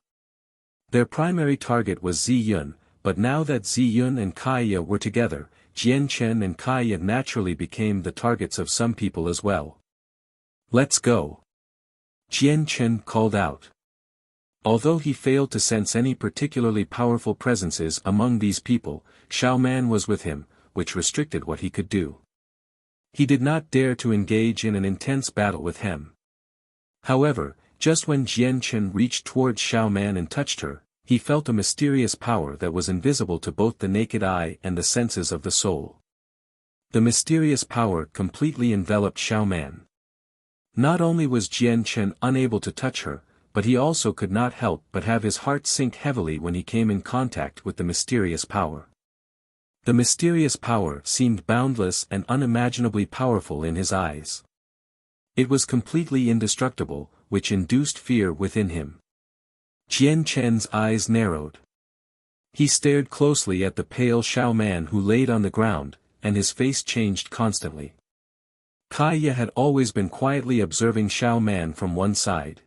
Their primary target was Zi Yun, but now that Zi Yun and Kaya were together, Jian Chen and Kaya naturally became the targets of some people as well. "Let's go!" Jian Chen called out. Although he failed to sense any particularly powerful presences among these people, Xiao Man was with him, which restricted what he could do. He did not dare to engage in an intense battle with him. However, just when Jian Chen reached towards Xiao Man and touched her, he felt a mysterious power that was invisible to both the naked eye and the senses of the soul. The mysterious power completely enveloped Xiao Man. Not only was Jian Chen unable to touch her, but he also could not help but have his heart sink heavily when he came in contact with the mysterious power. The mysterious power seemed boundless and unimaginably powerful in his eyes. It was completely indestructible, which induced fear within him. Jian Chen's eyes narrowed. He stared closely at the pale Xiao Man who laid on the ground, and his face changed constantly. Kaya had always been quietly observing Xiao Man from one side.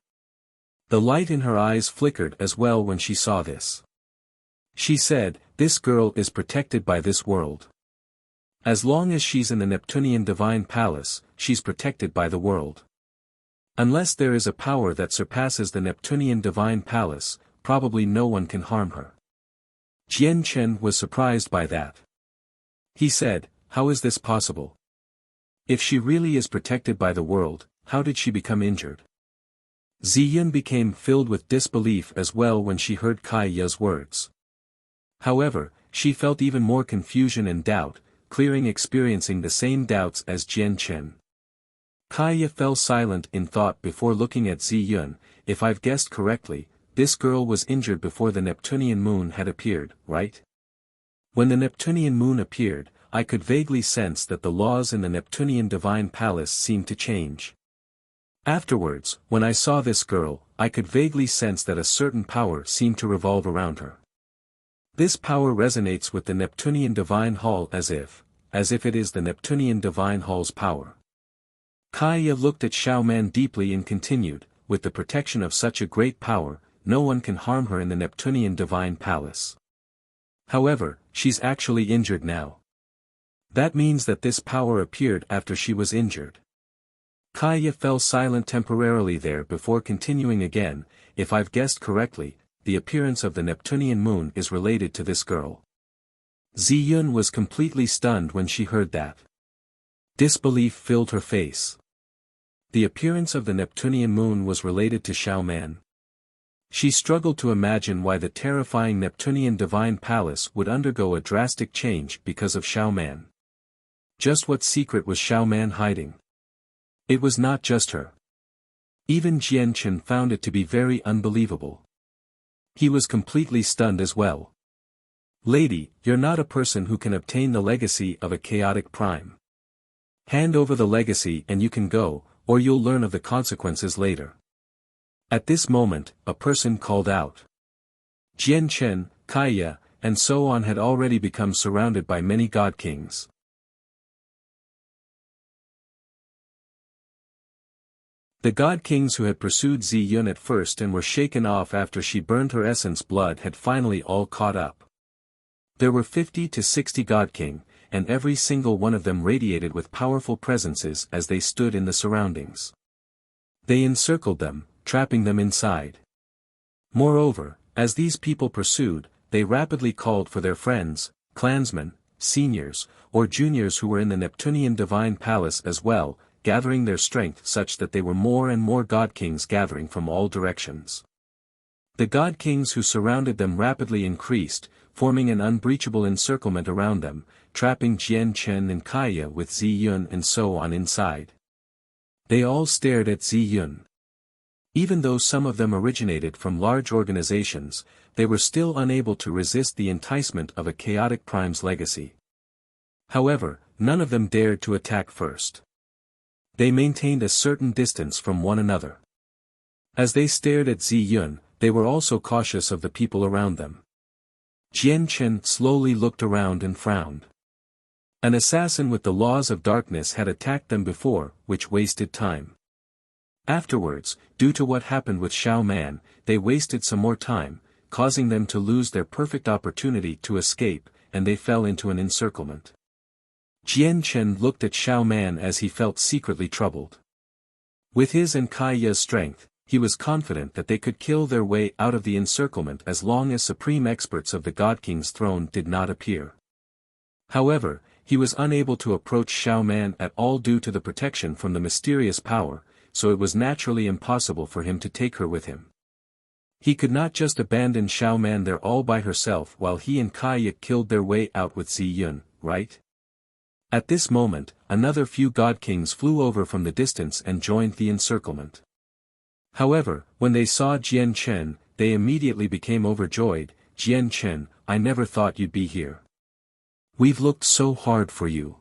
The light in her eyes flickered as well when she saw this. She said, "This girl is protected by this world. As long as she's in the Neptunian Divine Palace, she's protected by the world. Unless there is a power that surpasses the Neptunian Divine Palace, probably no one can harm her." Jian Chen was surprised by that. He said, "How is this possible? If she really is protected by the world, how did she become injured?" Zi Yun became filled with disbelief as well when she heard Kaya's words. However, she felt even more confusion and doubt, experiencing the same doubts as Jian Chen. Kaya fell silent in thought before looking at Zi Yun. "If I've guessed correctly, this girl was injured before the Neptunian moon had appeared, right? When the Neptunian moon appeared, I could vaguely sense that the laws in the Neptunian Divine Palace seemed to change. Afterwards, when I saw this girl, I could vaguely sense that a certain power seemed to revolve around her. This power resonates with the Neptunian Divine Hall as if it is the Neptunian Divine Hall's power." Kaya looked at Xiao Man deeply and continued, "With the protection of such a great power, no one can harm her in the Neptunian Divine Palace. However, she's actually injured now. That means that this power appeared after she was injured." Kaya fell silent temporarily there before continuing again, "If I've guessed correctly, the appearance of the Neptunian moon is related to this girl." Zi Yun was completely stunned when she heard that. Disbelief filled her face. The appearance of the Neptunian moon was related to Xiao Man. She struggled to imagine why the terrifying Neptunian Divine Palace would undergo a drastic change because of Xiao Man. Just what secret was Xiao Man hiding? It was not just her. Even Jian Chen found it to be very unbelievable. He was completely stunned as well. Lady, you're not a person who can obtain the legacy of a chaotic prime. Hand over the legacy and you can go, or you'll learn of the consequences later. At this moment, a person called out. Jian Chen, Kaya, and so on had already become surrounded by many god kings. The god kings who had pursued Zi Yun at first and were shaken off after she burned her essence blood had finally all caught up. There were 50 to 60 god king, and every single one of them radiated with powerful presences as they stood in the surroundings. They encircled them, trapping them inside. Moreover, as these people pursued, they rapidly called for their friends, clansmen, seniors, or juniors who were in the Neptunian divine palace as well, gathering their strength such that they were more and more god kings gathering from all directions. The god kings who surrounded them rapidly increased, forming an unbreachable encirclement around them, trapping Jian Chen and Kaya with Zi Yun and so on inside. They all stared at Zi Yun. Even though some of them originated from large organizations, they were still unable to resist the enticement of a chaotic prime's legacy. However, none of them dared to attack first. They maintained a certain distance from one another. As they stared at Zi Yun, they were also cautious of the people around them. Jian Chen slowly looked around and frowned. An assassin with the laws of darkness had attacked them before, which wasted time. Afterwards, due to what happened with Xiao Man, they wasted some more time, causing them to lose their perfect opportunity to escape, and they fell into an encirclement. Jian Chen looked at Xiao Man as he felt secretly troubled. With his and Kaya's strength, he was confident that they could kill their way out of the encirclement as long as supreme experts of the God King's throne did not appear. However, he was unable to approach Xiao Man at all due to the protection from the mysterious power, so it was naturally impossible for him to take her with him. He could not just abandon Xiao Man there all by herself while he and Kaya killed their way out with Zi Yun, right? At this moment, another few god kings flew over from the distance and joined the encirclement. However, when they saw Jian Chen, they immediately became overjoyed. Jian Chen, I never thought you'd be here. We've looked so hard for you.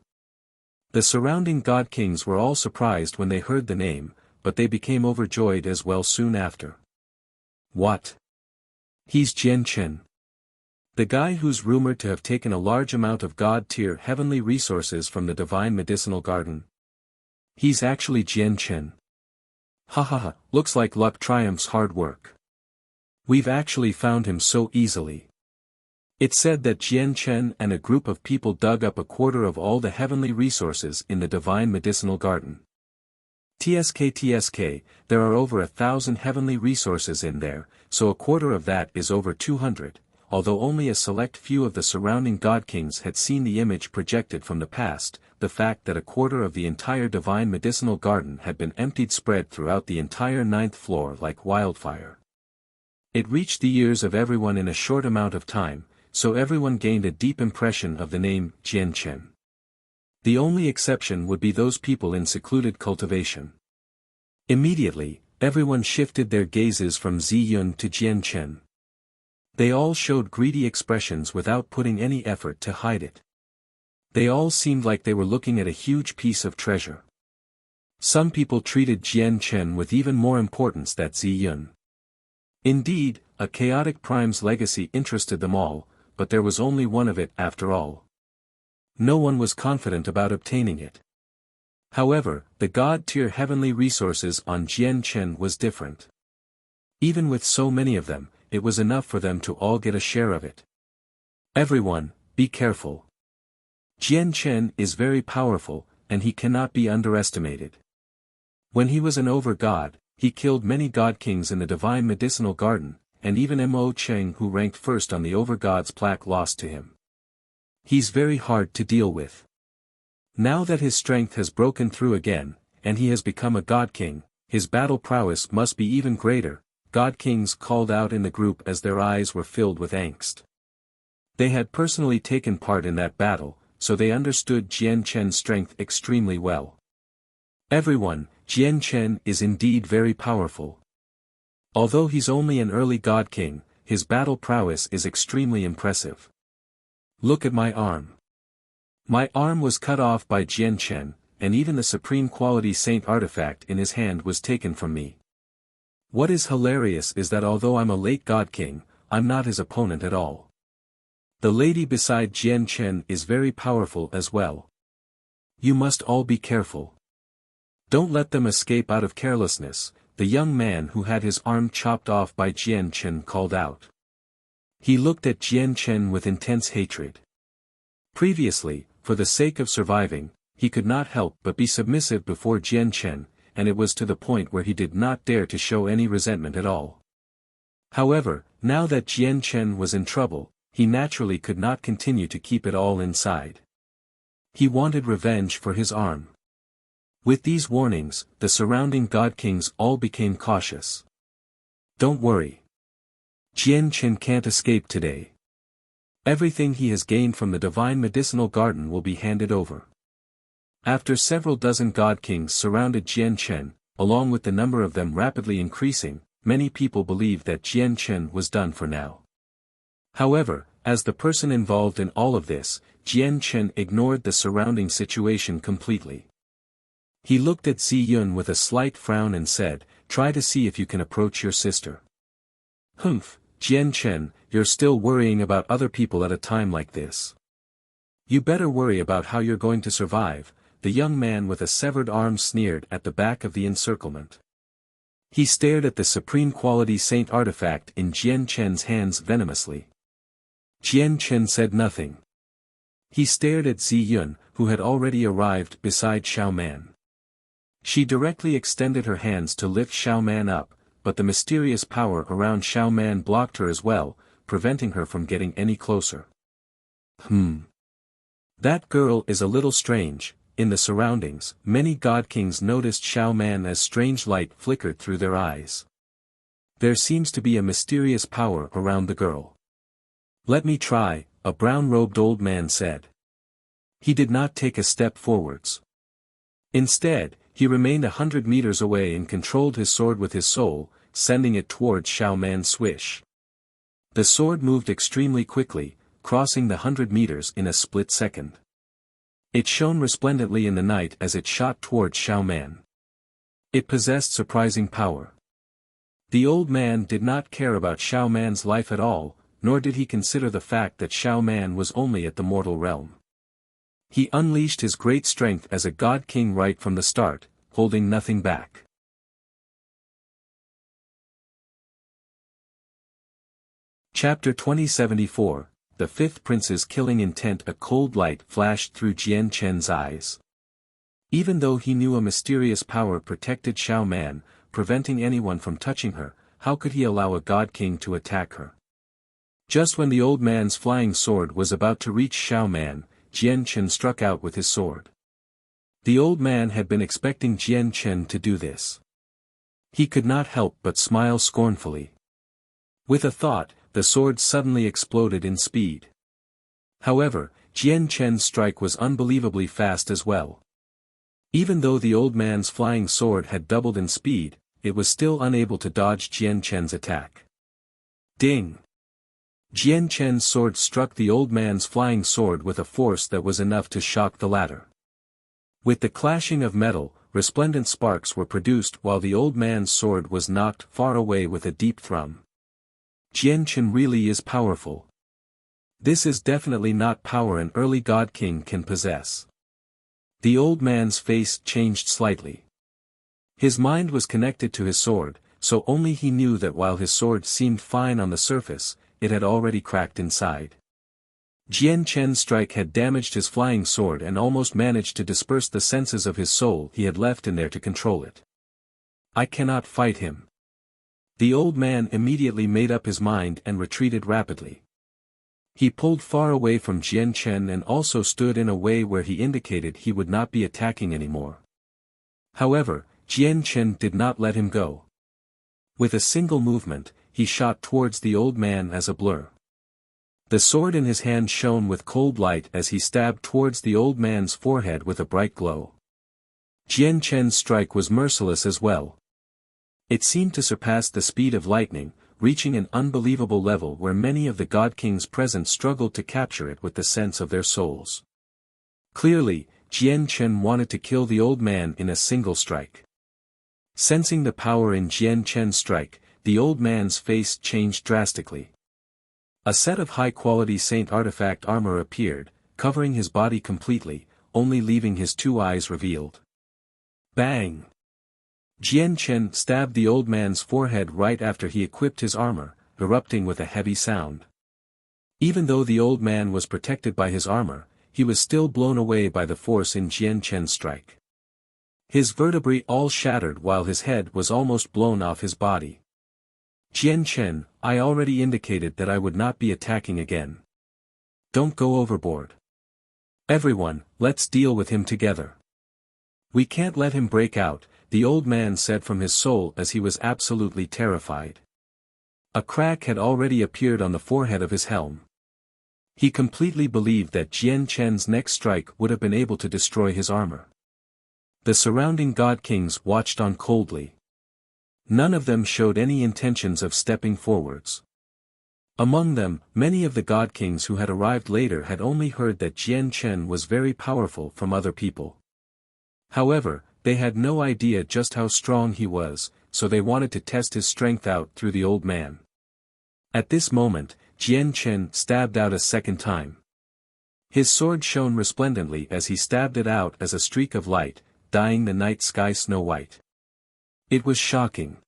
The surrounding god kings were all surprised when they heard the name, but they became overjoyed as well soon after. What? He's Jian Chen. The guy who's rumored to have taken a large amount of god-tier heavenly resources from the divine medicinal garden. He's actually Jian Chen. Ha ha ha, looks like luck triumphs hard work. We've actually found him so easily. It said that Jian Chen and a group of people dug up a quarter of all the heavenly resources in the divine medicinal garden. TSK, there are over 1,000 heavenly resources in there, so a quarter of that is over 200. Although only a select few of the surrounding god kings had seen the image projected from the past, the fact that a quarter of the entire divine medicinal garden had been emptied spread throughout the entire 9th floor like wildfire. It reached the ears of everyone in a short amount of time, so everyone gained a deep impression of the name Jian Chen. The only exception would be those people in secluded cultivation. Immediately, everyone shifted their gazes from Zi Yun to Jian Chen. They all showed greedy expressions without putting any effort to hide it. They all seemed like they were looking at a huge piece of treasure. Some people treated Jian Chen with even more importance than Zi Yun. Indeed, a chaotic prime's legacy interested them all, but there was only one of it after all. No one was confident about obtaining it. However, the god-tier heavenly resources on Jian Chen was different. Even with so many of them, it was enough for them to all get a share of it. Everyone, be careful. Jian Chen is very powerful, and he cannot be underestimated. When he was an over-god, he killed many god kings in the divine medicinal garden, and even Mo Cheng who ranked first on the over-god's plaque lost to him. He's very hard to deal with. Now that his strength has broken through again, and he has become a god king, his battle prowess must be even greater. God kings called out in the group as their eyes were filled with angst. They had personally taken part in that battle, so they understood Jian Chen's strength extremely well. Everyone, Jian Chen is indeed very powerful. Although he's only an early god king, his battle prowess is extremely impressive. Look at my arm. My arm was cut off by Jian Chen, and even the supreme quality saint artifact in his hand was taken from me. What is hilarious is that although I'm a late god king, I'm not his opponent at all. The lady beside Jian Chen is very powerful as well. You must all be careful. Don't let them escape out of carelessness, the young man who had his arm chopped off by Jian Chen called out. He looked at Jian Chen with intense hatred. Previously, for the sake of surviving, he could not help but be submissive before Jian Chen, and it was to the point where he did not dare to show any resentment at all. However, now that Jian Chen was in trouble, he naturally could not continue to keep it all inside. He wanted revenge for his arm. With these warnings, the surrounding god kings all became cautious. Don't worry. Jian Chen can't escape today. Everything he has gained from the divine medicinal garden will be handed over. After several dozen god kings surrounded Jian Chen, along with the number of them rapidly increasing, many people believed that Jian Chen was done for now. However, as the person involved in all of this, Jian Chen ignored the surrounding situation completely. He looked at Zi Yun with a slight frown and said, "Try to see if you can approach your sister." "Humph, Jian Chen, you're still worrying about other people at a time like this. You better worry about how you're going to survive," the young man with a severed arm sneered at the back of the encirclement. He stared at the supreme quality saint artifact in Jian Chen's hands venomously. Jian Chen said nothing. He stared at Zi Yun, who had already arrived beside Xiao Man. She directly extended her hands to lift Xiao Man up, but the mysterious power around Xiao Man blocked her as well, preventing her from getting any closer. That girl is a little strange. In the surroundings, many god kings noticed Xiao Man as strange light flickered through their eyes. There seems to be a mysterious power around the girl. "Let me try," a brown-robed old man said. He did not take a step forwards. Instead, he remained 100 meters away and controlled his sword with his soul, sending it towards Xiao Man's swish. The sword moved extremely quickly, crossing the 100 meters in a split second. It shone resplendently in the night as it shot towards Xiao Man. It possessed surprising power. The old man did not care about Xiao Man's life at all, nor did he consider the fact that Xiao Man was only at the mortal realm. He unleashed his great strength as a god king right from the start, holding nothing back. Chapter 2074, The Fifth Prince's Killing Intent. A cold light flashed through Jian Chen's eyes. Even though he knew a mysterious power protected Xiao Man, preventing anyone from touching her, how could he allow a god king to attack her? Just when the old man's flying sword was about to reach Xiao Man, Jian Chen struck out with his sword. The old man had been expecting Jian Chen to do this. He could not help but smile scornfully. With a thought, the sword suddenly exploded in speed. However, Jian Chen's strike was unbelievably fast as well. Even though the old man's flying sword had doubled in speed, it was still unable to dodge Jian Chen's attack. Ding! Jian Chen's sword struck the old man's flying sword with a force that was enough to shock the latter. With the clashing of metal, resplendent sparks were produced while the old man's sword was knocked far away with a deep thrum. Jian Chen really is powerful. This is definitely not power an early god king can possess. The old man's face changed slightly. His mind was connected to his sword, so only he knew that while his sword seemed fine on the surface, it had already cracked inside. Jian Chen's strike had damaged his flying sword and almost managed to disperse the senses of his soul he had left in there to control it. I cannot fight him. The old man immediately made up his mind and retreated rapidly. He pulled far away from Jian Chen and also stood in a way where he indicated he would not be attacking anymore. However, Jian Chen did not let him go. With a single movement, he shot towards the old man as a blur. The sword in his hand shone with cold light as he stabbed towards the old man's forehead with a bright glow. Jian Chen's strike was merciless as well. It seemed to surpass the speed of lightning, reaching an unbelievable level where many of the God Kings present struggled to capture it with the sense of their souls. Clearly, Jian Chen wanted to kill the old man in a single strike. Sensing the power in Jian Chen's strike, the old man's face changed drastically. A set of high-quality saint artifact armor appeared, covering his body completely, only leaving his two eyes revealed. Bang! Jian Chen stabbed the old man's forehead right after he equipped his armor, erupting with a heavy sound. Even though the old man was protected by his armor, he was still blown away by the force in Jian Chen's strike. His vertebrae all shattered while his head was almost blown off his body. Jian Chen, I already indicated that I would not be attacking again. Don't go overboard. Everyone, let's deal with him together. We can't let him break out, the old man said from his soul as he was absolutely terrified. A crack had already appeared on the forehead of his helm. He completely believed that Jian Chen's next strike would have been able to destroy his armor. The surrounding God Kings watched on coldly. None of them showed any intentions of stepping forwards. Among them, many of the God Kings who had arrived later had only heard that Jian Chen was very powerful from other people. However, they had no idea just how strong he was, so they wanted to test his strength out through the old man. At this moment, Jian Chen stabbed out a second time. His sword shone resplendently as he stabbed it out as a streak of light, dyeing the night sky snow white. It was shocking.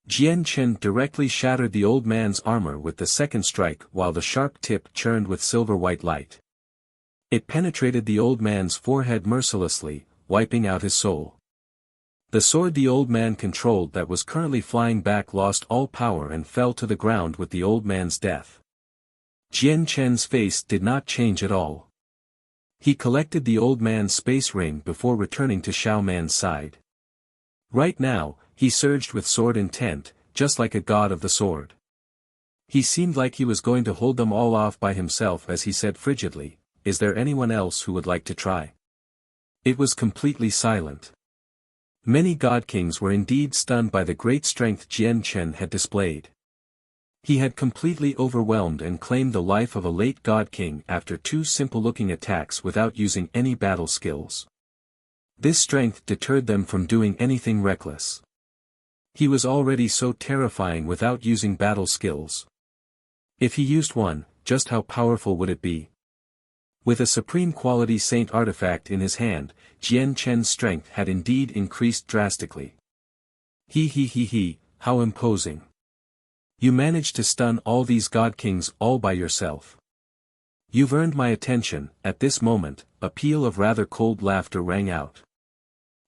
Jian Chen directly shattered the old man's armor with the second strike while the sharp tip churned with silver-white light. It penetrated the old man's forehead mercilessly, wiping out his soul. The sword the old man controlled that was currently flying back lost all power and fell to the ground with the old man's death. Jian Chen's face did not change at all. He collected the old man's space ring before returning to Xiao Man's side. Right now, he surged with sword intent, just like a god of the sword. He seemed like he was going to hold them all off by himself as he said frigidly, "Is there anyone else who would like to try?" It was completely silent. Many God Kings were indeed stunned by the great strength Jian Chen had displayed. He had completely overwhelmed and claimed the life of a late God King after two simple-looking attacks without using any battle skills. This strength deterred them from doing anything reckless. He was already so terrifying without using battle skills. If he used one, just how powerful would it be? With a supreme quality saint artifact in his hand, Jian Chen's strength had indeed increased drastically. He, how imposing. You managed to stun all these God Kings all by yourself. You've earned my attention. At this moment, a peal of rather cold laughter rang out.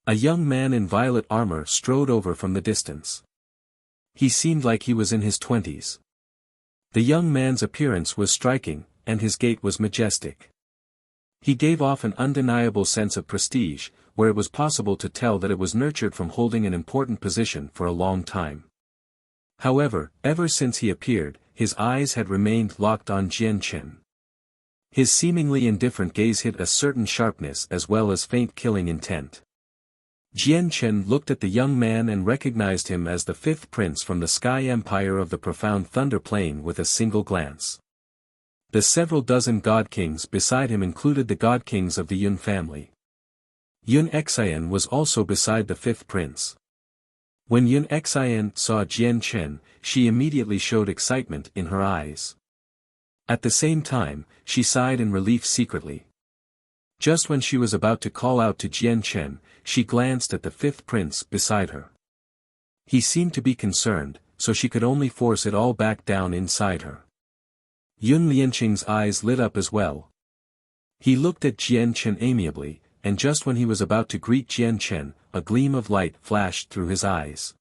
A young man in violet armor strode over from the distance. He seemed like he was in his 20s. The young man's appearance was striking, and his gait was majestic. He gave off an undeniable sense of prestige, where it was possible to tell that it was nurtured from holding an important position for a long time. However, ever since he appeared, his eyes had remained locked on Jian Chen. His seemingly indifferent gaze hid a certain sharpness as well as faint killing intent. Jian Chen looked at the young man and recognized him as the fifth prince from the Sky Empire of the Profound Thunder Plain with a single glance. The several dozen God Kings beside him included the God Kings of the Yun family. Yun Xian was also beside the fifth prince. When Yun Xian saw Jian Chen, she immediately showed excitement in her eyes. At the same time, she sighed in relief secretly. Just when she was about to call out to Jian Chen, she glanced at the fifth prince beside her. He seemed to be concerned, so she could only force it all back down inside her. Yun Lianqing's eyes lit up as well. He looked at Jian Chen amiably, and just when he was about to greet Jian Chen, a gleam of light flashed through his eyes.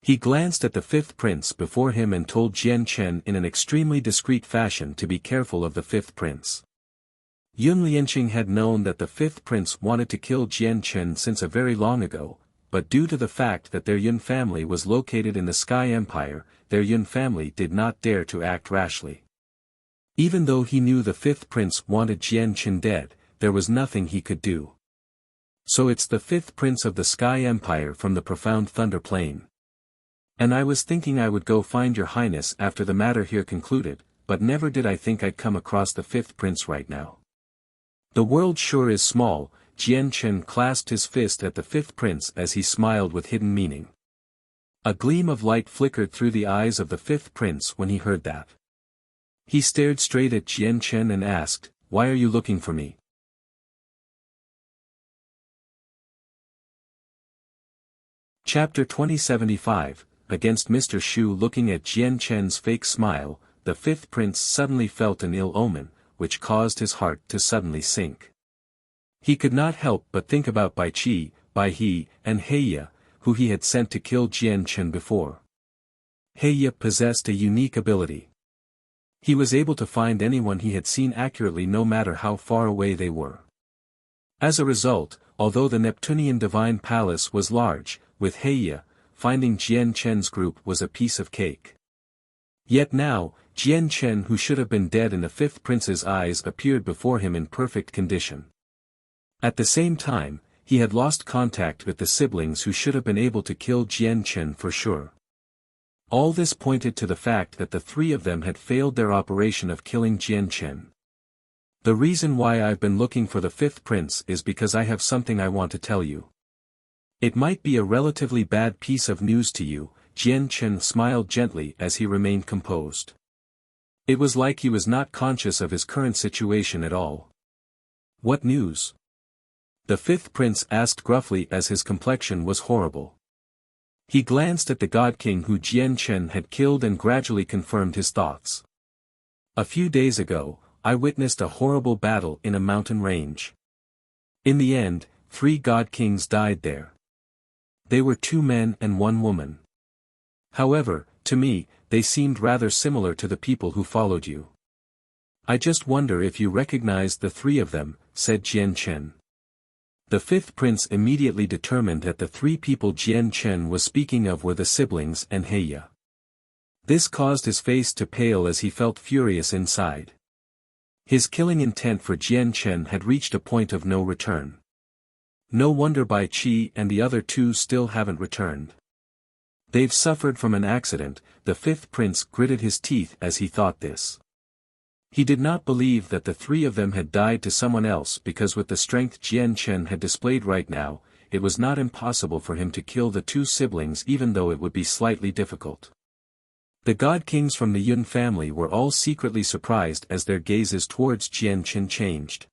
He glanced at the fifth prince before him and told Jian Chen in an extremely discreet fashion to be careful of the fifth prince. Yun Lianqing had known that the fifth prince wanted to kill Jian Chen since a very long ago, but due to the fact that their Yun family was located in the Sky Empire, their Yun family did not dare to act rashly. Even though he knew the fifth prince wanted Jian Chen dead, there was nothing he could do. So it's the fifth prince of the Sky Empire from the profound Thunder Plain. And I was thinking I would go find your highness after the matter here concluded, but never did I think I'd come across the fifth prince right now. The world sure is small. Jian Chen clasped his fist at the fifth prince as he smiled with hidden meaning. A gleam of light flickered through the eyes of the fifth prince when he heard that. He stared straight at Jian Chen and asked, "Why are you looking for me?" Chapter 2075, Against Mr. Shu. Looking at Jian Chen's fake smile, the fifth prince suddenly felt an ill omen, which caused his heart to suddenly sink. He could not help but think about Bai Qi, Bai He, and Heya, who he had sent to kill Jian Chen before. Heya possessed a unique ability. He was able to find anyone he had seen accurately no matter how far away they were. As a result, although the Neptunian Divine Palace was large, with Heya, finding Jian Chen's group was a piece of cake. Yet now, Jian Chen, who should have been dead in the fifth prince's eyes, appeared before him in perfect condition. At the same time, he had lost contact with the siblings who should have been able to kill Jian Chen for sure. All this pointed to the fact that the three of them had failed their operation of killing Jian Chen. The reason why I've been looking for the fifth prince is because I have something I want to tell you. It might be a relatively bad piece of news to you. Jian Chen smiled gently as he remained composed. It was like he was not conscious of his current situation at all. What news? The fifth prince asked gruffly as his complexion was horrible. He glanced at the God King who Jian Chen had killed and gradually confirmed his thoughts. A few days ago, I witnessed a horrible battle in a mountain range. In the end, 3 God Kings died there. They were 2 men and 1 woman. However, to me, they seemed rather similar to the people who followed you. I just wonder if you recognized the 3 of them, said Jian Chen. The fifth prince immediately determined that the 3 people Jian Chen was speaking of were the siblings and Heya. This caused his face to pale as he felt furious inside. His killing intent for Jian Chen had reached a point of no return. No wonder Bai Qi and the other 2 still haven't returned. They've suffered from an accident. The fifth prince gritted his teeth as he thought this. He did not believe that the 3 of them had died to someone else because with the strength Jian Chen had displayed right now, it was not impossible for him to kill the 2 siblings even though it would be slightly difficult. The God Kings from the Yun family were all secretly surprised as their gazes towards Jian Chen changed.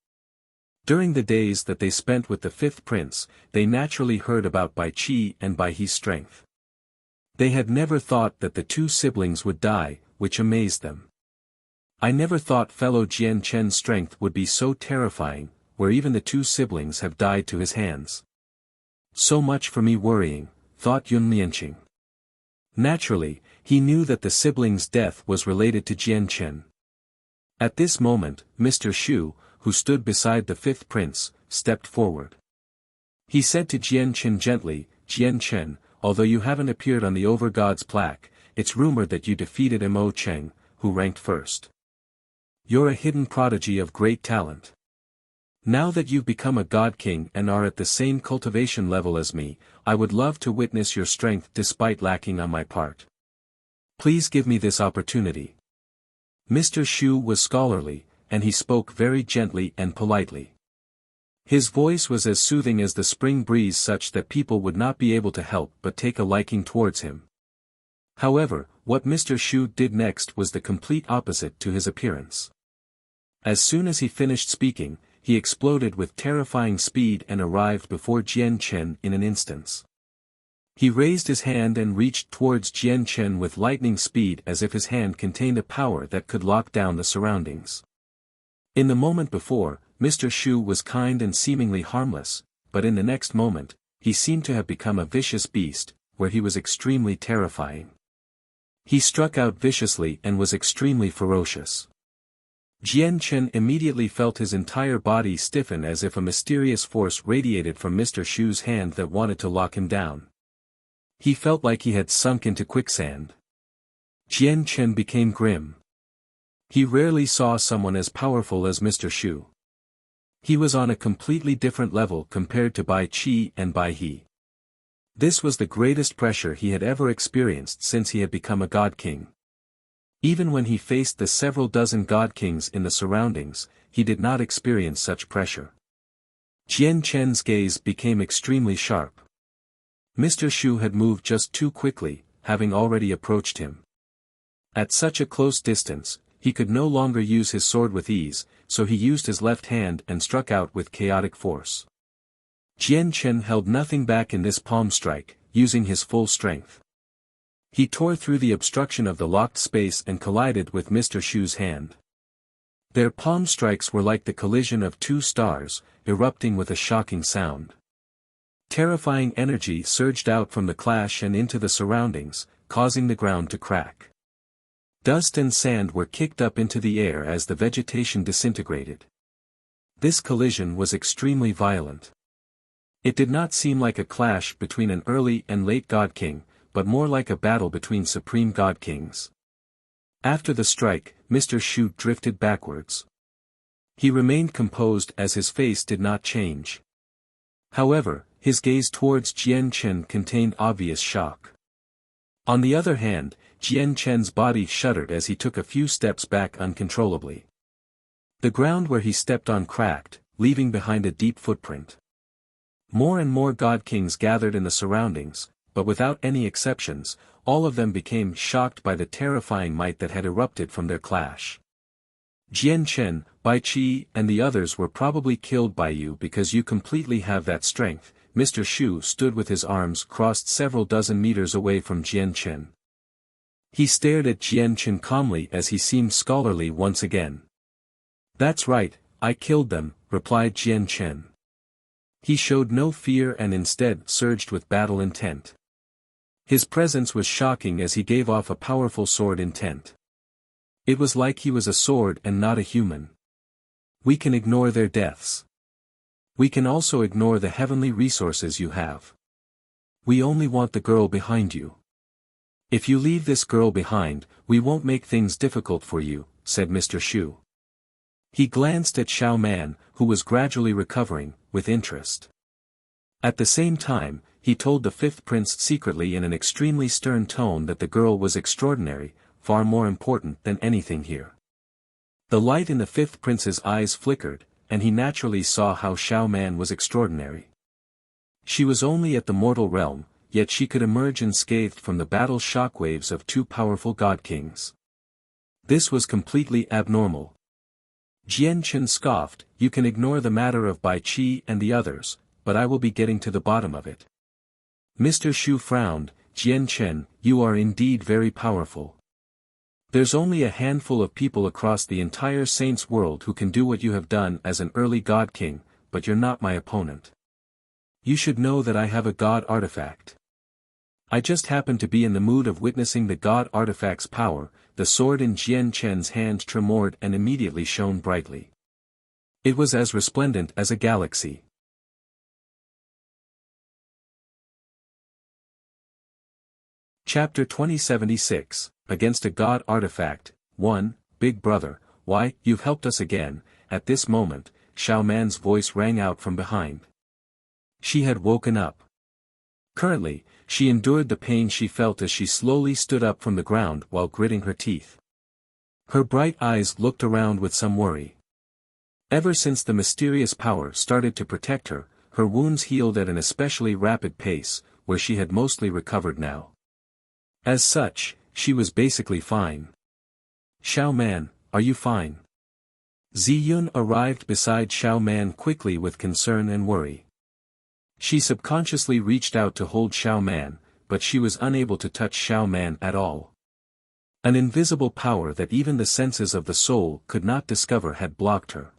During the days that they spent with the fifth prince, they naturally heard about Bai Qi and Bai He's strength. They had never thought that the 2 siblings would die, which amazed them. I never thought fellow Jian Chen's strength would be so terrifying, where even the 2 siblings have died to his hands. So much for me worrying, thought Yun Lianqing. Naturally, he knew that the siblings' death was related to Jian Chen. At this moment, Mr. Shu, who stood beside the fifth prince, stepped forward. He said to Jian Chen gently, "Jian Chen, although you haven't appeared on the Overgod's plaque, it's rumored that you defeated Mo Cheng, who ranked first. You're a hidden prodigy of great talent. Now that you've become a God King and are at the same cultivation level as me, I would love to witness your strength despite lacking on my part. Please give me this opportunity." Mr. Shu was scholarly, and he spoke very gently and politely. His voice was as soothing as the spring breeze, such that people would not be able to help but take a liking towards him. However, what Mr. Shu did next was the complete opposite to his appearance. As soon as he finished speaking, he exploded with terrifying speed and arrived before Jian Chen in an instant. He raised his hand and reached towards Jian Chen with lightning speed as if his hand contained a power that could lock down the surroundings. In the moment before, Mr. Shu was kind and seemingly harmless, but in the next moment, he seemed to have become a vicious beast, where he was extremely terrifying. He struck out viciously and was extremely ferocious. Jian Chen immediately felt his entire body stiffen as if a mysterious force radiated from Mr. Shu's hand that wanted to lock him down. He felt like he had sunk into quicksand. Jian Chen became grim. He rarely saw someone as powerful as Mr. Shu. He was on a completely different level compared to Bai Qi and Bai He. This was the greatest pressure he had ever experienced since he had become a god king. Even when he faced the several dozen god kings in the surroundings, he did not experience such pressure. Jian Chen's gaze became extremely sharp. Mr. Shu had moved just too quickly, having already approached him. At such a close distance, he could no longer use his sword with ease, so he used his left hand and struck out with chaotic force. Jian Chen held nothing back in this palm strike, using his full strength. He tore through the obstruction of the locked space and collided with Mr. Shu's hand. Their palm strikes were like the collision of two stars, erupting with a shocking sound. Terrifying energy surged out from the clash and into the surroundings, causing the ground to crack. Dust and sand were kicked up into the air as the vegetation disintegrated. This collision was extremely violent. It did not seem like a clash between an early and late god king, but more like a battle between supreme god kings. After the strike, Mr. Shu drifted backwards. He remained composed as his face did not change. However, his gaze towards Jian Chen contained obvious shock. On the other hand, Jian Chen's body shuddered as he took a few steps back uncontrollably. The ground where he stepped on cracked, leaving behind a deep footprint. More and more god kings gathered in the surroundings, but without any exceptions, all of them became shocked by the terrifying might that had erupted from their clash. Jian Chen, Bai Qi and the others were probably killed by you because you completely have that strength. Mr. Shu stood with his arms crossed several dozen meters away from Jian Chen. He stared at Jian Chen calmly as he seemed scholarly once again. "That's right, I killed them," replied Jian Chen. He showed no fear and instead surged with battle intent. His presence was shocking as he gave off a powerful sword intent. It was like he was a sword and not a human. We can ignore their deaths. We can also ignore the heavenly resources you have. We only want the girl behind you. If you leave this girl behind, we won't make things difficult for you, said Mr. Shu. He glanced at Xiao Man, who was gradually recovering, with interest. At the same time, he told the fifth prince secretly in an extremely stern tone that the girl was extraordinary, far more important than anything here. The light in the fifth prince's eyes flickered, and he naturally saw how Xiao Man was extraordinary. She was only at the mortal realm, yet she could emerge unscathed from the battle shockwaves of two powerful god kings. This was completely abnormal. Jian Chen scoffed, "You can ignore the matter of Bai Qi and the others, but I will be getting to the bottom of it." Mr. Shu frowned, "Jian Chen, you are indeed very powerful. There's only a handful of people across the entire Saints world who can do what you have done as an early god king, but you're not my opponent. You should know that I have a god artifact. I just happened to be in the mood of witnessing the god artifact's power." The sword in Jian Chen's hand tremored and immediately shone brightly. It was as resplendent as a galaxy. Chapter 2076, Against a God Artifact, 1, Big Brother, why, you've helped us again. At this moment, Xiao Man's voice rang out from behind. She had woken up. Currently, she endured the pain she felt as she slowly stood up from the ground while gritting her teeth. Her bright eyes looked around with some worry. Ever since the mysterious power started to protect her, her wounds healed at an especially rapid pace, where she had mostly recovered now. As such, she was basically fine. "Xiao Man, are you fine?" Ziyun arrived beside Xiao Man quickly with concern and worry. She subconsciously reached out to hold Xiao Man, but she was unable to touch Xiao Man at all. An invisible power that even the senses of the soul could not discover had blocked her.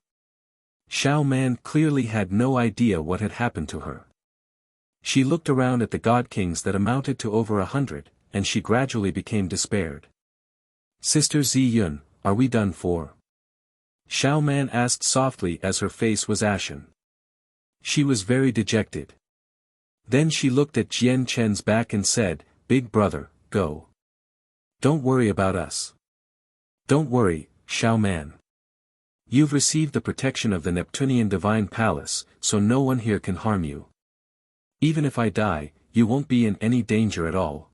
Xiao Man clearly had no idea what had happened to her. She looked around at the god kings that amounted to over 100, and she gradually became despaired. "Sister Ziyun, are we done for?" Xiao Man asked softly as her face was ashen. She was very dejected. Then she looked at Jian Chen's back and said, "Big brother, go. Don't worry about us. Don't worry, Xiao Man. You've received the protection of the Neptunian Divine Palace, so no one here can harm you. Even if I die, you won't be in any danger at all.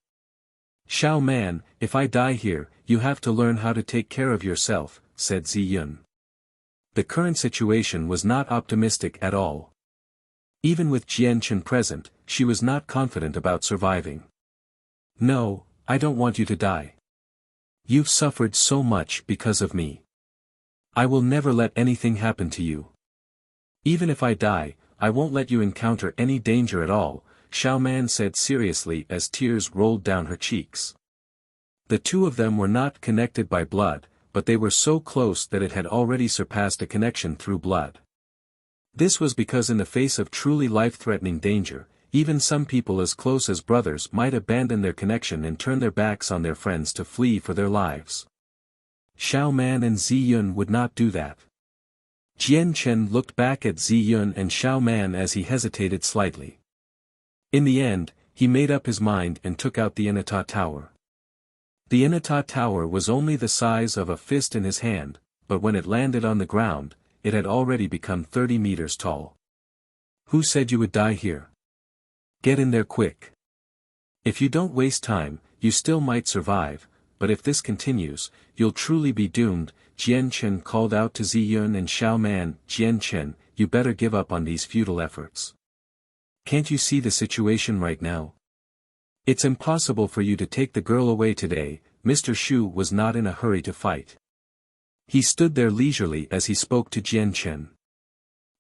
Xiao Man, if I die here, you have to learn how to take care of yourself, said Ziyun. The current situation was not optimistic at all. Even with Jian Chen present, she was not confident about surviving. No, I don't want you to die. You've suffered so much because of me. I will never let anything happen to you. Even if I die, I won't let you encounter any danger at all, Xiao Man said seriously as tears rolled down her cheeks. The two of them were not connected by blood, but they were so close that it had already surpassed a connection through blood. This was because in the face of truly life-threatening danger, even some people as close as brothers might abandon their connection and turn their backs on their friends to flee for their lives. Xiao Man and Ziyun would not do that. Jian Chen looked back at Ziyun and Xiao Man as he hesitated slightly. In the end, he made up his mind and took out the Inata Tower. The Inata Tower was only the size of a fist in his hand, but when it landed on the ground, it had already become 30 meters tall. Who said you would die here? Get in there quick. If you don't waste time, you still might survive, but if this continues, you'll truly be doomed, Jian Chen called out to Ziyun and Xiao Man. Jian Chen, you better give up on these futile efforts. Can't you see the situation right now? It's impossible for you to take the girl away today. Mr. Shu was not in a hurry to fight. He stood there leisurely as he spoke to Jian Chen.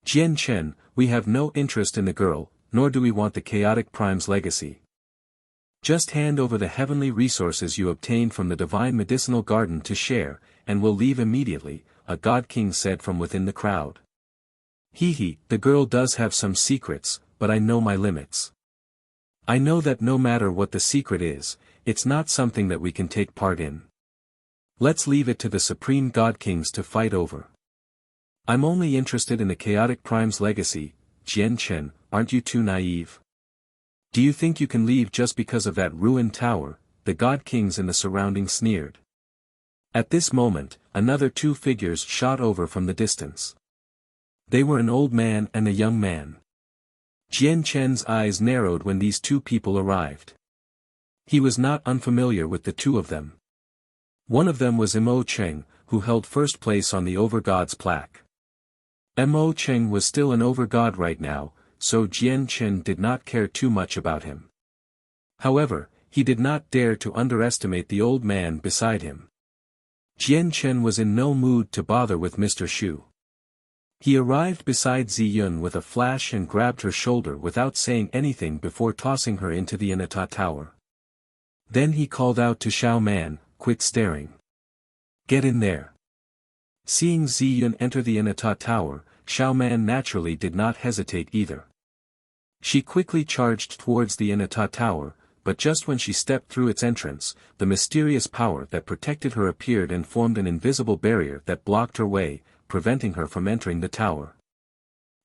Jian Chen, we have no interest in the girl, nor do we want the Chaotic Prime's legacy. Just hand over the heavenly resources you obtained from the Divine Medicinal Garden to share, and we'll leave immediately, a God King said from within the crowd. He, the girl does have some secrets, but I know my limits. I know that no matter what the secret is, it's not something that we can take part in. Let's leave it to the Supreme God Kings to fight over. I'm only interested in the Chaotic Prime's legacy. Jian Chen, aren't you too naive? Do you think you can leave just because of that ruined tower? The God Kings in the surrounding sneered. At this moment, another two figures shot over from the distance. They were an old man and a young man. Jian Chen's eyes narrowed when these two people arrived. He was not unfamiliar with the two of them. One of them was Mo Cheng, who held first place on the Overgod's plaque. Mo Cheng was still an Overgod right now, so Jian Chen did not care too much about him. However, he did not dare to underestimate the old man beside him. Jian Chen was in no mood to bother with Mr. Shu. He arrived beside Ziyun with a flash and grabbed her shoulder without saying anything before tossing her into the Inata Tower. Then he called out to Xiao Man, quit staring. Get in there. Seeing Ziyun enter the Inata Tower, Xiao Man naturally did not hesitate either. She quickly charged towards the Inata Tower, but just when she stepped through its entrance, the mysterious power that protected her appeared and formed an invisible barrier that blocked her way, preventing her from entering the tower.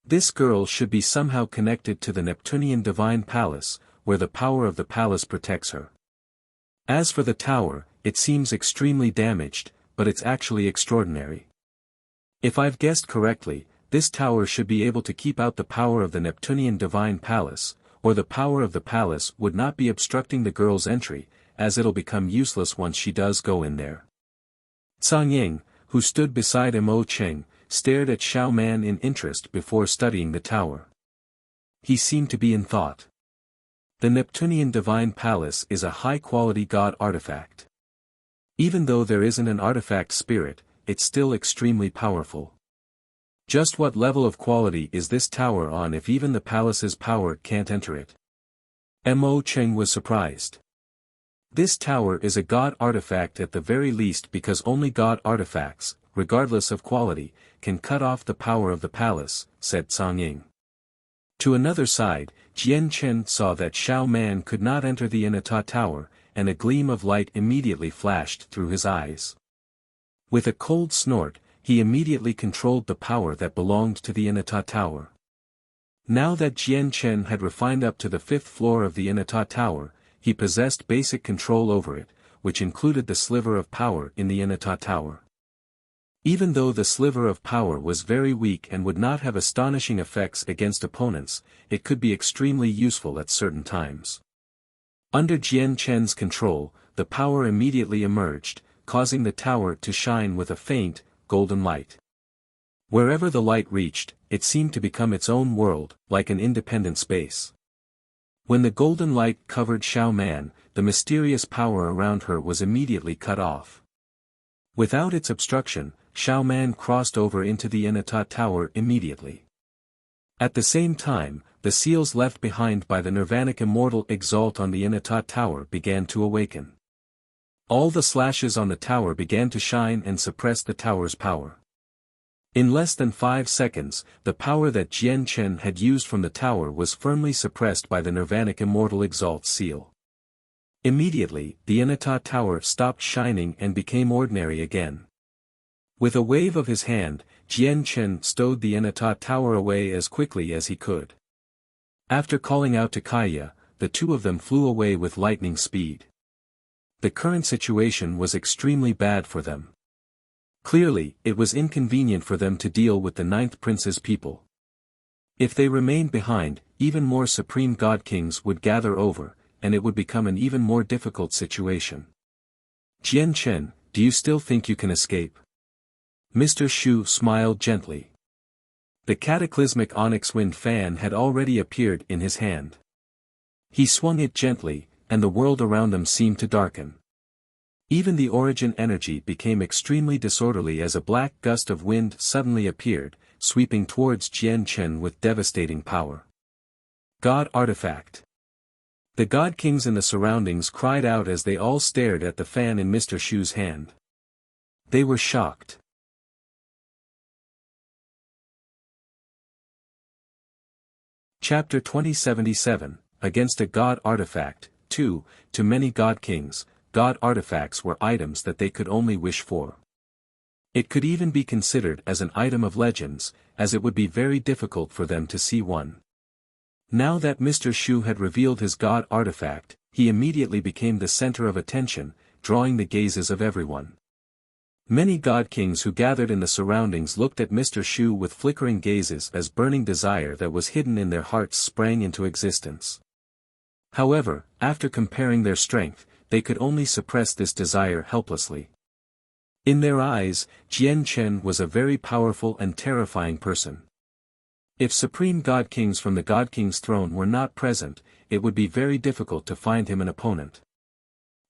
This girl should be somehow connected to the Neptunian Divine Palace, where the power of the palace protects her. As for the tower, it seems extremely damaged, but it's actually extraordinary. If I've guessed correctly, this tower should be able to keep out the power of the Neptunian Divine Palace, or the power of the palace would not be obstructing the girl's entry, as it'll become useless once she does go in there. Cang Ying, who stood beside Mo Cheng, stared at Xiao Man in interest before studying the tower. He seemed to be in thought. The Neptunian Divine Palace is a high-quality god artifact. Even though there isn't an artifact spirit, it's still extremely powerful. Just what level of quality is this tower on if even the palace's power can't enter it? Mo Cheng was surprised. This tower is a god artifact at the very least because only god artifacts, regardless of quality, can cut off the power of the palace, said Cang Ying. To another side, Jian Chen saw that Xiao Man could not enter the Inata Tower, and a gleam of light immediately flashed through his eyes. With a cold snort, he immediately controlled the power that belonged to the Inata Tower. Now that Jian Chen had refined up to the 5th floor of the Inata Tower, he possessed basic control over it, which included the sliver of power in the Inata Tower. Even though the sliver of power was very weak and would not have astonishing effects against opponents, it could be extremely useful at certain times. Under Jian Chen's control, the power immediately emerged, causing the tower to shine with a faint, golden light. Wherever the light reached, it seemed to become its own world, like an independent space. When the golden light covered Xiao Man, the mysterious power around her was immediately cut off. Without its obstruction, Xiao Man crossed over into the Inata tower immediately. At the same time, the seals left behind by the Nirvanic Immortal Exalt on the Inata tower began to awaken. All the slashes on the tower began to shine and suppress the tower's power. In less than 5 seconds, the power that Jian Chen had used from the tower was firmly suppressed by the Nirvanic Immortal Exalt seal. Immediately, the Inata tower stopped shining and became ordinary again. With a wave of his hand, Jian Chen stowed the Inata tower away as quickly as he could. After calling out to Kaya, the two of them flew away with lightning speed. The current situation was extremely bad for them. Clearly, it was inconvenient for them to deal with the Ninth Prince's people. If they remained behind, even more supreme god kings would gather over, and it would become an even more difficult situation. Jian Chen, do you still think you can escape? Mr. Shu smiled gently. The cataclysmic onyx wind fan had already appeared in his hand. He swung it gently, and the world around them seemed to darken. Even the origin energy became extremely disorderly as a black gust of wind suddenly appeared, sweeping towards Jian Chen with devastating power. God Artifact. The god kings in the surroundings cried out as they all stared at the fan in Mr. Shu's hand. They were shocked. Chapter 2077, Against a God Artifact. 2. To many god kings, god artifacts were items that they could only wish for. It could even be considered as an item of legends, as it would be very difficult for them to see one. Now that Mr. Shu had revealed his god artifact, he immediately became the center of attention, drawing the gazes of everyone. Many god kings who gathered in the surroundings looked at Mr. Shu with flickering gazes as burning desire that was hidden in their hearts sprang into existence. However, after comparing their strength, they could only suppress this desire helplessly. In their eyes, Jian Chen was a very powerful and terrifying person. If supreme god kings from the god king's throne were not present, it would be very difficult to find him an opponent.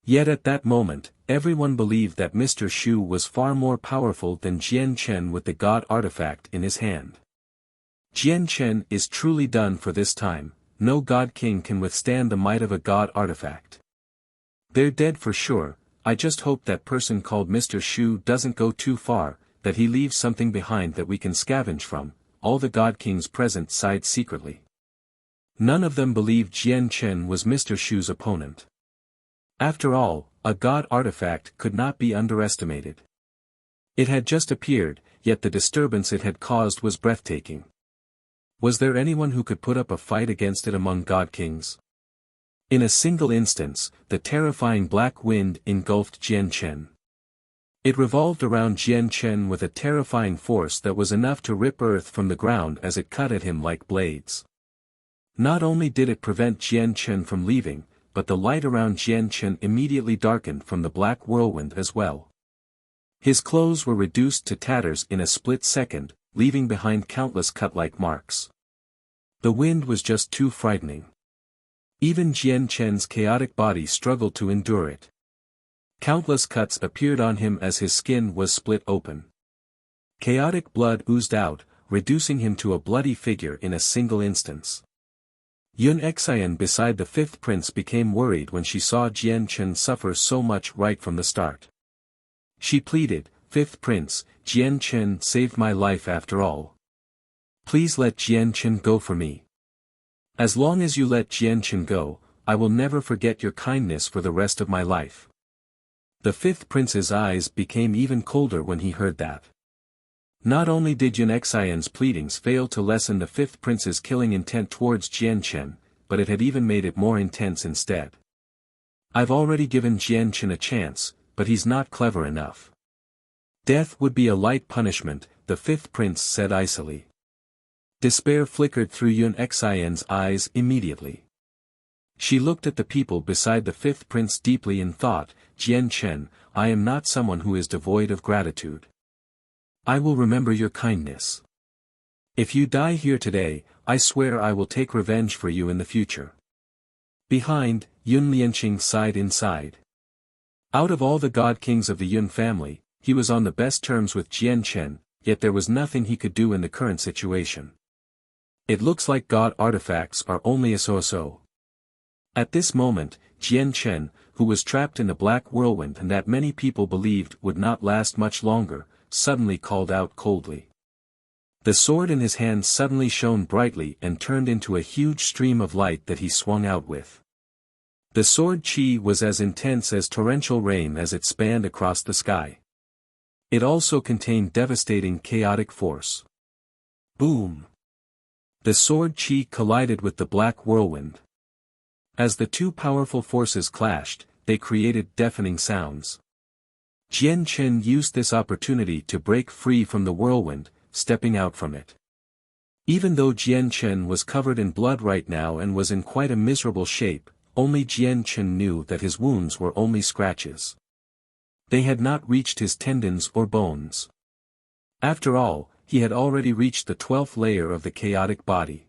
Yet at that moment, everyone believed that Mr. Shu was far more powerful than Jian Chen with the god artifact in his hand. Jian Chen is truly done for this time. No god king can withstand the might of a god artifact. They're dead for sure. I just hope that person called Mr. Shu doesn't go too far, that he leaves something behind that we can scavenge from. All the god kings present sighed secretly. None of them believed Jian Chen was Mr. Shu's opponent. After all, a god artifact could not be underestimated. It had just appeared, yet the disturbance it had caused was breathtaking. Was there anyone who could put up a fight against it among god kings? In a single instance, the terrifying black wind engulfed Jian Chen. It revolved around Jian Chen with a terrifying force that was enough to rip earth from the ground as it cut at him like blades. Not only did it prevent Jian Chen from leaving, but the light around Jian Chen immediately darkened from the black whirlwind as well. His clothes were reduced to tatters in a split second, leaving behind countless cut-like marks. The wind was just too frightening. Even Jian Chen's chaotic body struggled to endure it. Countless cuts appeared on him as his skin was split open. Chaotic blood oozed out, reducing him to a bloody figure in a single instance. Yun Xian beside the fifth prince became worried when she saw Jian Chen suffer so much right from the start. She pleaded, "Fifth prince, Jian Chen saved my life after all. Please let Jian Chen go for me. As long as you let Jian Chen go, I will never forget your kindness for the rest of my life." The fifth prince's eyes became even colder when he heard that. Not only did Yun Xian's pleadings fail to lessen the fifth prince's killing intent towards Jian Chen, but it had even made it more intense instead. "I've already given Jian Chen a chance, but he's not clever enough. Death would be a light punishment, the fifth prince said icily. Despair flickered through Yun Xian's eyes immediately. She looked at the people beside the fifth prince deeply and thought, Jian Chen, I am not someone who is devoid of gratitude. I will remember your kindness. If you die here today, I swear I will take revenge for you in the future. Behind, Yun Lianqing sighed inside. Out of all the god kings of the Yun family, he was on the best terms with Jian Chen, yet there was nothing he could do in the current situation. It looks like god artifacts are only a so-so. At this moment, Jian Chen, who was trapped in the black whirlwind and that many people believed would not last much longer, suddenly called out coldly. The sword in his hand suddenly shone brightly and turned into a huge stream of light that he swung out with. The sword chi was as intense as torrential rain as it spanned across the sky. It also contained devastating chaotic force. Boom! The sword chi collided with the black whirlwind. As the two powerful forces clashed, they created deafening sounds. Jian Chen used this opportunity to break free from the whirlwind, stepping out from it. Even though Jian Chen was covered in blood right now and was in quite a miserable shape, only Jian Chen knew that his wounds were only scratches. They had not reached his tendons or bones. After all, he had already reached the 12th layer of the chaotic body.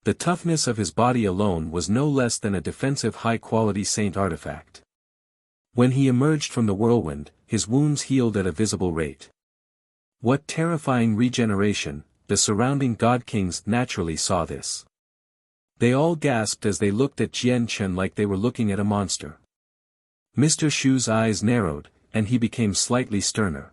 The toughness of his body alone was no less than a defensive high-quality saint artifact. When he emerged from the whirlwind, his wounds healed at a visible rate. What terrifying regeneration! The surrounding god kings naturally saw this. They all gasped as they looked at Jian Chen like they were looking at a monster. Mr. Shu's eyes narrowed, and he became slightly sterner.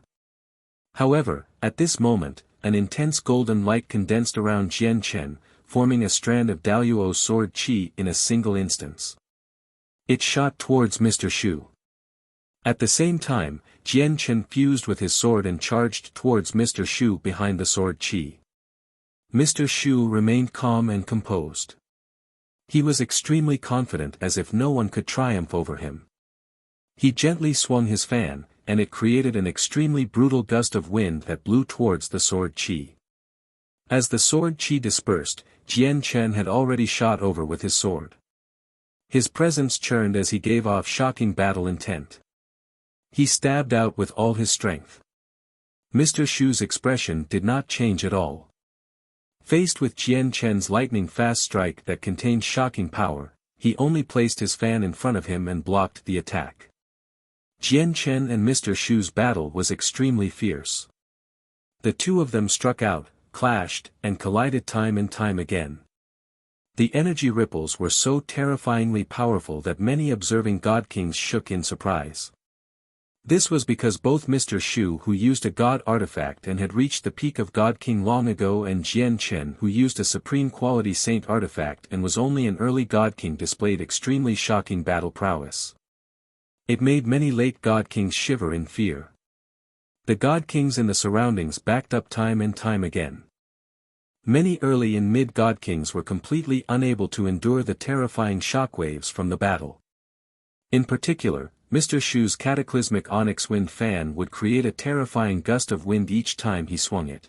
However, at this moment, an intense golden light condensed around Jian Chen, forming a strand of Daluo's sword chi in a single instance. It shot towards Mr. Shu. At the same time, Jian Chen fused with his sword and charged towards Mr. Shu behind the sword chi. Mr. Shu remained calm and composed. He was extremely confident as if no one could triumph over him. He gently swung his fan, and it created an extremely brutal gust of wind that blew towards the sword chi. As the sword chi dispersed, Jian Chen had already shot over with his sword. His presence churned as he gave off shocking battle intent. He stabbed out with all his strength. Mr. Shu's expression did not change at all. Faced with Jian Chen's lightning-fast strike that contained shocking power, he only placed his fan in front of him and blocked the attack. Jian Chen and Mr. Shu's battle was extremely fierce. The two of them struck out, clashed, and collided time and time again. The energy ripples were so terrifyingly powerful that many observing god kings shook in surprise. This was because both Mr. Shu, who used a god artifact and had reached the peak of God King long ago, and Jian Chen, who used a supreme quality saint artifact and was only an early god king, displayed extremely shocking battle prowess. It made many late god kings shiver in fear. The god kings in the surroundings backed up time and time again. Many early and mid god kings were completely unable to endure the terrifying shockwaves from the battle. In particular, Mr. Shu's cataclysmic onyx wind fan would create a terrifying gust of wind each time he swung it.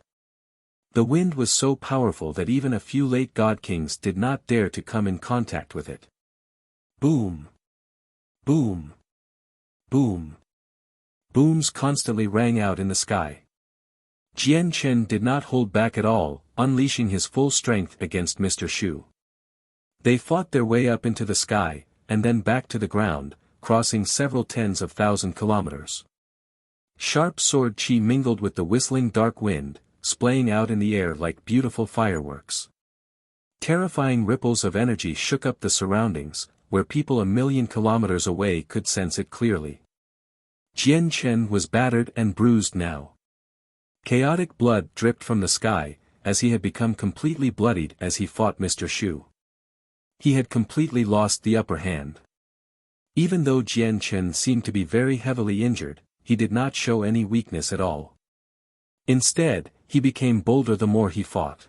The wind was so powerful that even a few late god kings did not dare to come in contact with it. Boom! Boom! Boom! Booms constantly rang out in the sky. Jian Chen did not hold back at all, unleashing his full strength against Mr. Shu. They fought their way up into the sky, and then back to the ground, crossing several tens of thousand kilometers. Sharp sword chi mingled with the whistling dark wind, splaying out in the air like beautiful fireworks. Terrifying ripples of energy shook up the surroundings, where people a million kilometers away could sense it clearly. Jian Chen was battered and bruised now. Chaotic blood dripped from the sky, as he had become completely bloodied as he fought Mr. Shu. He had completely lost the upper hand. Even though Jian Chen seemed to be very heavily injured, he did not show any weakness at all. Instead, he became bolder the more he fought.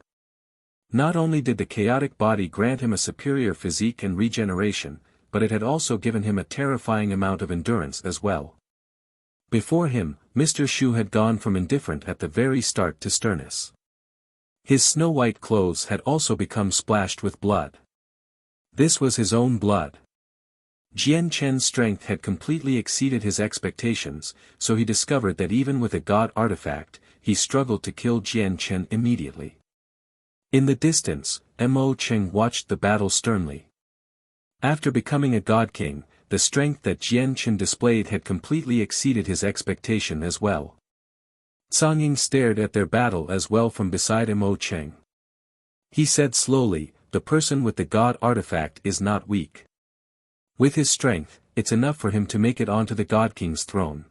Not only did the chaotic body grant him a superior physique and regeneration, but it had also given him a terrifying amount of endurance as well. Before him, Mr. Shu had gone from indifferent at the very start to sternness. His snow-white clothes had also become splashed with blood. This was his own blood. Jian Chen's strength had completely exceeded his expectations, so he discovered that even with a god artifact, he struggled to kill Jian Chen immediately. In the distance, Mo Cheng watched the battle sternly. After becoming a god king, the strength that Jian Chen displayed had completely exceeded his expectation as well. Song Ying stared at their battle as well from beside Mo Cheng. He said slowly, "The person with the god artifact is not weak. With his strength, it's enough for him to make it onto the God King's throne.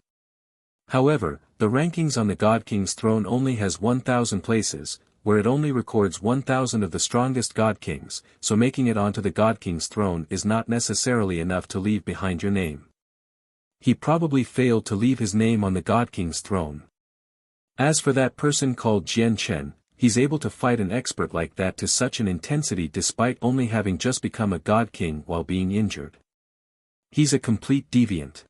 However, the rankings on the God King's throne only has 1,000 places, where it only records 1,000 of the strongest God Kings, so making it onto the God King's throne is not necessarily enough to leave behind your name. He probably failed to leave his name on the God King's throne. As for that person called Jian Chen, he's able to fight an expert like that to such an intensity despite only having just become a God King while being injured. He's a complete deviant.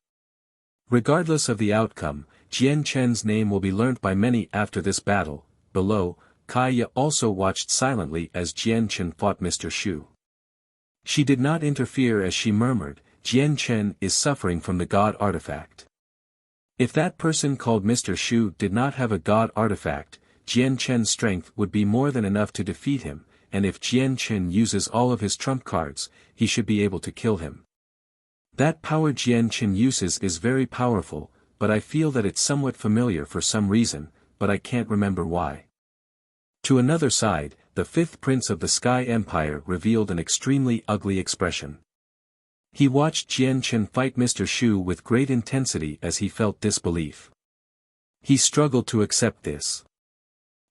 Regardless of the outcome, Jian Chen's name will be learnt by many after this battle." Below, Kaya also watched silently as Jian Chen fought Mr. Shu. She did not interfere as she murmured, "Jian Chen is suffering from the god artifact. If that person called Mr. Shu did not have a god artifact, Jian Chen's strength would be more than enough to defeat him, and if Jian Chen uses all of his trump cards, he should be able to kill him. That power Jian Chen uses is very powerful, but I feel that it's somewhat familiar for some reason, but I can't remember why." To another side, the fifth prince of the Sky Empire revealed an extremely ugly expression. He watched Jian Chen fight Mr. Shu with great intensity as he felt disbelief. He struggled to accept this.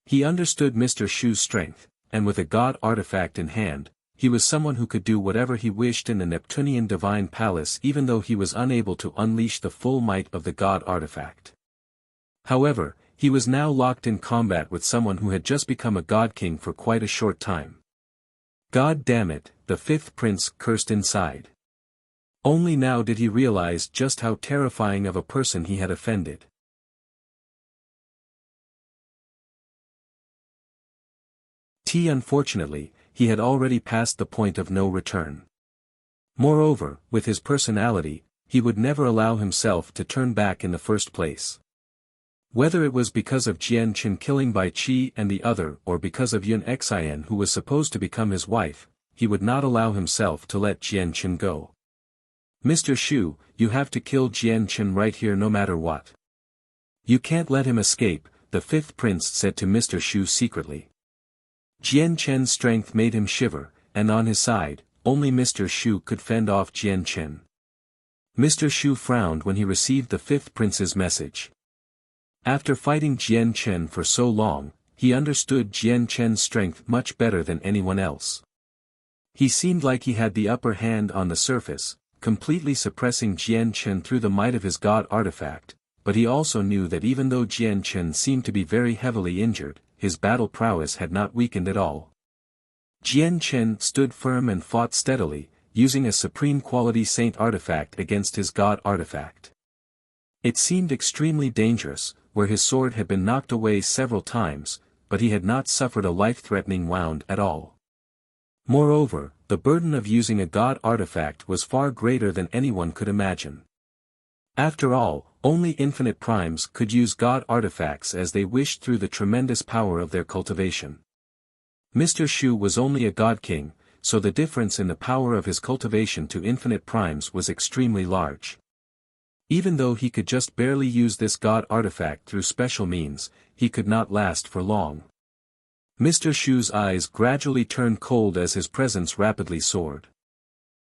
He understood Mr. Shu's strength, and with a god artifact in hand, he was someone who could do whatever he wished in the Neptunian Divine Palace even though he was unable to unleash the full might of the god artifact. However, he was now locked in combat with someone who had just become a god king for quite a short time. "God damn it," the fifth prince cursed inside. Only now did he realize just how terrifying of a person he had offended. Unfortunately, he had already passed the point of no return. Moreover, with his personality, he would never allow himself to turn back in the first place. Whether it was because of Jian Chen killing Bai Qi and the other or because of Yun Xian who was supposed to become his wife, he would not allow himself to let Jian Chen go. "Mr. Shu, you have to kill Jian Chen right here no matter what. You can't let him escape," the fifth prince said to Mr. Shu secretly. Jian Chen's strength made him shiver, and on his side, only Mr. Shu could fend off Jian Chen. Mr. Shu frowned when he received the fifth prince's message. After fighting Jian Chen for so long, he understood Jian Chen's strength much better than anyone else. He seemed like he had the upper hand on the surface, completely suppressing Jian Chen through the might of his god artifact, but he also knew that even though Jian Chen seemed to be very heavily injured, his battle prowess had not weakened at all. Jian Chen stood firm and fought steadily, using a supreme quality saint artifact against his god artifact. It seemed extremely dangerous, where his sword had been knocked away several times, but he had not suffered a life-threatening wound at all. Moreover, the burden of using a god artifact was far greater than anyone could imagine. After all, only infinite primes could use god artifacts as they wished through the tremendous power of their cultivation. Mr. Shu was only a god king, so the difference in the power of his cultivation to infinite primes was extremely large. Even though he could just barely use this god artifact through special means, he could not last for long. Mr. Shu's eyes gradually turned cold as his presence rapidly soared.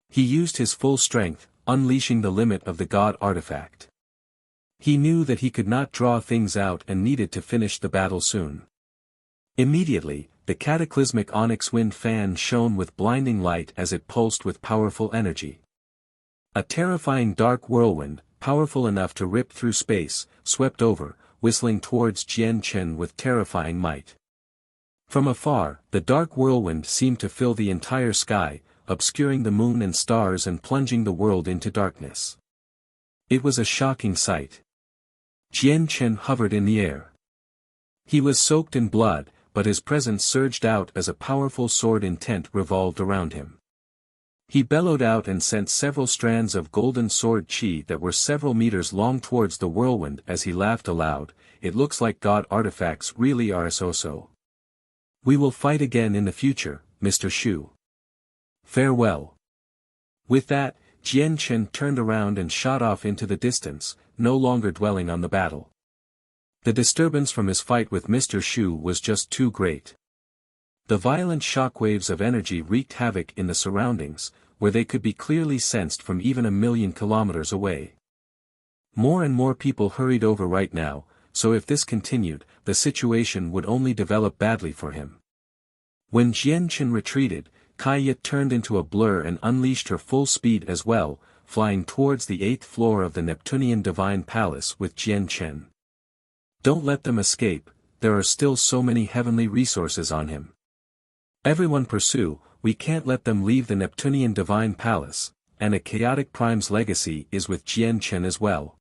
He used his full strength, unleashing the limit of the god artifact. He knew that he could not draw things out and needed to finish the battle soon. Immediately, the cataclysmic onyx wind fan shone with blinding light as it pulsed with powerful energy. A terrifying dark whirlwind, powerful enough to rip through space, swept over, whistling towards Jian Chen with terrifying might. From afar, the dark whirlwind seemed to fill the entire sky, obscuring the moon and stars and plunging the world into darkness. It was a shocking sight. Jian Chen hovered in the air. He was soaked in blood, but his presence surged out as a powerful sword intent revolved around him. He bellowed out and sent several strands of golden sword chi that were several meters long towards the whirlwind as he laughed aloud. It looks like God artifacts really are so. We will fight again in the future, Mr. Shu. Farewell. With that, Jian Chen turned around and shot off into the distance, no longer dwelling on the battle. The disturbance from his fight with Mr. Shu was just too great. The violent shockwaves of energy wreaked havoc in the surroundings, where they could be clearly sensed from even 1,000,000 kilometers away. More and more people hurried over right now, so if this continued, the situation would only develop badly for him. When Jian Chen retreated, Kaya turned into a blur and unleashed her full speed as well, flying towards the 8th floor of the Neptunian Divine Palace with Jian Chen. Don't let them escape, there are still so many heavenly resources on him. Everyone pursue, we can't let them leave the Neptunian Divine Palace, and a chaotic Prime's legacy is with Jian Chen as well.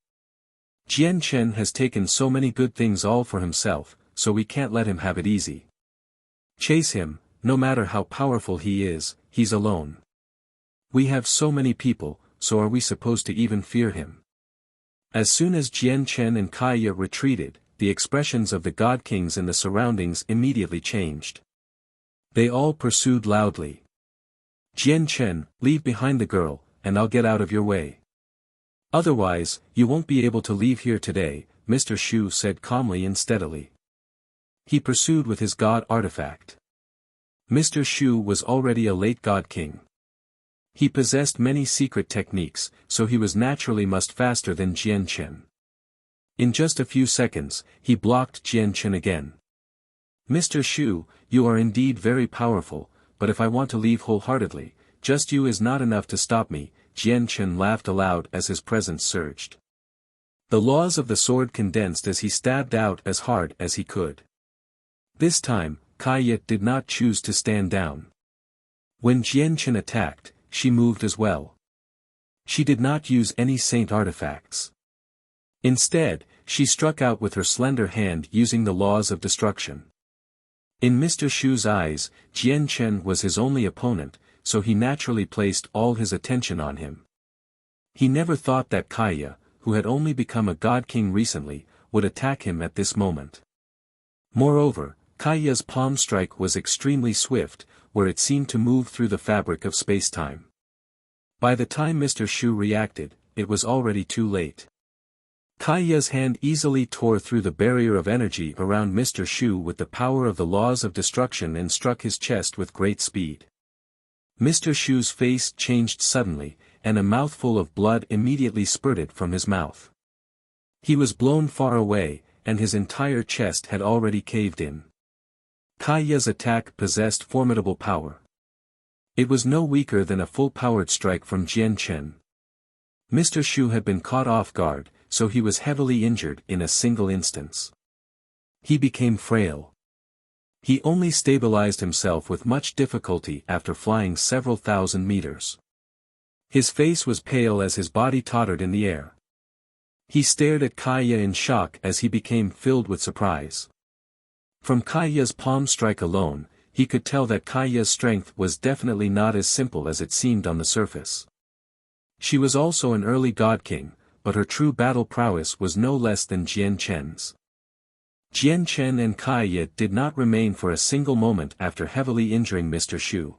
Jian Chen has taken so many good things all for himself, so we can't let him have it easy. Chase him, no matter how powerful he is, he's alone. We have so many people, so are we supposed to even fear him? As soon as Jian Chen and Kaya retreated, the expressions of the God Kings in the surroundings immediately changed. They all pursued loudly. Jian Chen, leave behind the girl, and I'll get out of your way. Otherwise, you won't be able to leave here today, Mr. Shu said calmly and steadily. He pursued with his God artifact. Mr. Shu was already a late God King. He possessed many secret techniques, so he was naturally much faster than Jian Chen. In just a few seconds, he blocked Jian Chen again. Mr. Shu, you are indeed very powerful, but if I want to leave wholeheartedly, just you is not enough to stop me, Jian Chen laughed aloud as his presence surged. The laws of the sword condensed as he stabbed out as hard as he could. This time, Kaya did not choose to stand down. When Jian Chen attacked, she moved as well. She did not use any saint artifacts. Instead, she struck out with her slender hand using the laws of destruction. In Mr. Shu's eyes, Jian Chen was his only opponent, so he naturally placed all his attention on him. He never thought that Kaya, who had only become a God King recently, would attack him at this moment. Moreover, Kaya's palm strike was extremely swift, where it seemed to move through the fabric of space-time. By the time Mr. Shu reacted, it was already too late. Kaya's hand easily tore through the barrier of energy around Mr. Shu with the power of the laws of destruction and struck his chest with great speed. Mr. Shu's face changed suddenly, and a mouthful of blood immediately spurted from his mouth. He was blown far away, and his entire chest had already caved in. Kaya's attack possessed formidable power. It was no weaker than a full-powered strike from Jian Chen. Mr. Shu had been caught off guard, so he was heavily injured in a single instance. He became frail. He only stabilized himself with much difficulty after flying several thousand meters. His face was pale as his body tottered in the air. He stared at Kaya in shock as he became filled with surprise. From Kaya's palm strike alone, he could tell that Kaya's strength was definitely not as simple as it seemed on the surface. She was also an early God King, but her true battle prowess was no less than Jian Chen's. Jian Chen and Kaya did not remain for a single moment after heavily injuring Mr. Shu.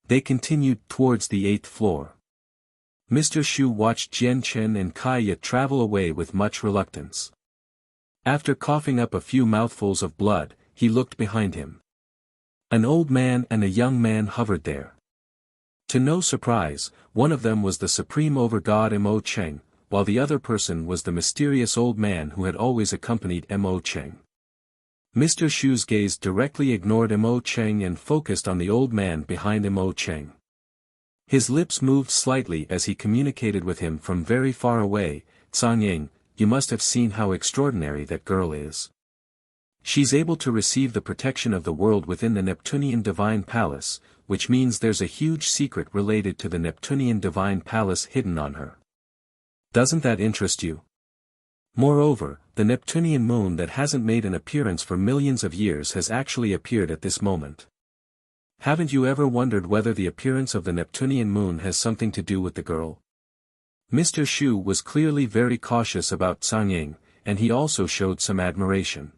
They continued towards the 8th floor. Mr. Shu watched Jian Chen and Kaya travel away with much reluctance. After coughing up a few mouthfuls of blood, he looked behind him. An old man and a young man hovered there. To no surprise, one of them was the supreme overgod Mo Cheng, while the other person was the mysterious old man who had always accompanied Mo Cheng. Mr. Shu's gaze directly ignored Mo Cheng and focused on the old man behind Mo Cheng. His lips moved slightly as he communicated with him from very far away. "Cangying, you must have seen how extraordinary that girl is. She's able to receive the protection of the world within the Neptunian Divine Palace, which means there's a huge secret related to the Neptunian Divine Palace hidden on her. Doesn't that interest you?" Moreover, the Neptunian moon that hasn't made an appearance for millions of years has actually appeared at this moment. Haven't you ever wondered whether the appearance of the Neptunian moon has something to do with the girl? Mr. Shu was clearly very cautious about Tsang Ying, and he also showed some admiration.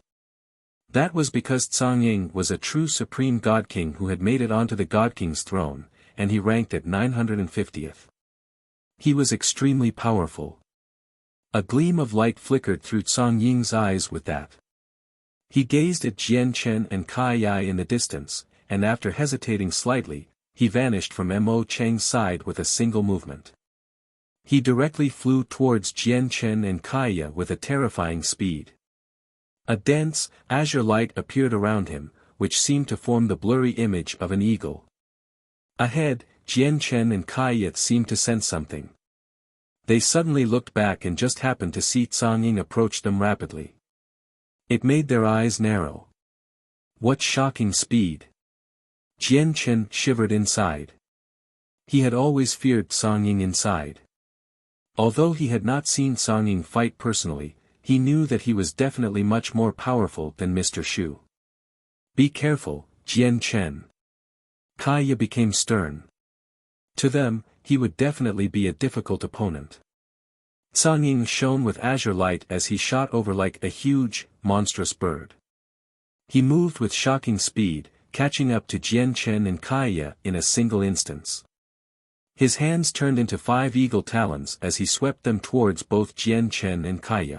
That was because Tsang Ying was a true supreme god king who had made it onto the god king's throne, and he ranked at 950th. He was extremely powerful. A gleam of light flickered through Tsang Ying's eyes with that. He gazed at Jian Chen and Kai Yi in the distance, and after hesitating slightly, he vanished from Mo Cheng's side with a single movement. He directly flew towards Jian Chen and Kai Yi with a terrifying speed. A dense, azure light appeared around him, which seemed to form the blurry image of an eagle. Ahead, Jian Chen and Kai Yi seemed to sense something. They suddenly looked back and just happened to see Tsang Ying approach them rapidly. It made their eyes narrow. What shocking speed! Jian Chen shivered inside. He had always feared Tsang Ying inside. Although he had not seen Tsang Ying fight personally, he knew that he was definitely much more powerful than Mr. Shu. Be careful, Jian Chen. Kai Yi became stern. To them, he would definitely be a difficult opponent. Tsang Ying shone with azure light as he shot over like a huge, monstrous bird. He moved with shocking speed, catching up to Jian Chen and Kai Yi in a single instance. His hands turned into 5 eagle talons as he swept them towards both Jian Chen and Kai Yi.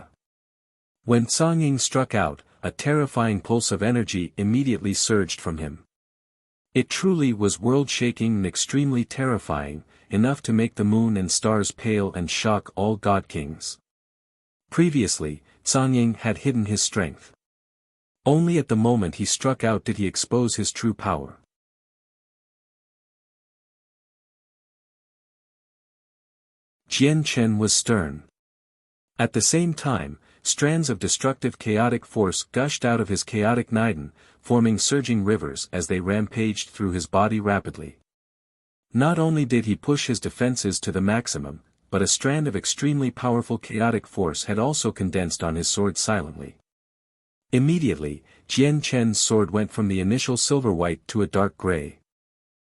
When Tsang Ying struck out, a terrifying pulse of energy immediately surged from him. It truly was world-shaking and extremely terrifying, enough to make the moon and stars pale and shock all god kings. Previously, Tsang Ying had hidden his strength. Only at the moment he struck out did he expose his true power. Jian Chen was stern. At the same time, strands of destructive chaotic force gushed out of his chaotic Niden, forming surging rivers as they rampaged through his body rapidly. Not only did he push his defenses to the maximum, but a strand of extremely powerful chaotic force had also condensed on his sword silently. Immediately, Jian Chen's sword went from the initial silver-white to a dark gray.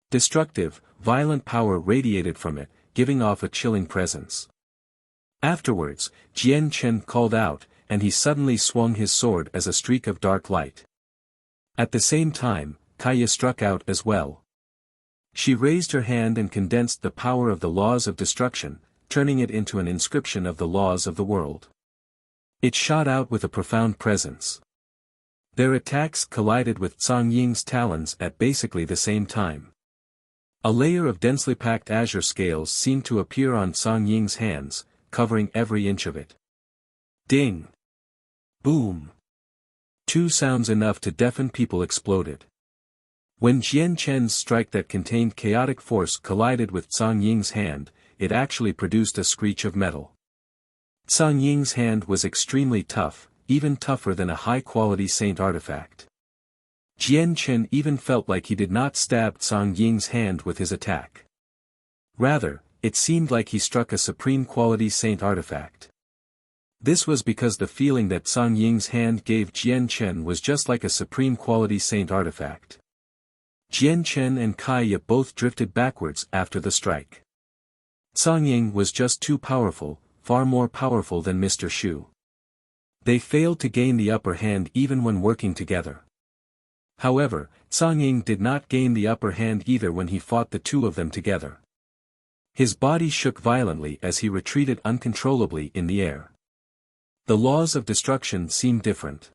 Destructive, violent power radiated from it, giving off a chilling presence. Afterwards, Jian Chen called out, and he suddenly swung his sword as a streak of dark light. At the same time, Kai Yi struck out as well. She raised her hand and condensed the power of the laws of destruction, turning it into an inscription of the laws of the world. It shot out with a profound presence. Their attacks collided with Tsang Ying's talons at basically the same time. A layer of densely packed azure scales seemed to appear on Tsang Ying's hands, covering every inch of it. Ding! Boom! 2 sounds enough to deafen people exploded. When Jian Chen's strike that contained chaotic force collided with Tsang Ying's hand, it actually produced a screech of metal. Tsang Ying's hand was extremely tough, even tougher than a high-quality saint artifact. Jian Chen even felt like he did not stab Tsang Ying's hand with his attack. Rather, it seemed like he struck a supreme quality saint artifact. This was because the feeling that Tsang Ying's hand gave Jian Chen was just like a supreme quality saint artifact. Jian Chen and Kai Yi both drifted backwards after the strike. Tsang Ying was just too powerful, far more powerful than Mr. Shu. They failed to gain the upper hand even when working together. However, Tsang Ying did not gain the upper hand either when he fought the two of them together. His body shook violently as he retreated uncontrollably in the air. The laws of destruction seem different.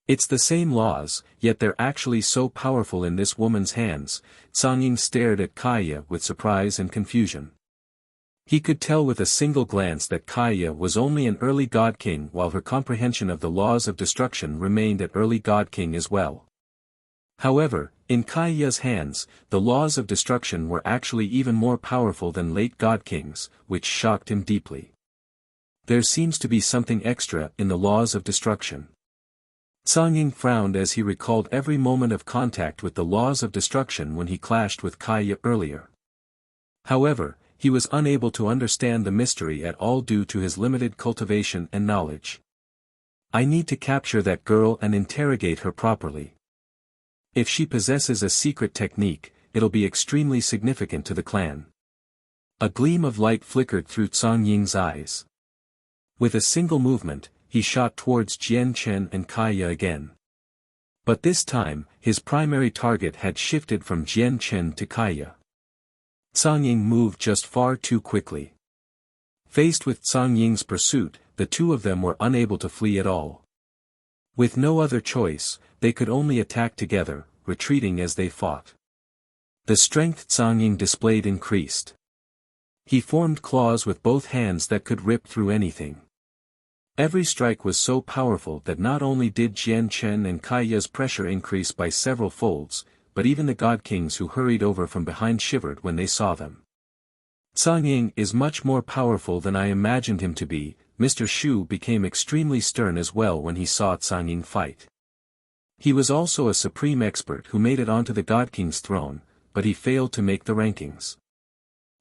It's the same laws, yet they're actually so powerful in this woman's hands. Tsang Ying stared at Kai Yi with surprise and confusion. He could tell with a single glance that Kai Yi was only an early god king while her comprehension of the laws of destruction remained at early god king as well. However, in Kai Yi's hands, the laws of destruction were actually even more powerful than late god kings, which shocked him deeply. There seems to be something extra in the laws of destruction. Tsang Ying frowned as he recalled every moment of contact with the laws of destruction when he clashed with Kai Yi earlier. However, He was unable to understand the mystery at all due to his limited cultivation and knowledge. I need to capture that girl and interrogate her properly. If she possesses a secret technique, it'll be extremely significant to the clan. A gleam of light flickered through Cang Ying's eyes. With a single movement, he shot towards Jian Chen and Kaya again. But this time, his primary target had shifted from Jian Chen to Kaya. Cang Ying moved just far too quickly. Faced with Cang Ying's pursuit, the two of them were unable to flee at all. With no other choice, they could only attack together, retreating as they fought. The strength Cang Ying displayed increased. He formed claws with both hands that could rip through anything. Every strike was so powerful that not only did Jian Chen and Kaya's pressure increase by several folds, but even the God Kings who hurried over from behind shivered when they saw them. Cang Ying is much more powerful than I imagined him to be. Mr. Shu became extremely stern as well when he saw Cang Ying fight. He was also a supreme expert who made it onto the God King's throne, but he failed to make the rankings.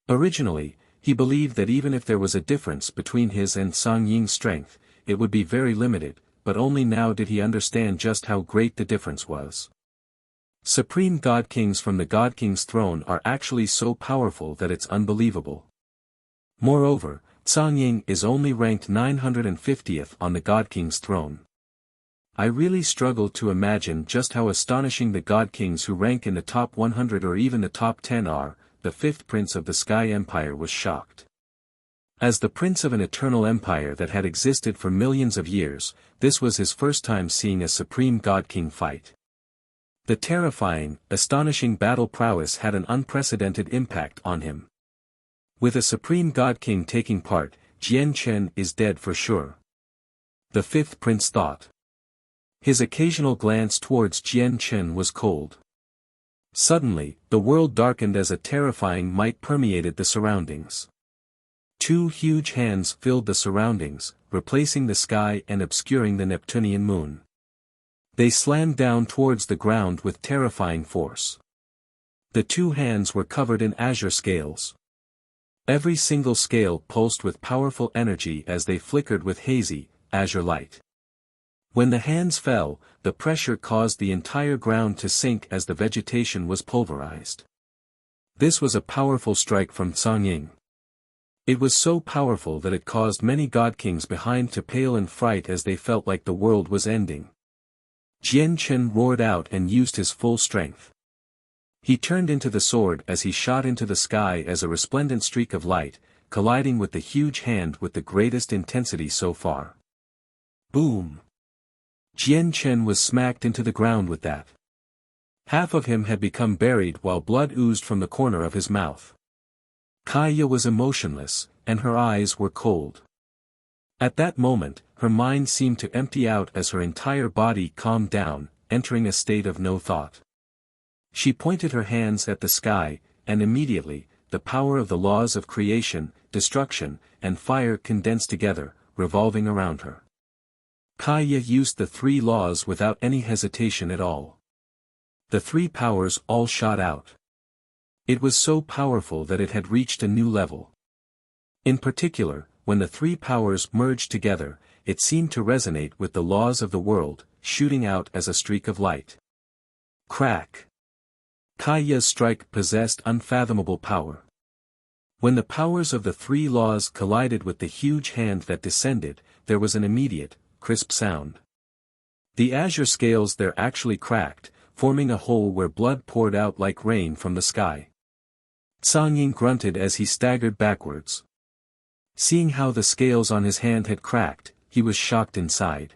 Originally, he believed that even if there was a difference between his and Cang Ying's strength, it would be very limited, but only now did he understand just how great the difference was. Supreme God Kings from the God King's throne are actually so powerful that it's unbelievable. Moreover, Cang Ying is only ranked 950th on the God King's throne. I really struggle to imagine just how astonishing the God Kings who rank in the top 100 or even the top 10 are. The fifth prince of the Sky Empire was shocked. As the prince of an eternal empire that had existed for millions of years, this was his first time seeing a supreme God King fight. The terrifying, astonishing battle prowess had an unprecedented impact on him. With a supreme God King taking part, Jian Chen is dead for sure. The fifth prince thought. His occasional glance towards Jian Chen was cold. Suddenly, the world darkened as a terrifying might permeated the surroundings. Two huge hands filled the surroundings, replacing the sky and obscuring the Neptunian moon. They slammed down towards the ground with terrifying force. The two hands were covered in azure scales. Every single scale pulsed with powerful energy as they flickered with hazy, azure light. When the hands fell, the pressure caused the entire ground to sink as the vegetation was pulverized. This was a powerful strike from Cang Ying. It was so powerful that it caused many God Kings behind to pale in fright as they felt like the world was ending. Jian Chen roared out and used his full strength. He turned into the sword as he shot into the sky as a resplendent streak of light, colliding with the huge hand with the greatest intensity so far. Boom! Jian Chen was smacked into the ground with that. Half of him had become buried while blood oozed from the corner of his mouth. Kaya was emotionless, and her eyes were cold. At that moment, her mind seemed to empty out as her entire body calmed down, entering a state of no thought. She pointed her hands at the sky, and immediately, the power of the laws of creation, destruction, and fire condensed together, revolving around her. Kaya used the three laws without any hesitation at all. The three powers all shot out. It was so powerful that it had reached a new level. In particular, when the three powers merged together, it seemed to resonate with the laws of the world, shooting out as a streak of light. Crack! Kaya's strike possessed unfathomable power. When the powers of the three laws collided with the huge hand that descended, there was an immediate, crisp sound. The azure scales there actually cracked, forming a hole where blood poured out like rain from the sky. Cang Ying grunted as he staggered backwards. Seeing how the scales on his hand had cracked, he was shocked inside.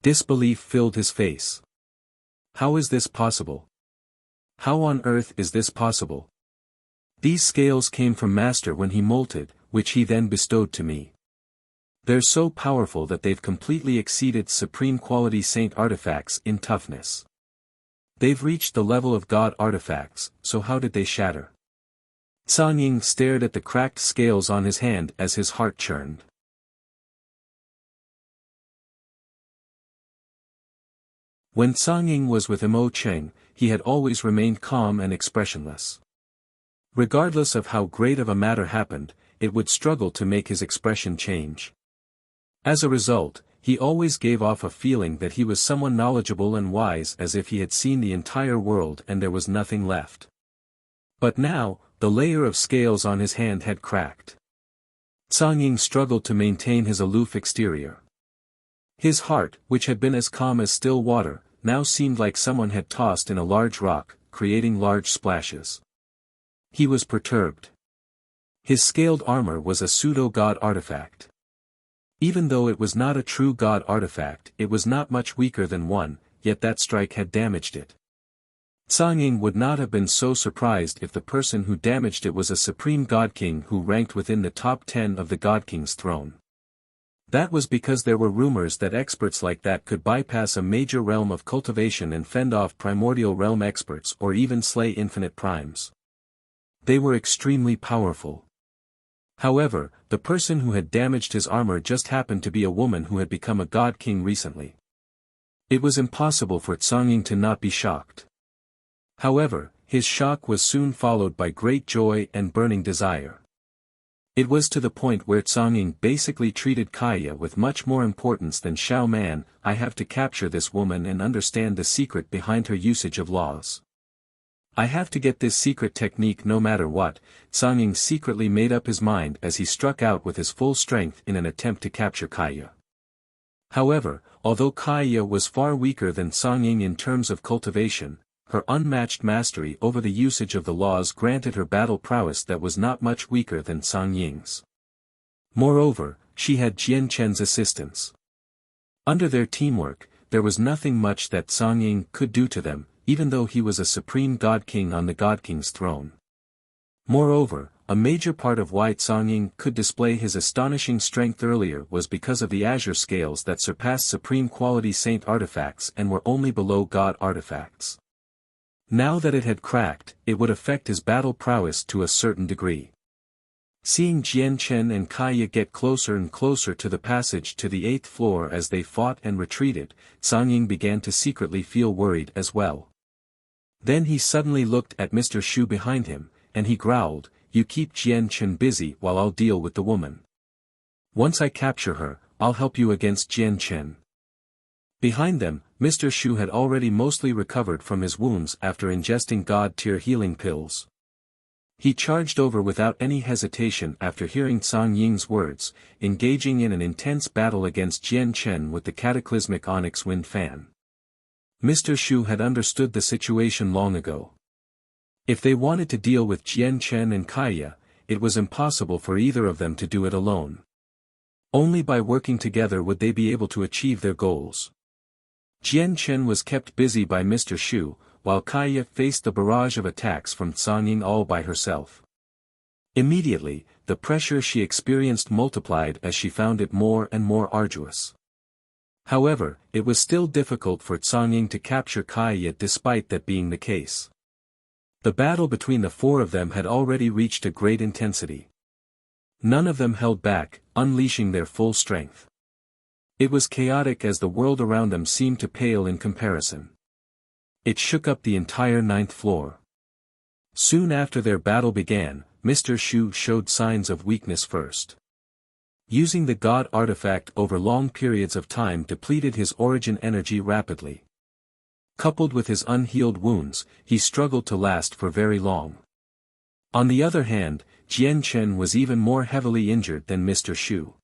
Disbelief filled his face. How is this possible? How on earth is this possible? These scales came from Master when he molted, which he then bestowed to me. They're so powerful that they've completely exceeded supreme quality saint artifacts in toughness. They've reached the level of God artifacts, so how did they shatter? Cang Ying stared at the cracked scales on his hand as his heart churned. When Cang Ying was with Mo Cheng, he had always remained calm and expressionless. Regardless of how great of a matter happened, it would struggle to make his expression change. As a result, he always gave off a feeling that he was someone knowledgeable and wise, as if he had seen the entire world and there was nothing left. But now, the layer of scales on his hand had cracked. Cang Ying struggled to maintain his aloof exterior. His heart, which had been as calm as still water, now seemed like someone had tossed in a large rock, creating large splashes. He was perturbed. His scaled armor was a pseudo-god artifact. Even though it was not a true god artifact, it was not much weaker than one, yet that strike had damaged it. Cang Ying would not have been so surprised if the person who damaged it was a supreme god king who ranked within the top 10 of the god king's throne. That was because there were rumors that experts like that could bypass a major realm of cultivation and fend off primordial realm experts or even slay infinite primes. They were extremely powerful. However, the person who had damaged his armor just happened to be a woman who had become a god king recently. It was impossible for Cang Ying to not be shocked. However, his shock was soon followed by great joy and burning desire. It was to the point where Cang Ying basically treated Kaya with much more importance than Xiao Man. I have to capture this woman and understand the secret behind her usage of laws. I have to get this secret technique no matter what. Cang Ying secretly made up his mind as he struck out with his full strength in an attempt to capture Kaya. However, although Kaya was far weaker than Cang Ying in terms of cultivation, her unmatched mastery over the usage of the laws granted her battle prowess that was not much weaker than Cang Ying's. Moreover, she had Jian Chen's assistance. Under their teamwork, there was nothing much that Cang Ying could do to them, even though he was a supreme god king on the god king's throne. Moreover, a major part of why Cang Ying could display his astonishing strength earlier was because of the azure scales that surpassed supreme quality saint artifacts and were only below god artifacts. Now that it had cracked, it would affect his battle prowess to a certain degree. Seeing Jian Chen and Kaya get closer and closer to the passage to the 8th floor as they fought and retreated, Cang Ying began to secretly feel worried as well. Then he suddenly looked at Mr. Shu behind him, and he growled, "You keep Jian Chen busy while I'll deal with the woman. Once I capture her, I'll help you against Jian Chen." Behind them, Mr. Shu had already mostly recovered from his wounds after ingesting god-tier healing pills. He charged over without any hesitation after hearing Cang Ying's words, engaging in an intense battle against Jian Chen with the cataclysmic onyx wind fan. Mr. Shu had understood the situation long ago. If they wanted to deal with Jian Chen and Kaya, it was impossible for either of them to do it alone. Only by working together would they be able to achieve their goals. Jian Chen was kept busy by Mr. Shu, while Kaya faced the barrage of attacks from Cang Ying all by herself. Immediately, the pressure she experienced multiplied as she found it more and more arduous. However, it was still difficult for Cang Ying to capture Kaya despite that being the case. The battle between the four of them had already reached a great intensity. None of them held back, unleashing their full strength. It was chaotic as the world around them seemed to pale in comparison. It shook up the entire 9th floor. Soon after their battle began, Mr. Shu showed signs of weakness first. Using the god artifact over long periods of time depleted his origin energy rapidly. Coupled with his unhealed wounds, he struggled to last for very long. On the other hand, Jian Chen was even more heavily injured than Mr. Shu.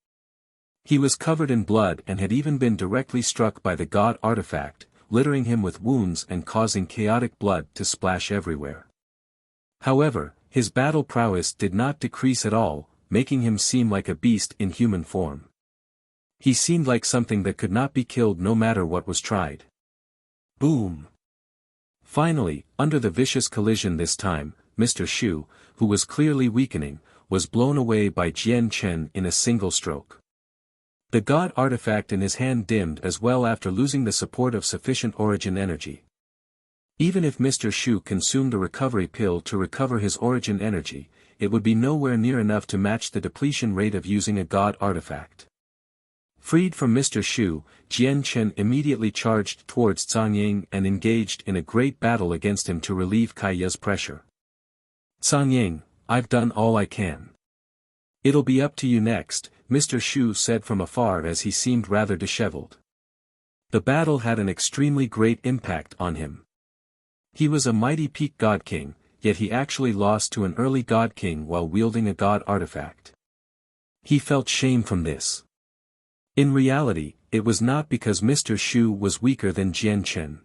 He was covered in blood and had even been directly struck by the god artifact, littering him with wounds and causing chaotic blood to splash everywhere. However, his battle prowess did not decrease at all, making him seem like a beast in human form. He seemed like something that could not be killed no matter what was tried. Boom! Finally, under the vicious collision this time, Mr. Shu, who was clearly weakening, was blown away by Jian Chen in a single stroke. The god artifact in his hand dimmed as well after losing the support of sufficient origin energy. Even if Mr. Shu consumed a recovery pill to recover his origin energy, it would be nowhere near enough to match the depletion rate of using a god artifact. Freed from Mr. Shu, Jian Chen immediately charged towards Cang Ying and engaged in a great battle against him to relieve Kaya's pressure. Song Ying, I've done all I can. It'll be up to you next, Mr. Shu said from afar as he seemed rather disheveled. The battle had an extremely great impact on him. He was a mighty peak god king, yet he actually lost to an early god king while wielding a god artifact. He felt shame from this. In reality, it was not because Mr. Shu was weaker than Jian Chen.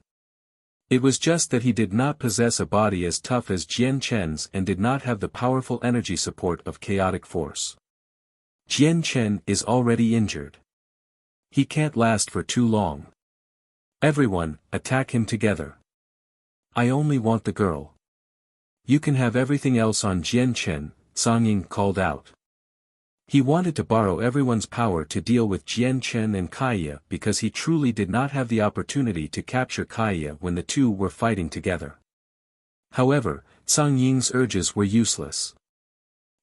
It was just that he did not possess a body as tough as Jian Chen's and did not have the powerful energy support of chaotic force. Jian Chen is already injured. He can't last for too long. Everyone, attack him together. I only want the girl. You can have everything else on Jian Chen, Song Ying called out. He wanted to borrow everyone's power to deal with Jian Chen and Kaya because he truly did not have the opportunity to capture Kaya when the two were fighting together. However, Song Ying's urges were useless.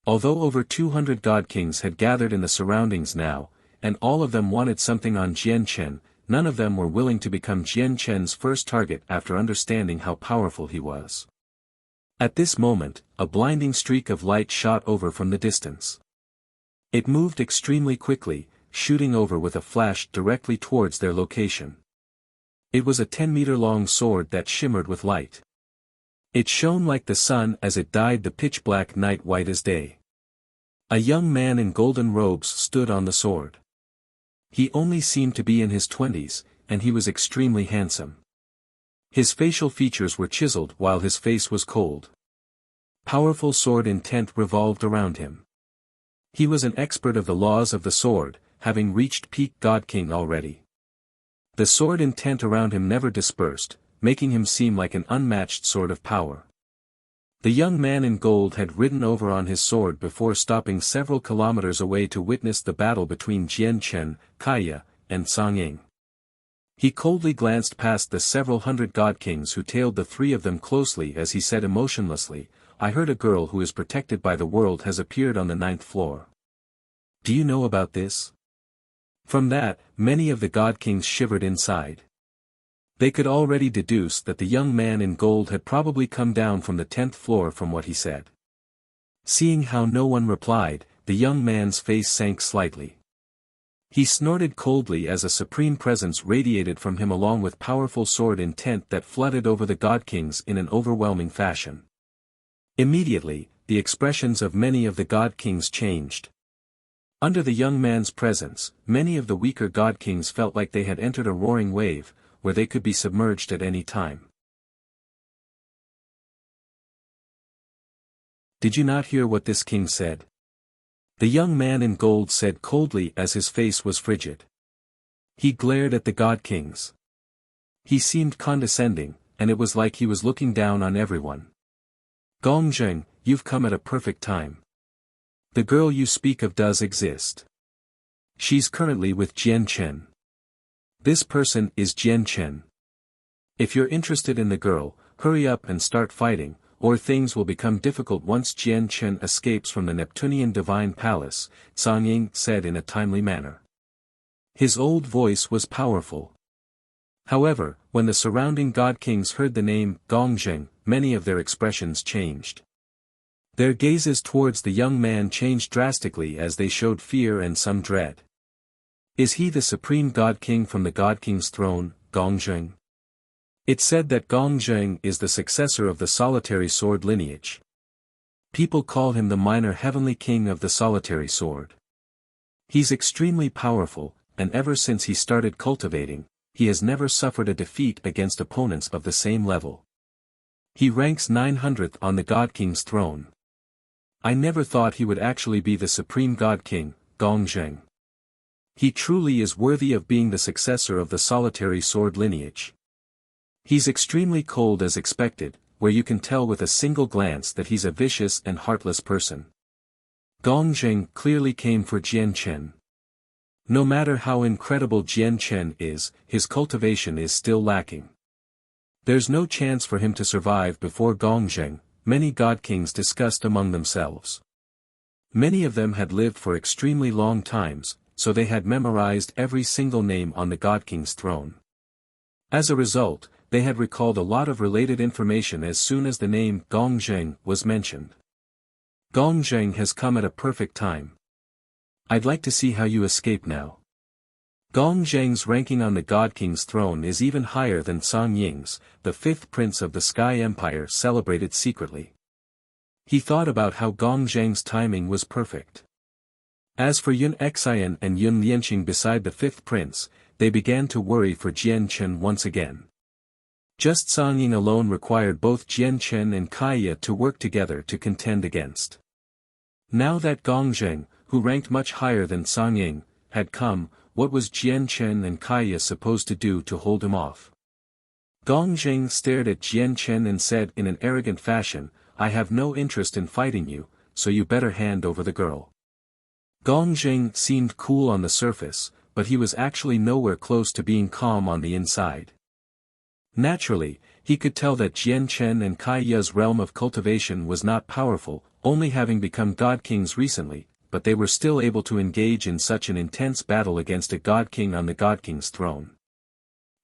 Although over 200 god kings had gathered in the surroundings now, and all of them wanted something on Jian Chen, none of them were willing to become Jian Chen's first target after understanding how powerful he was. At this moment, a blinding streak of light shot over from the distance. It moved extremely quickly, shooting over with a flash directly towards their location. It was a 10-meter-long sword that shimmered with light. It shone like the sun as it dyed the pitch-black night white as day. A young man in golden robes stood on the sword. He only seemed to be in his 20s, and he was extremely handsome. His facial features were chiseled while his face was cold. Powerful sword intent revolved around him. He was an expert of the laws of the sword, having reached peak God King already. The sword intent around him never dispersed, making him seem like an unmatched sword of power. The young man in gold had ridden over on his sword before stopping several kilometers away to witness the battle between Jian Chen, Kaya, and Song Ying. He coldly glanced past the several hundred god kings who tailed the three of them closely as he said emotionlessly, I heard a girl who is protected by the world has appeared on the 9th floor. Do you know about this? From that, many of the god kings shivered inside. They could already deduce that the young man in gold had probably come down from the 10th floor from what he said. Seeing how no one replied, the young man's face sank slightly. He snorted coldly as a supreme presence radiated from him along with powerful sword intent that flooded over the god kings in an overwhelming fashion. Immediately, the expressions of many of the god kings changed. Under the young man's presence, many of the weaker god kings felt like they had entered a roaring wave, where they could be submerged at any time. Did you not hear what this king said? The young man in gold said coldly as his face was frigid. He glared at the god kings. He seemed condescending, and it was like he was looking down on everyone. Gongzheng, you've come at a perfect time. The girl you speak of does exist. She's currently with Jian Chen. This person is Jian Chen. If you're interested in the girl, hurry up and start fighting, or things will become difficult once Jian Chen escapes from the Neptunian Divine Palace, Song Ying said in a timely manner. His old voice was powerful. However, when the surrounding god kings heard the name Gongzheng, many of their expressions changed. Their gazes towards the young man changed drastically as they showed fear and some dread. Is he the supreme god king from the god king's throne, Gongzheng? It's said that Gongzheng is the successor of the solitary sword lineage. People call him the minor heavenly king of the solitary sword. He's extremely powerful, and ever since he started cultivating, he has never suffered a defeat against opponents of the same level. He ranks 900th on the God King's throne. I never thought he would actually be the supreme God King, Gongzheng. He truly is worthy of being the successor of the solitary sword lineage. He's extremely cold as expected, where you can tell with a single glance that he's a vicious and heartless person. Gongzheng clearly came for Jian Chen. No matter how incredible Jian Chen is, his cultivation is still lacking. There's no chance for him to survive before Gongzheng, many god kings discussed among themselves. Many of them had lived for extremely long times, so they had memorized every single name on the god king's throne. As a result, they had recalled a lot of related information as soon as the name Gongzheng was mentioned. Gong Zheng has come at a perfect time. I'd like to see how you escape now. Gong Zheng's ranking on the God King's throne is even higher than Song Ying's, the fifth prince of the Sky Empire celebrated secretly. He thought about how Gong Zheng's timing was perfect. As for Yun Xian and Yun Lianqing beside the fifth prince, they began to worry for Jian Chen once again. Just Song Ying alone required both Jian Chen and Kaiya to work together to contend against. Now that Gong Zheng, who ranked much higher than Song Ying, had come, what was Jian Chen and Kaiya supposed to do to hold him off? Gong Zheng stared at Jian Chen and said in an arrogant fashion, "I have no interest in fighting you, so you better hand over the girl." Gong Zheng seemed cool on the surface, but he was actually nowhere close to being calm on the inside. Naturally, he could tell that Jian Chen and Kaiya's realm of cultivation was not powerful, only having become God Kings recently, but they were still able to engage in such an intense battle against a God King on the God King's throne.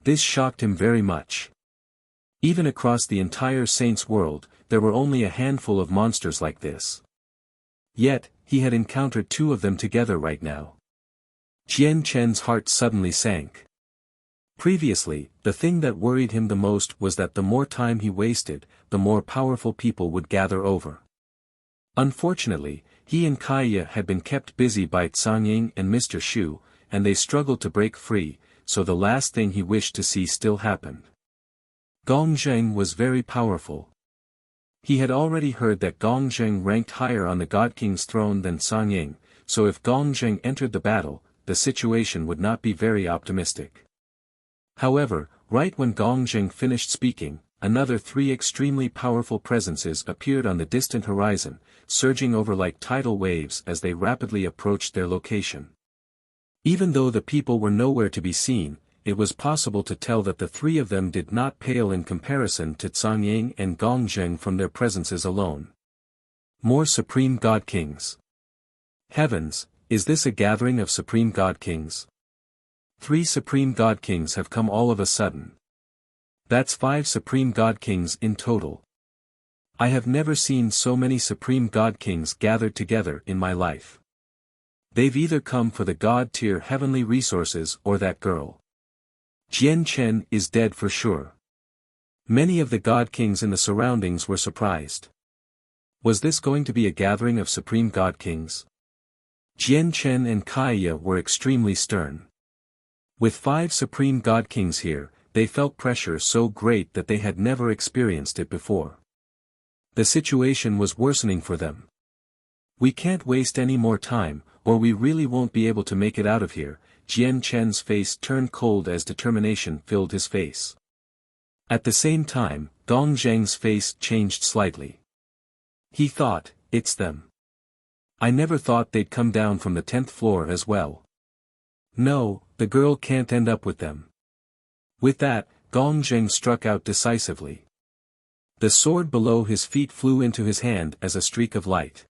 This shocked him very much. Even across the entire Saints world, there were only a handful of monsters like this. Yet, he had encountered two of them together right now. Jian Chen's heart suddenly sank. Previously, the thing that worried him the most was that the more time he wasted, the more powerful people would gather over. Unfortunately, he and Kaiya had been kept busy by Song Ying and Mr. Shu, and they struggled to break free, so the last thing he wished to see still happened. Gong Zheng was very powerful. He had already heard that Gong Zheng ranked higher on the God King's throne than Song Ying, so if Gong Zheng entered the battle, the situation would not be very optimistic. However, right when Gong Zheng finished speaking, another three extremely powerful presences appeared on the distant horizon, surging over like tidal waves as they rapidly approached their location. Even though the people were nowhere to be seen, it was possible to tell that the three of them did not pale in comparison to Song Ying and Gong Zheng from their presences alone. More Supreme God Kings. Heavens, is this a gathering of Supreme God Kings? 3 Supreme God Kings have come all of a sudden. That's 5 Supreme God Kings in total. I have never seen so many Supreme God Kings gathered together in my life. They've either come for the God-tier heavenly resources or that girl. Jian Chen is dead for sure. Many of the God Kings in the surroundings were surprised. Was this going to be a gathering of Supreme God Kings? Jian Chen and Kaiya were extremely stern. With 5 Supreme God Kings here, they felt pressure so great that they had never experienced it before. The situation was worsening for them. We can't waste any more time, or we really won't be able to make it out of here. Jian Chen's face turned cold as determination filled his face. At the same time, Gong Zheng's face changed slightly. He thought, it's them. I never thought they'd come down from the 10th floor as well. No, the girl can't end up with them. With that, Gong Zheng struck out decisively. The sword below his feet flew into his hand as a streak of light.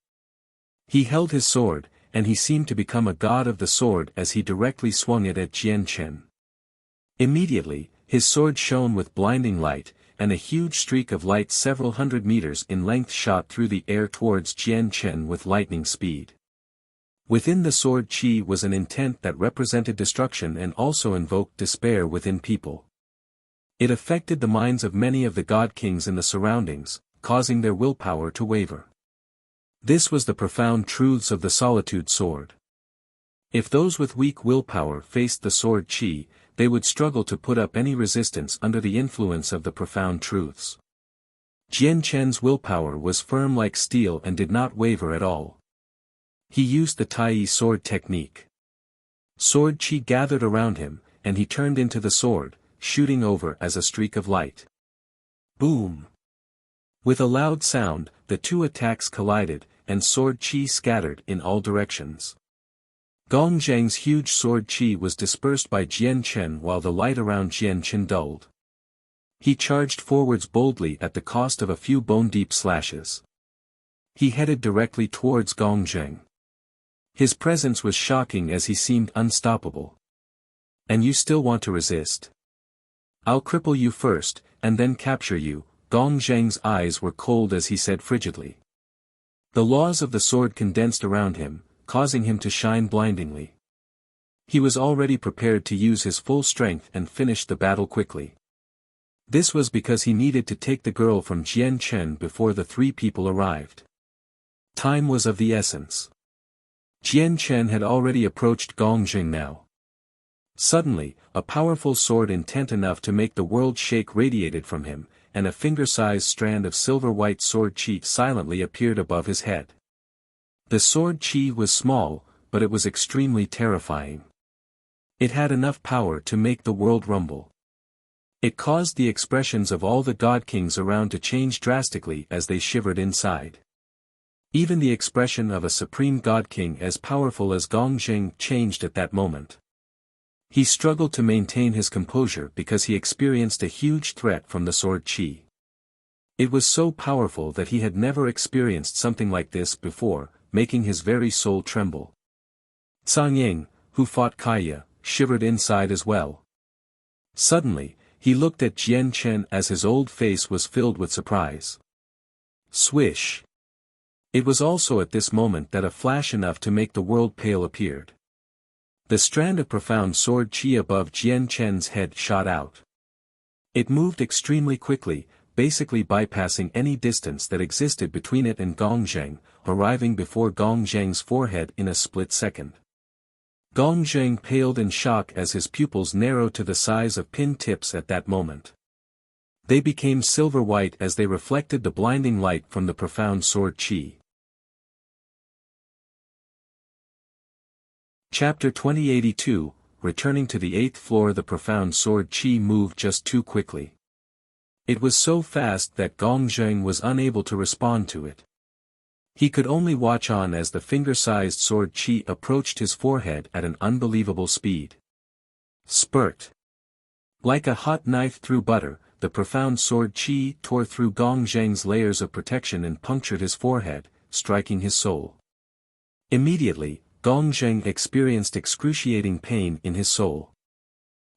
He held his sword, and he seemed to become a god of the sword as he directly swung it at Jian Chen. Immediately, his sword shone with blinding light, and a huge streak of light several hundred meters in length shot through the air towards Jian Chen with lightning speed. Within the sword chi was an intent that represented destruction and also invoked despair within people. It affected the minds of many of the God Kings in the surroundings, causing their willpower to waver. This was the profound truths of the Solitude Sword. If those with weak willpower faced the sword chi, they would struggle to put up any resistance under the influence of the profound truths. Jian Chen's willpower was firm like steel and did not waver at all. He used the Tai sword technique. Sword chi gathered around him, and he turned into the sword, shooting over as a streak of light. Boom! With a loud sound, the two attacks collided, and sword chi scattered in all directions. Gong Zheng's huge sword chi was dispersed by Jian Chen while the light around Jian Chen dulled. He charged forwards boldly at the cost of a few bone-deep slashes. He headed directly towards Gong Zheng. His presence was shocking as he seemed unstoppable. And you still want to resist? I'll cripple you first, and then capture you. Gong Zheng's eyes were cold as he said frigidly. The laws of the sword condensed around him, causing him to shine blindingly. He was already prepared to use his full strength and finish the battle quickly. This was because he needed to take the girl from Jian Chen before the three people arrived. Time was of the essence. Jian Chen had already approached Gong Jing now. Suddenly, a powerful sword intent enough to make the world shake radiated from him, and a finger-sized strand of silver-white sword qi silently appeared above his head. The sword qi was small, but it was extremely terrifying. It had enough power to make the world rumble. It caused the expressions of all the god kings around to change drastically as they shivered inside. Even the expression of a supreme god king as powerful as Gong Jing changed at that moment. He struggled to maintain his composure because he experienced a huge threat from the sword qi. It was so powerful that he had never experienced something like this before, making his very soul tremble. Zhang Ying, who fought Kaya, shivered inside as well. Suddenly, he looked at Jian Chen as his old face was filled with surprise. Swish! It was also at this moment that a flash enough to make the world pale appeared. The strand of profound sword qi above Jian Chen's head shot out. It moved extremely quickly, basically bypassing any distance that existed between it and Gong Jing, arriving before Gong Jing's forehead in a split second. Gong Jing paled in shock as his pupils narrowed to the size of pin tips at that moment. They became silver-white as they reflected the blinding light from the profound sword qi. Chapter 2082, Returning to the 8th floor. The profound sword qi moved just too quickly. It was so fast that Gong Jing was unable to respond to it. He could only watch on as the finger-sized sword qi approached his forehead at an unbelievable speed. Spurt! Like a hot knife through butter, the profound sword qi tore through Gong Jing's layers of protection and punctured his forehead, striking his soul. Immediately, Gong Jing experienced excruciating pain in his soul.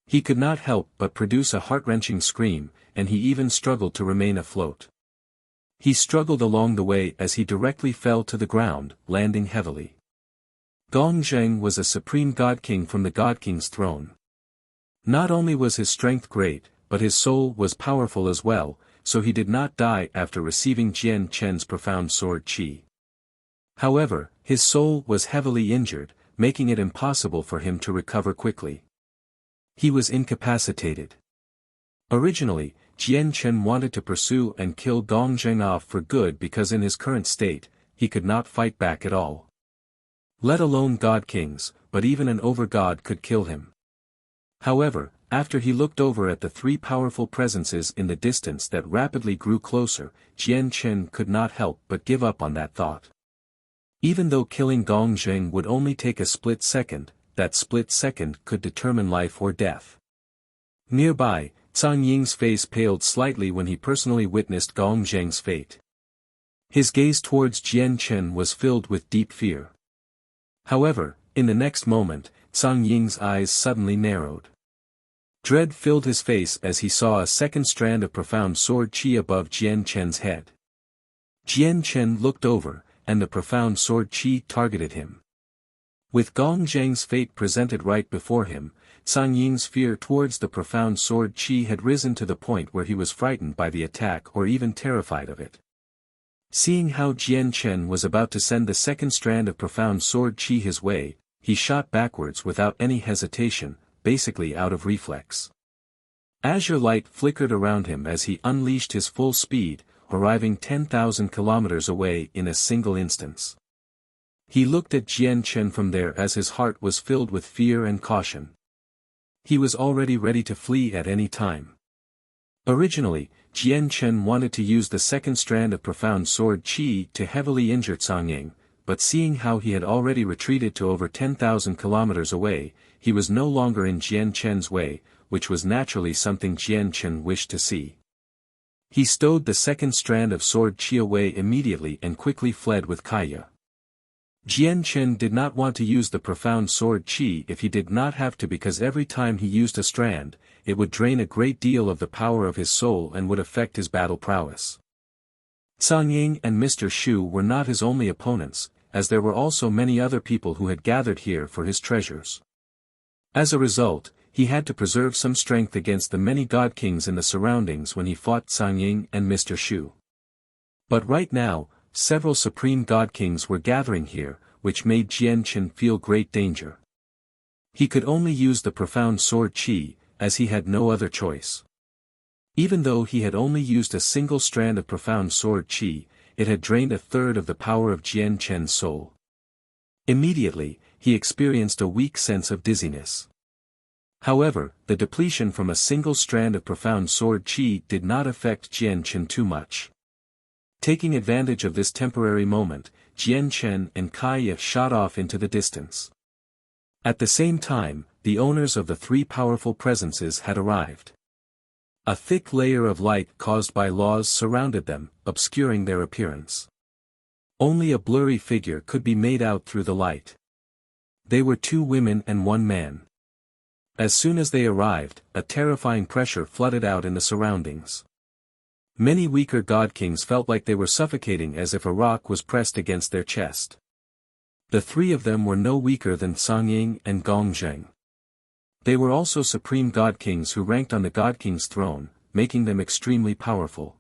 He could not help but produce a heart-wrenching scream, and he even struggled to remain afloat. He struggled along the way as he directly fell to the ground, landing heavily. Gong Jing was a supreme god king from the god king's throne. Not only was his strength great, but his soul was powerful as well, so he did not die after receiving Jian Chen's profound sword qi. However, his soul was heavily injured, making it impossible for him to recover quickly. He was incapacitated. Originally, Jian Chen wanted to pursue and kill Gong Jing off for good because in his current state, he could not fight back at all. Let alone god kings, but even an over-god could kill him. However, after he looked over at the three powerful presences in the distance that rapidly grew closer, Jian Chen could not help but give up on that thought. Even though killing Gong Jing would only take a split second, that split second could determine life or death. Nearby, Zhang Ying's face paled slightly when he personally witnessed Gong Jing's fate. His gaze towards Jian Chen was filled with deep fear. However, in the next moment, Zhang Ying's eyes suddenly narrowed. Dread filled his face as he saw a second strand of profound sword qi above Jian Chen's head. Jian Chen looked over, and the profound sword qi targeted him. With Gong Jing's fate presented right before him, Zhang Ying's fear towards the profound sword qi had risen to the point where he was frightened by the attack or even terrified of it. Seeing how Jian Chen was about to send the second strand of profound sword qi his way, he shot backwards without any hesitation, basically out of reflex. Azure light flickered around him as he unleashed his full speed, arriving 10,000 kilometers away in a single instance. He looked at Jian Chen from there as his heart was filled with fear and caution. He was already ready to flee at any time. Originally, Jian Chen wanted to use the second strand of profound sword qi to heavily injure Zhang Ying, but seeing how he had already retreated to over 10,000 kilometers away, he was no longer in Jian Chen's way, which was naturally something Jian Chen wished to see. He stowed the second strand of sword qi away immediately and quickly fled with Kaya. Jian Chen did not want to use the profound sword qi if he did not have to, because every time he used a strand, it would drain a great deal of the power of his soul and would affect his battle prowess. Sang Ying and Mr. Shu were not his only opponents, as there were also many other people who had gathered here for his treasures. As a result, he had to preserve some strength against the many god kings in the surroundings when he fought Sang Ying and Mr. Shu. But right now, several supreme god kings were gathering here, which made Jian Chen feel great danger. He could only use the profound sword qi, as he had no other choice. Even though he had only used a single strand of profound sword qi, it had drained a third of the power of Jian Chen's soul. Immediately, he experienced a weak sense of dizziness. However, the depletion from a single strand of profound sword qi did not affect Jian Chen too much. Taking advantage of this temporary moment, Jian Chen and Kaya shot off into the distance. At the same time, the owners of the three powerful presences had arrived. A thick layer of light caused by laws surrounded them, obscuring their appearance. Only a blurry figure could be made out through the light. They were two women and one man. As soon as they arrived, a terrifying pressure flooded out in the surroundings. Many weaker god kings felt like they were suffocating as if a rock was pressed against their chest. The three of them were no weaker than Sang Ying and Gong Zheng. They were also supreme god kings who ranked on the god king's throne, making them extremely powerful.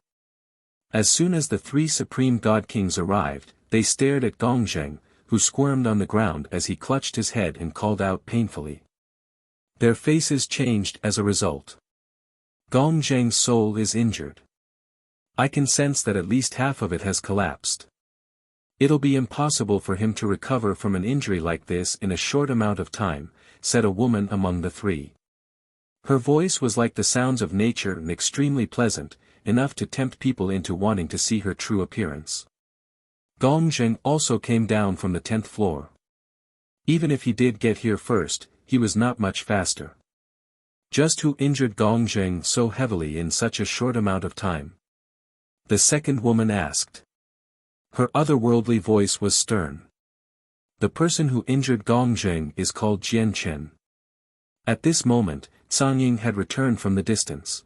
As soon as the three supreme god kings arrived, they stared at Gong Zheng, who squirmed on the ground as he clutched his head and called out painfully. Their faces changed as a result. Gong Zheng's soul is injured. I can sense that at least half of it has collapsed. It'll be impossible for him to recover from an injury like this in a short amount of time, said a woman among the three. Her voice was like the sounds of nature and extremely pleasant, enough to tempt people into wanting to see her true appearance. Gong Zheng also came down from the 10th floor. Even if he did get here first, he was not much faster. Just who injured Gong Zheng so heavily in such a short amount of time? The second woman asked. Her otherworldly voice was stern. The person who injured Gong Zheng is called Jian Chen. At this moment, Sang Ying had returned from the distance.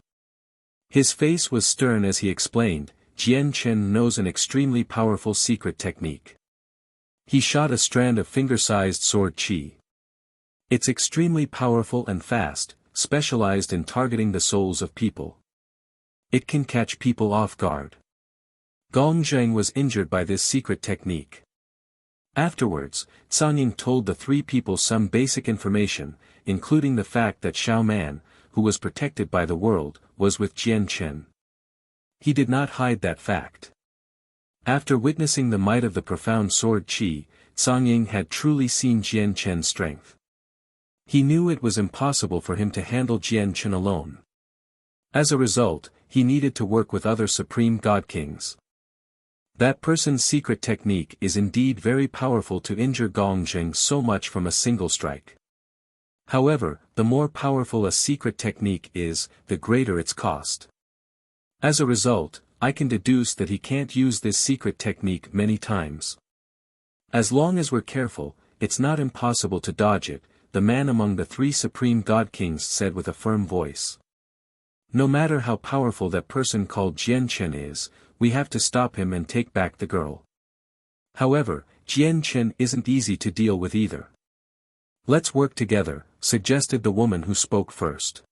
His face was stern as he explained, Jian Chen knows an extremely powerful secret technique. He shot a strand of finger-sized sword qi. It's extremely powerful and fast, specialized in targeting the souls of people. It can catch people off guard. Gong Zheng was injured by this secret technique. Afterwards, Sang Ying told the three people some basic information, including the fact that Xiao Man, who was protected by the world, was with Jian Chen. He did not hide that fact. After witnessing the might of the profound sword qi, Sang Ying had truly seen Jian Chen's strength. He knew it was impossible for him to handle Jian Chen alone. As a result, he needed to work with other supreme god kings. That person's secret technique is indeed very powerful to injure Gong Zheng so much from a single strike. However, the more powerful a secret technique is, the greater its cost. As a result, I can deduce that he can't use this secret technique many times. As long as we're careful, it's not impossible to dodge it, the man among the three supreme god kings said with a firm voice. No matter how powerful that person called Jian Chen is, we have to stop him and take back the girl. However, Jian Chen isn't easy to deal with either. Let's work together, suggested the woman who spoke first.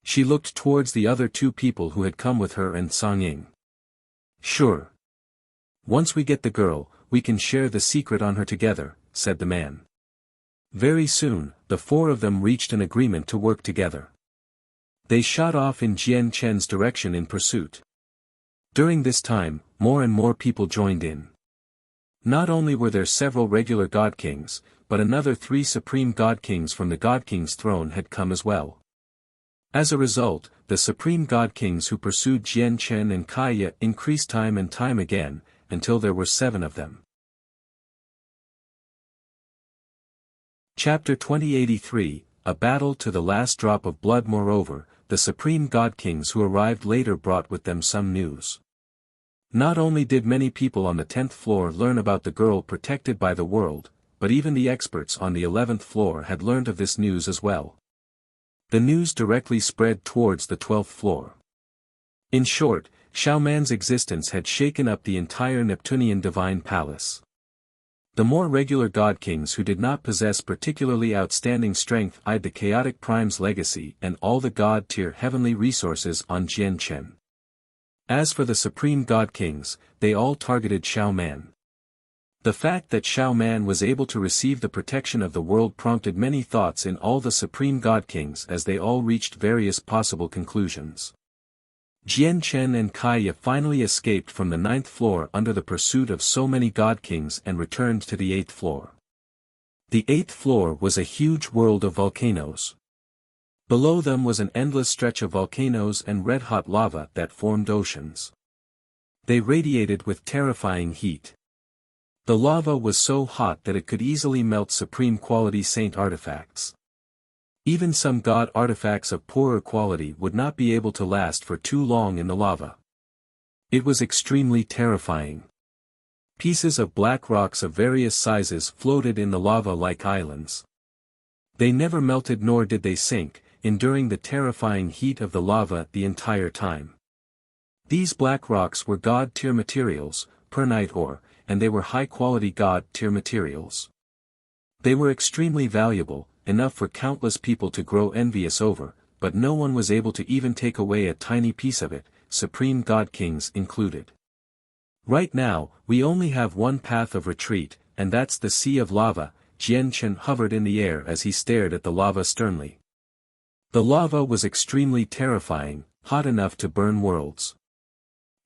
She looked towards the other two people who had come with her and Sang Ying. Sure. Once we get the girl, we can share the secret on her together, said the man. Very soon, the four of them reached an agreement to work together. They shot off in Jian Chen's direction in pursuit. During this time, more and more people joined in. Not only were there several regular god kings, but another three supreme god kings from the god king's throne had come as well. As a result, the supreme god kings who pursued Jian Chen and Kaya increased time and time again, until there were 7 of them. Chapter 2083, A Battle to the Last Drop of Blood. Moreover, the supreme god kings who arrived later brought with them some news. Not only did many people on the 10th floor learn about the girl protected by the world, but even the experts on the 11th floor had learned of this news as well. The news directly spread towards the 12th floor. In short, Xiao Man's existence had shaken up the entire Neptunian divine palace. The more regular god kings who did not possess particularly outstanding strength eyed the chaotic prime's legacy and all the god-tier heavenly resources on Jian Chen. As for the supreme god kings, they all targeted Xiao Man. The fact that Xiao Man was able to receive the protection of the world prompted many thoughts in all the supreme god kings as they all reached various possible conclusions. Jian Chen and Kaiya finally escaped from the 9th floor under the pursuit of so many god kings and returned to the 8th floor. The 8th floor was a huge world of volcanoes. Below them was an endless stretch of volcanoes and red-hot lava that formed oceans. They radiated with terrifying heat. The lava was so hot that it could easily melt supreme quality saint artifacts. Even some god artifacts of poorer quality would not be able to last for too long in the lava. It was extremely terrifying. Pieces of black rocks of various sizes floated in the lava like islands. They never melted nor did they sink, enduring the terrifying heat of the lava the entire time. These black rocks were god-tier materials, pernite ore, and they were high-quality god-tier materials. They were extremely valuable, enough for countless people to grow envious over, but no one was able to even take away a tiny piece of it, supreme god kings included. Right now, we only have one path of retreat, and that's the sea of lava. Jian Chen hovered in the air as he stared at the lava sternly. The lava was extremely terrifying, hot enough to burn worlds.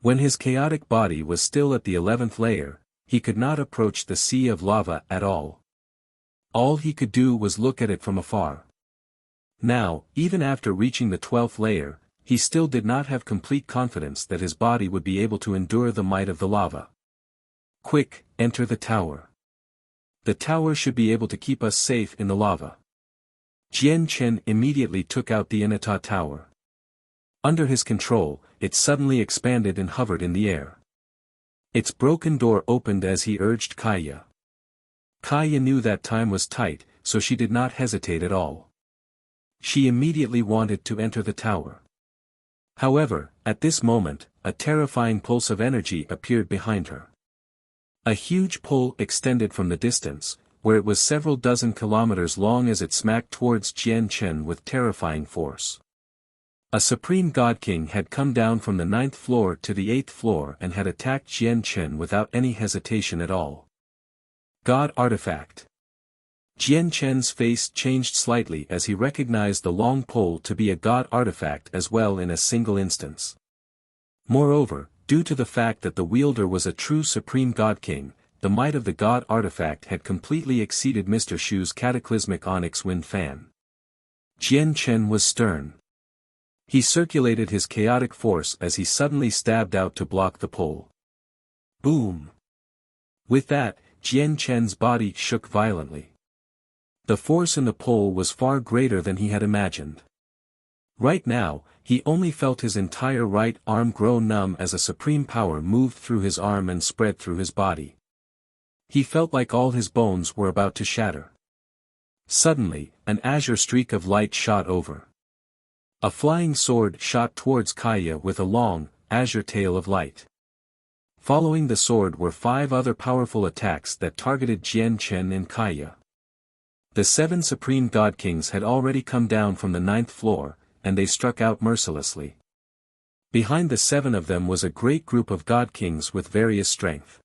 When his chaotic body was still at the 11th layer, he could not approach the sea of lava at all. All he could do was look at it from afar. Now, even after reaching the 12th layer, he still did not have complete confidence that his body would be able to endure the might of the lava. Quick, enter the tower. The tower should be able to keep us safe in the lava. Jian Chen immediately took out the Inata tower. Under his control, it suddenly expanded and hovered in the air. Its broken door opened as he urged Kaiya. Kaiya knew that time was tight, so she did not hesitate at all. She immediately wanted to enter the tower. However, at this moment, a terrifying pulse of energy appeared behind her. A huge pull extended from the distance, where it was several dozen kilometers long as it smacked towards Jian Chen with terrifying force. A supreme god king had come down from the 9th floor to the 8th floor and had attacked Jian Chen without any hesitation at all. God artifact. Jian Chen's face changed slightly as he recognized the long pole to be a god artifact as well in a single instance. Moreover, due to the fact that the wielder was a true supreme god king, the might of the god artifact had completely exceeded Mr. Shu's cataclysmic onyx wind fan. Jian Chen was stern. He circulated his chaotic force as he suddenly stabbed out to block the pole. Boom! With that, Jian Chen's body shook violently. The force in the pole was far greater than he had imagined. Right now, he only felt his entire right arm grow numb as a supreme power moved through his arm and spread through his body. He felt like all his bones were about to shatter. Suddenly, an azure streak of light shot over. A flying sword shot towards Kaiya with a long, azure tail of light. Following the sword were 5 other powerful attacks that targeted Jian Chen and Kaiya. The 7 supreme god kings had already come down from the 9th floor, and they struck out mercilessly. Behind the 7 of them was a great group of god kings with various strength.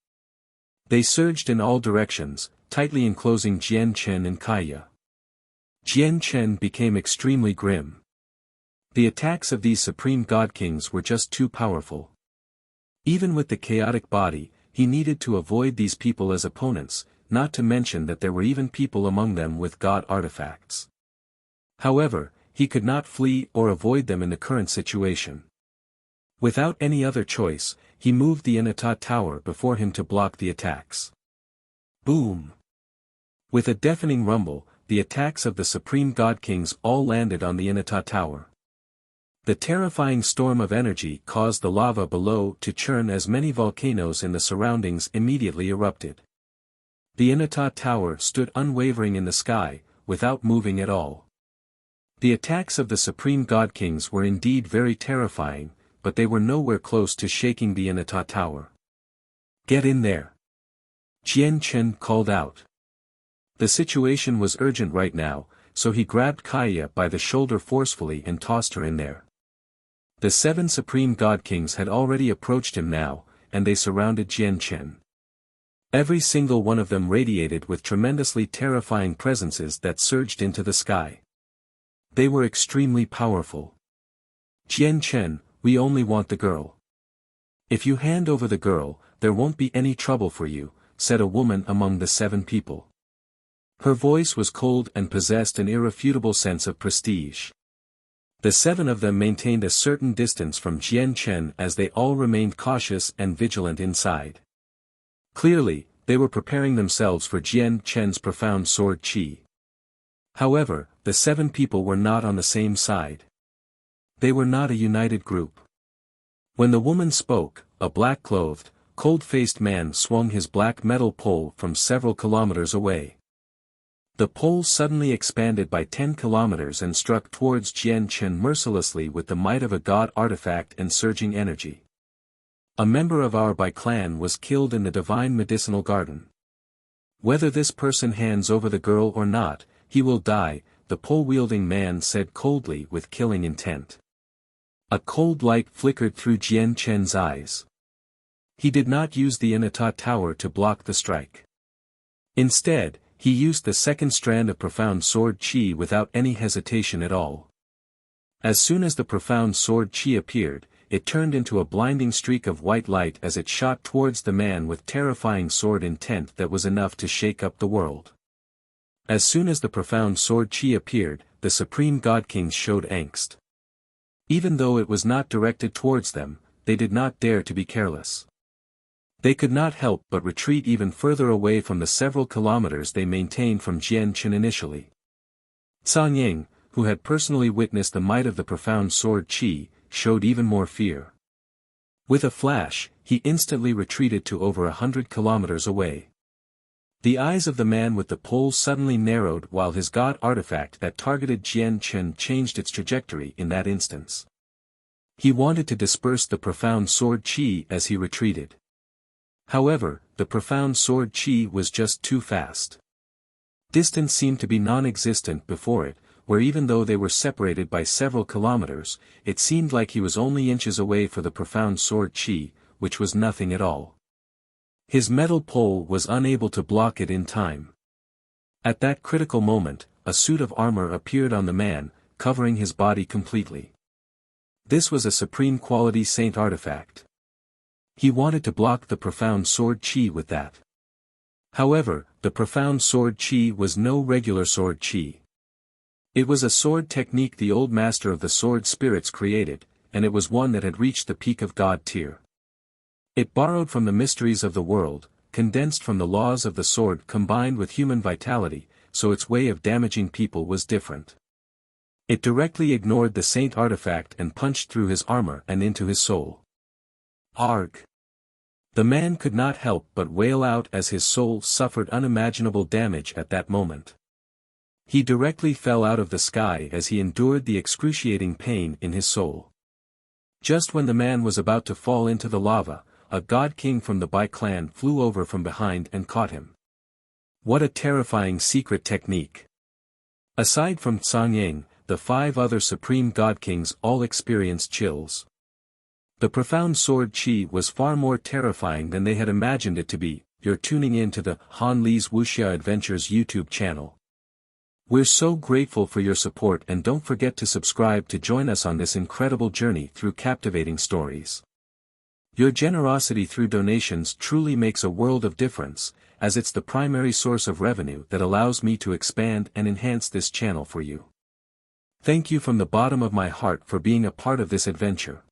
They surged in all directions, tightly enclosing Jian Chen and Kaiya. Jian Chen became extremely grim. The attacks of these supreme god kings were just too powerful. Even with the chaotic body, he needed to avoid these people as opponents, not to mention that there were even people among them with god artifacts. However, he could not flee or avoid them in the current situation. Without any other choice, he moved the Inata tower before him to block the attacks. Boom! With a deafening rumble, the attacks of the supreme god kings all landed on the Inata tower. The terrifying storm of energy caused the lava below to churn as many volcanoes in the surroundings immediately erupted. The Inata tower stood unwavering in the sky, without moving at all. The attacks of the supreme god kings were indeed very terrifying, but they were nowhere close to shaking the Inata tower. "Get in there!" Jian Chen called out. The situation was urgent right now, so he grabbed Kaya by the shoulder forcefully and tossed her in there. The 7 supreme god kings had already approached him now, and they surrounded Jian Chen. Every single one of them radiated with tremendously terrifying presences that surged into the sky. They were extremely powerful. "Jian Chen, we only want the girl. If you hand over the girl, there won't be any trouble for you," said a woman among the 7 people. Her voice was cold and possessed an irrefutable sense of prestige. The 7 of them maintained a certain distance from Jian Chen as they all remained cautious and vigilant inside. Clearly, they were preparing themselves for Jian Chen's profound sword qi. However, the 7 people were not on the same side. They were not a united group. When the woman spoke, a black-clothed, cold-faced man swung his black metal pole from several kilometers away. The pole suddenly expanded by 10 kilometers and struck towards Jian Chen mercilessly with the might of a god artifact and surging energy. A member of our Bai clan was killed in the divine medicinal garden. Whether this person hands over the girl or not, he will die, the pole-wielding man said coldly with killing intent. A cold light flickered through Jian Chen's eyes. He did not use the Inata tower to block the strike. Instead, he used the second strand of profound sword qi without any hesitation at all. As soon as the profound sword qi appeared, it turned into a blinding streak of white light as it shot towards the man with terrifying sword intent that was enough to shake up the world. As soon as the profound sword qi appeared, the supreme god kings showed angst. Even though it was not directed towards them, they did not dare to be careless. They could not help but retreat even further away from the several kilometers they maintained from Jian Chen initially. Zhang Ying, who had personally witnessed the might of the profound sword qi, showed even more fear. With a flash, he instantly retreated to over 100 kilometers away. The eyes of the man with the pole suddenly narrowed while his god artifact that targeted Jian Chen changed its trajectory in that instance. He wanted to disperse the profound sword qi as he retreated. However, the profound sword qi was just too fast. Distance seemed to be non-existent before it, where even though they were separated by several kilometers, it seemed like he was only inches away for the profound sword qi, which was nothing at all. His metal pole was unable to block it in time. At that critical moment, a suit of armor appeared on the man, covering his body completely. This was a supreme quality saint artifact. He wanted to block the profound sword qi with that. However, the profound sword qi was no regular sword qi. It was a sword technique the old master of the sword spirits created, and it was one that had reached the peak of god tier. It borrowed from the mysteries of the world, condensed from the laws of the sword combined with human vitality, so its way of damaging people was different. It directly ignored the saint artifact and punched through his armor and into his soul. Arg! The man could not help but wail out as his soul suffered unimaginable damage at that moment. He directly fell out of the sky as he endured the excruciating pain in his soul. Just when the man was about to fall into the lava, a god king from the Bai clan flew over from behind and caught him. What a terrifying secret technique! Aside from Zhang Ying, the 5 other supreme god kings all experienced chills. The profound sword qi was far more terrifying than they had imagined it to be. You're tuning in to the Han Li's Wuxia Adventures YouTube channel. We're so grateful for your support, and don't forget to subscribe to join us on this incredible journey through captivating stories. Your generosity through donations truly makes a world of difference, as it's the primary source of revenue that allows me to expand and enhance this channel for you. Thank you from the bottom of my heart for being a part of this adventure.